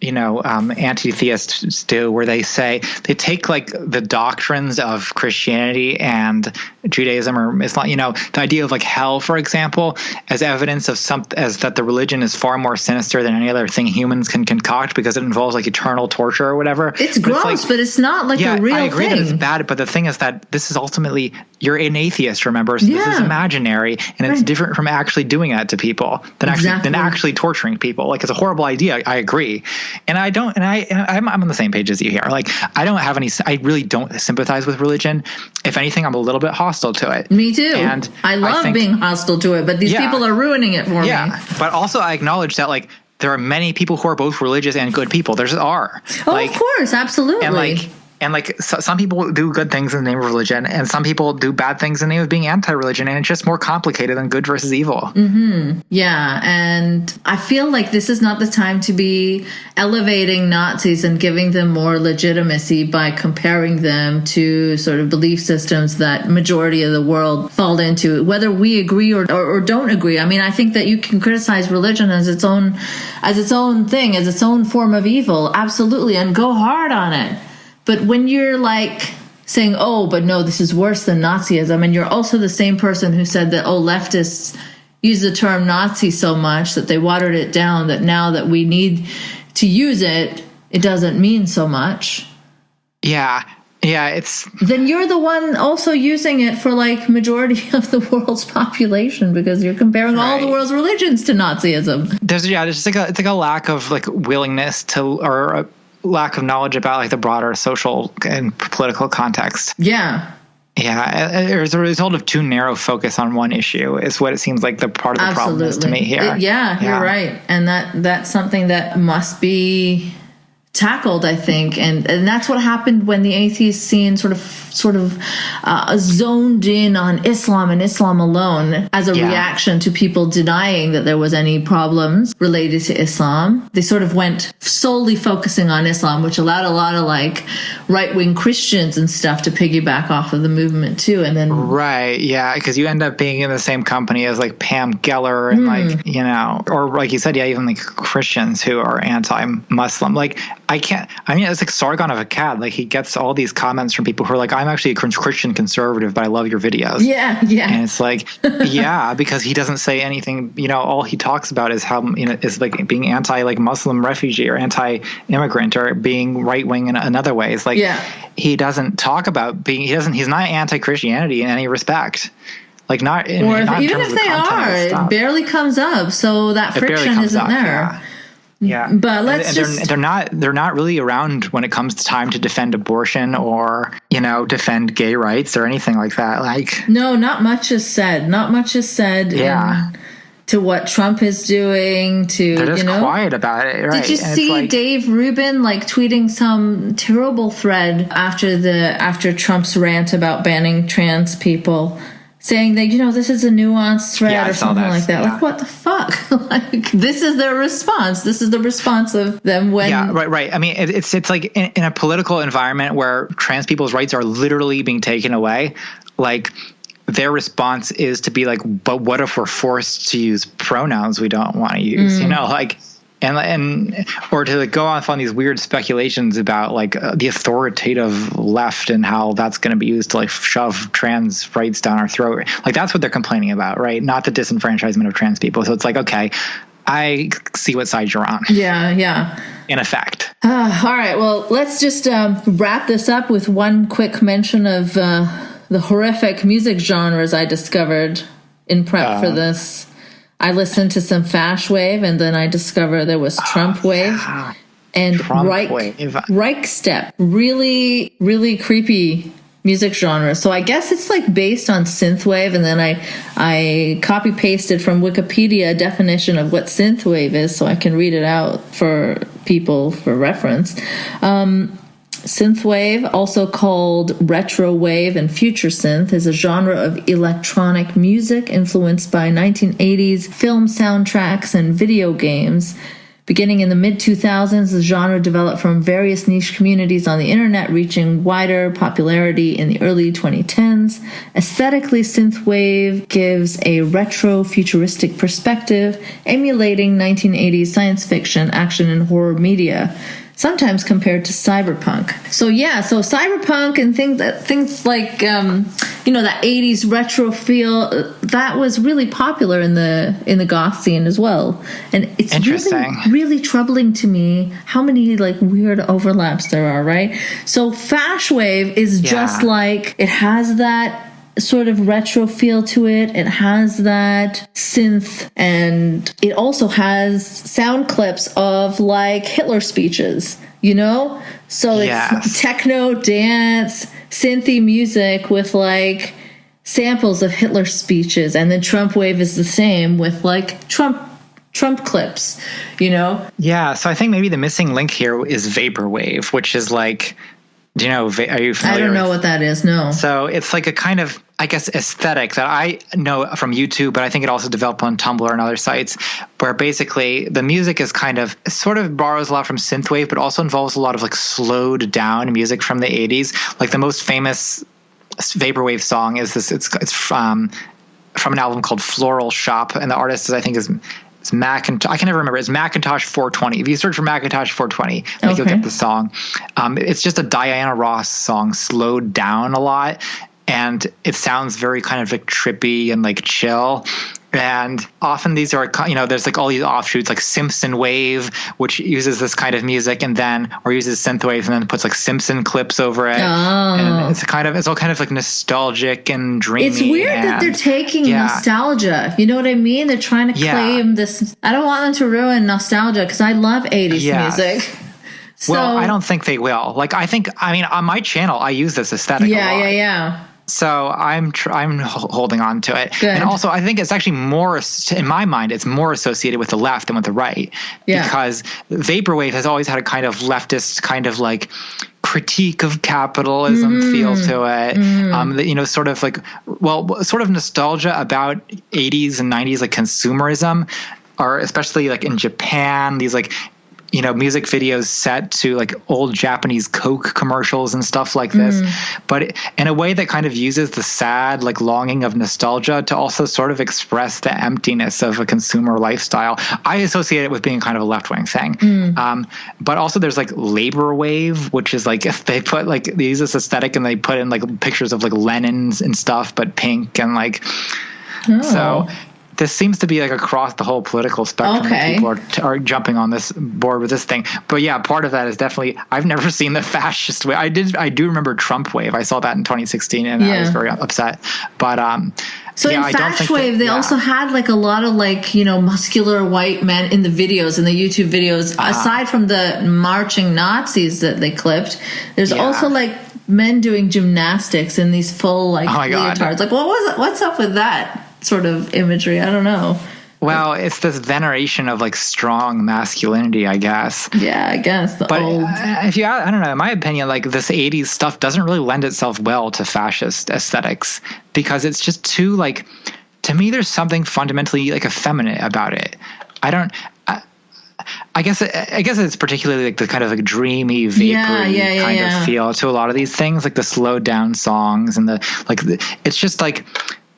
Speaker 3: anti-theists do where they say they take like the doctrines of Christianity and Judaism or Islam, the idea of like hell, for example, as evidence of as that the religion is far more sinister than any other thing humans can concoct because it involves like eternal torture or whatever.
Speaker 2: It's gross, but it's not like a real thing.
Speaker 3: I agree that it's bad, but the thing is that this is ultimately, you're an atheist, remember? So this is imaginary, and it's different from actually doing that to people than actually torturing people. Like, it's a horrible idea. I agree. And I'm on the same page as you here. Like, I really don't sympathize with religion. If anything, I'm a little bit hostile to it.
Speaker 2: Me too.
Speaker 3: And
Speaker 2: I love being hostile to it, but these people are ruining it for me.
Speaker 3: But also I acknowledge that like there are many people who are both religious and good people. There just are.
Speaker 2: Oh, like, of course. Absolutely.
Speaker 3: And some people do good things in the name of religion, and some people do bad things in the name of being anti-religion, and it's just more complicated than good versus evil.
Speaker 2: Mm-hmm. Yeah, and I feel like this is not the time to be elevating Nazis and giving them more legitimacy by comparing them to sort of belief systems that majority of the world fall into, whether we agree or don't agree. I mean, I think that you can criticize religion as its own thing, as its own form of evil, absolutely, and go hard on it. But when you're like saying, oh, but no, this is worse than Nazism, and you're also the same person who said that, leftists use the term Nazi so much that they watered it down, that now that we need to use it, it doesn't mean so much.
Speaker 3: Yeah,
Speaker 2: then you're the one also using it for like majority of the world's population because you're comparing all the world's religions to Nazism.
Speaker 3: There's just like a lack of like willingness to, or a lack of knowledge about like the broader social and political context.
Speaker 2: Yeah.
Speaker 3: As a result of too narrow focus on one issue is what it seems like the part of the problem is to me here.
Speaker 2: You're right. And that's something that must be tackled, I think, and that's what happened when the atheist scene sort of zoned in on Islam and Islam alone as a reaction to people denying that there was any problems related to Islam. They sort of went solely focusing on Islam, which allowed a lot of like right-wing Christians and stuff to piggyback off of the movement too. And then
Speaker 3: because you end up being in the same company as like Pam Geller and like or like you said, even like Christians who are anti-Muslim. Like I can't. I mean, it's like Sargon of Akkad. Like he gets all these comments from people who are like, "I'm actually a Christian conservative, but I love your videos."
Speaker 2: Yeah, yeah.
Speaker 3: And it's like, yeah, because he doesn't say anything. All he talks about is how is like being anti like Muslim refugee or anti-immigrant or being right wing in another way. It's like he doesn't talk about being. He's not anti-Christianity in any respect. Like not in,
Speaker 2: or
Speaker 3: not in
Speaker 2: even
Speaker 3: terms
Speaker 2: if
Speaker 3: of the
Speaker 2: they
Speaker 3: content
Speaker 2: are,
Speaker 3: of the
Speaker 2: it
Speaker 3: stuff.
Speaker 2: barely comes up. So that friction isn't there.
Speaker 3: Yeah. Yeah,
Speaker 2: but
Speaker 3: they're not really around when it comes to time to defend abortion or defend gay rights or anything like that. Like
Speaker 2: no, not much is said. Not much is said.
Speaker 3: Yeah.
Speaker 2: To what Trump is doing.
Speaker 3: They're just quiet about it. Right?
Speaker 2: Did you see Dave Rubin like tweeting some terrible thread after Trump's rant about banning trans people? Saying that, this is a nuanced thread or something like that. Yeah. Like, what the fuck? Like, this is their response. This is the response of them when...
Speaker 3: Yeah, right. I mean, it's like in a political environment where trans people's rights are literally being taken away, like, their response is to be like, but what if we're forced to use pronouns we don't want to use? And or to go off on these weird speculations about like the authoritative left and how that's going to be used to like shove trans rights down our throat. Like that's what they're complaining about, right? Not the disenfranchisement of trans people. So it's like, okay, I see what side you're on.
Speaker 2: Yeah.
Speaker 3: In effect.
Speaker 2: All right. Well, let's just wrap this up with one quick mention of the horrific music genres I discovered in prep for this. I listened to some Fash Wave, and then I discovered there was Trump Wave and Reich Step. Really, really creepy music genre. So I guess it's like based on synthwave, and then I copy pasted from Wikipedia a definition of what synthwave is, so I can read it out for people for reference. Synthwave, also called retro wave and future synth, is a genre of electronic music influenced by 1980s film soundtracks and video games. Beginning in the mid-2000s, the genre developed from various niche communities on the internet, reaching wider popularity in the early 2010s. Aesthetically, synthwave gives a retro-futuristic perspective, emulating 1980s science fiction, action, and horror media, sometimes compared to cyberpunk. So cyberpunk and things like that 80s retro feel, that was really popular in the goth scene as well. And it's really troubling to me how many like weird overlaps there are, right? So Fash Wave is just like, it has that sort of retro feel to it. It has that synth, and it also has sound clips of like Hitler speeches, So it's techno, dance, synthy music with like samples of Hitler speeches, and then Trump Wave is the same with like Trump clips,
Speaker 3: Yeah, so I think maybe the missing link here is Vaporwave, which is like, are you familiar?
Speaker 2: I don't know what that is, no.
Speaker 3: So it's like a kind of, I guess, aesthetic that I know from YouTube, but I think it also developed on Tumblr and other sites, where basically the music is sort of borrows a lot from synthwave, but also involves a lot of like slowed down music from the 80s. Like the most famous Vaporwave song is this, it's from an album called Floral Shop, and the artist it's Macintosh. I can never remember. It's Macintosh 420. If you search for Macintosh 420, you'll get the song. It's just a Diana Ross song, slowed down a lot, and it sounds very kind of like trippy and like chill. And often these are, there's like all these offshoots, like Simpson Wave, which uses this kind of music, or uses synth waves and then puts like Simpson clips over it. And it's all kind of like nostalgic and dreamy.
Speaker 2: It's weird that they're taking nostalgia. You know what I mean? They're trying to claim this. I don't want them to ruin nostalgia because I love 80s music. So,
Speaker 3: well, I don't think they will. Like, on my channel, I use this aesthetic a lot.
Speaker 2: Yeah.
Speaker 3: So I'm holding on to it.
Speaker 2: Good.
Speaker 3: And also I think it's actually more, in my mind, it's more associated with the left than with the right. Yeah. Because Vaporwave has always had a kind of leftist kind of like critique of capitalism feel to it. Sort of like, sort of nostalgia about 80s and 90s like consumerism, or especially like in Japan, these like music videos set to like old Japanese Coke commercials and stuff like this, but in a way that kind of uses the sad, like longing of nostalgia to also sort of express the emptiness of a consumer lifestyle. I associate it with being kind of a left-wing thing. But also there's like labor wave, which is like, if they use this aesthetic and they put in like pictures of like Lenins and stuff, but pink and like, so this seems to be like across the whole political spectrum.
Speaker 2: Okay.
Speaker 3: People are jumping on this board with this thing. But yeah, part of that is definitely, I've never seen the fascist wave. I do remember Trump wave. I saw that in 2016 and I was very upset. But
Speaker 2: so in Fash Wave, they also had like a lot of like, muscular white men in the videos, in the YouTube videos, aside from the marching Nazis that they clipped. There's also like men doing gymnastics in these full like leotards. Like, what's up with that sort of imagery? I don't know.
Speaker 3: Well, it's this veneration of like strong masculinity, I guess.
Speaker 2: Yeah, I guess.
Speaker 3: But if you, I don't know, in my opinion, like this 80s stuff doesn't really lend itself well to fascist aesthetics because it's just too like, to me, there's something fundamentally like effeminate about it. I guess it's particularly like the kind of like dreamy, vapory kind of feel to a lot of these things, like the slowed down songs and it's just like,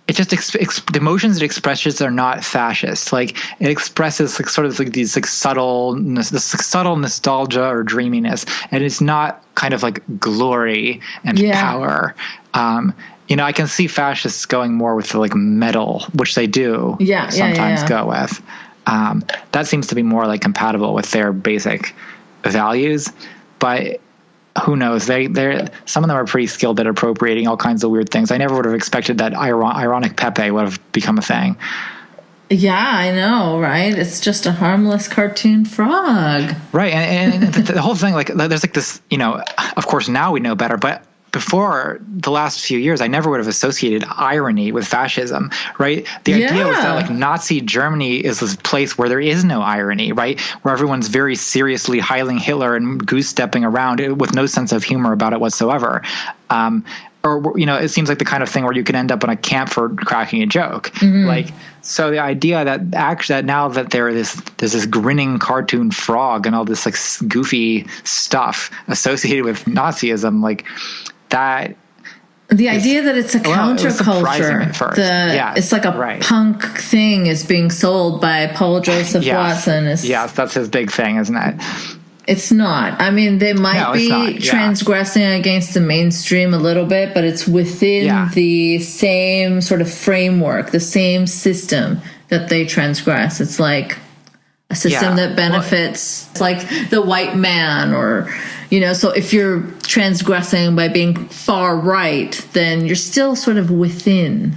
Speaker 3: it just the emotions it expresses are not fascist. Like it expresses like sort of like these like subtle nostalgia or dreaminess, and it's not kind of like glory and power. I can see fascists going more with the like metal, which they do sometimes go with. That seems to be more like compatible with their basic values, but who knows? They're some of them are pretty skilled at appropriating all kinds of weird things. I never would have expected that ironic Pepe would have become a thing.
Speaker 2: Yeah, I know, right? It's just a harmless cartoon frog.
Speaker 3: Right. And the whole thing, like, there's like this, of course now we know better, but before the last few years, I never would have associated irony with fascism, right? The idea was that like Nazi Germany is this place where there is no irony, right? Where everyone's very seriously hailing Hitler and goose-stepping around with no sense of humor about it whatsoever. Or, it seems like the kind of thing where you can end up in a camp for cracking a joke. Like, so the idea that actually that now that there's this grinning cartoon frog and all this like goofy stuff associated with Nazism, like that.
Speaker 2: The idea that it's a counterculture, it's like a punk thing is being sold by Paul Joseph Watson.
Speaker 3: Yes, that's his big thing, isn't it?
Speaker 2: It's not. I mean, they might be transgressing against the mainstream a little bit, but it's within the same sort of framework, the same system that they transgress. It's like a system that benefits like the white man or, so if you're transgressing by being far right, then you're still sort of within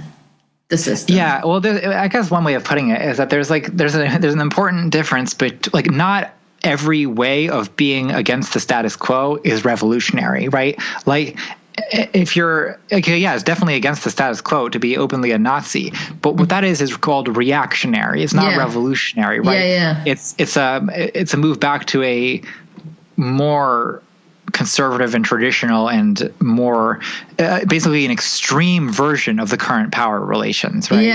Speaker 2: the system. Yeah, well, I guess one way of putting it is that there's an important difference, but like not every way of being against the status quo is revolutionary, right? Like if you're it's definitely against the status quo to be openly a Nazi, but what that is called reactionary. It's not revolutionary, right? It's a move back to a more conservative and traditional and more basically an extreme version of the current power relations, right?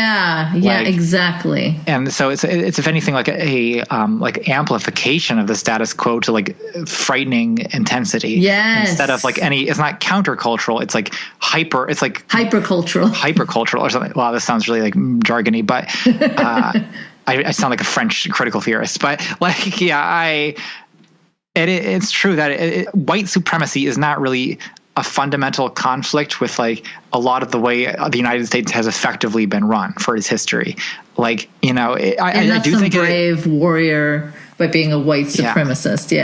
Speaker 2: Exactly. And so it's if anything like a like amplification of the status quo to like frightening intensity. Instead of like it's not countercultural, it's like hypercultural or something. Wow, this sounds really like jargony, but I sound like a French critical theorist, but like it's true that white supremacy is not really a fundamental conflict with like a lot of the way the United States has effectively been run for its history. Like, I do think brave warrior by being a white supremacist.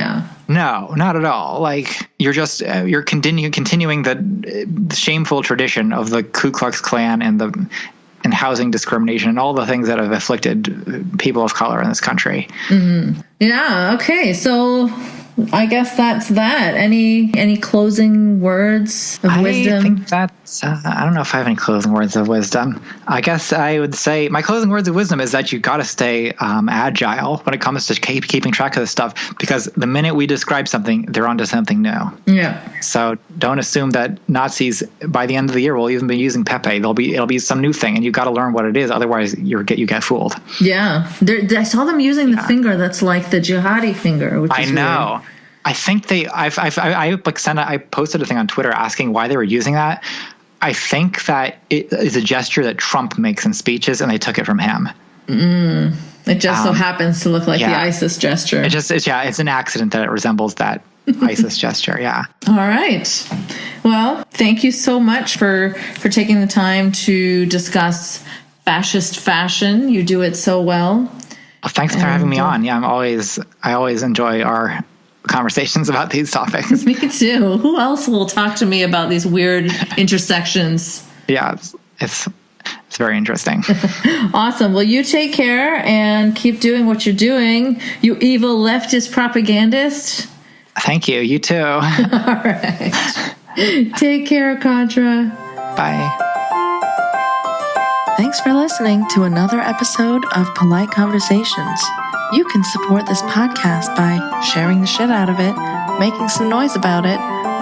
Speaker 3: No, not at all. Like you're just you're continuing the shameful tradition of the Ku Klux Klan and housing discrimination and all the things that have afflicted people of color in this country.
Speaker 2: Yeah. Okay. So I guess that's that. Any closing words of wisdom?
Speaker 3: I think that's, I don't know if I have any closing words of wisdom. I guess I would say my closing words of wisdom is that you got to stay agile when it comes to keeping track of this stuff, because the minute we describe something, they're onto something new.
Speaker 2: Yeah.
Speaker 3: So don't assume that Nazis by the end of the year will even be using Pepe. It'll be some new thing, and you got to learn what it is. Otherwise, you get fooled.
Speaker 2: Yeah. I saw them using the finger that's like the jihadi finger, which is
Speaker 3: I know.
Speaker 2: Weird.
Speaker 3: I think I posted a thing on Twitter asking why they were using that. I think that it is a gesture that Trump makes in speeches, and they took it from him.
Speaker 2: It just so happens to look like the ISIS gesture.
Speaker 3: It's an accident that it resembles that ISIS gesture. Yeah.
Speaker 2: All right. Well, thank you so much for taking the time to discuss fascist fashion. You do it so well.
Speaker 3: Well, thanks for having me on. Yeah, I always enjoy our conversations about these topics.
Speaker 2: Me too. Who else will talk to me about these weird intersections?
Speaker 3: Yeah, it's very interesting.
Speaker 2: Awesome. Well, you take care and keep doing what you're doing, you evil leftist propagandist.
Speaker 3: Thank you. You too.
Speaker 2: All right. Take care, Contra.
Speaker 3: Bye.
Speaker 2: Thanks for listening to another episode of Polite Conversations. You can support this podcast by sharing the shit out of it, making some noise about it,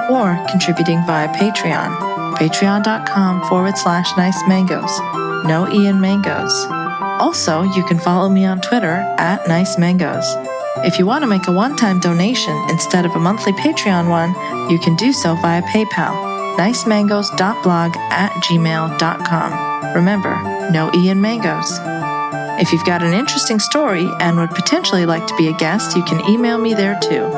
Speaker 2: or contributing via Patreon. Patreon.com/nice mangoes. No Ian Mangoes. Also, you can follow me on Twitter @nice mangoes. If you want to make a one-time donation instead of a monthly Patreon one, you can do so via PayPal. nicemangoes.blog@gmail.com. Remember, no Ian Mangoes. If you've got an interesting story and would potentially like to be a guest, you can email me there too.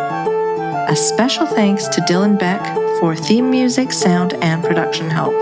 Speaker 2: A special thanks to Dylan Beck for theme music, sound, and production help.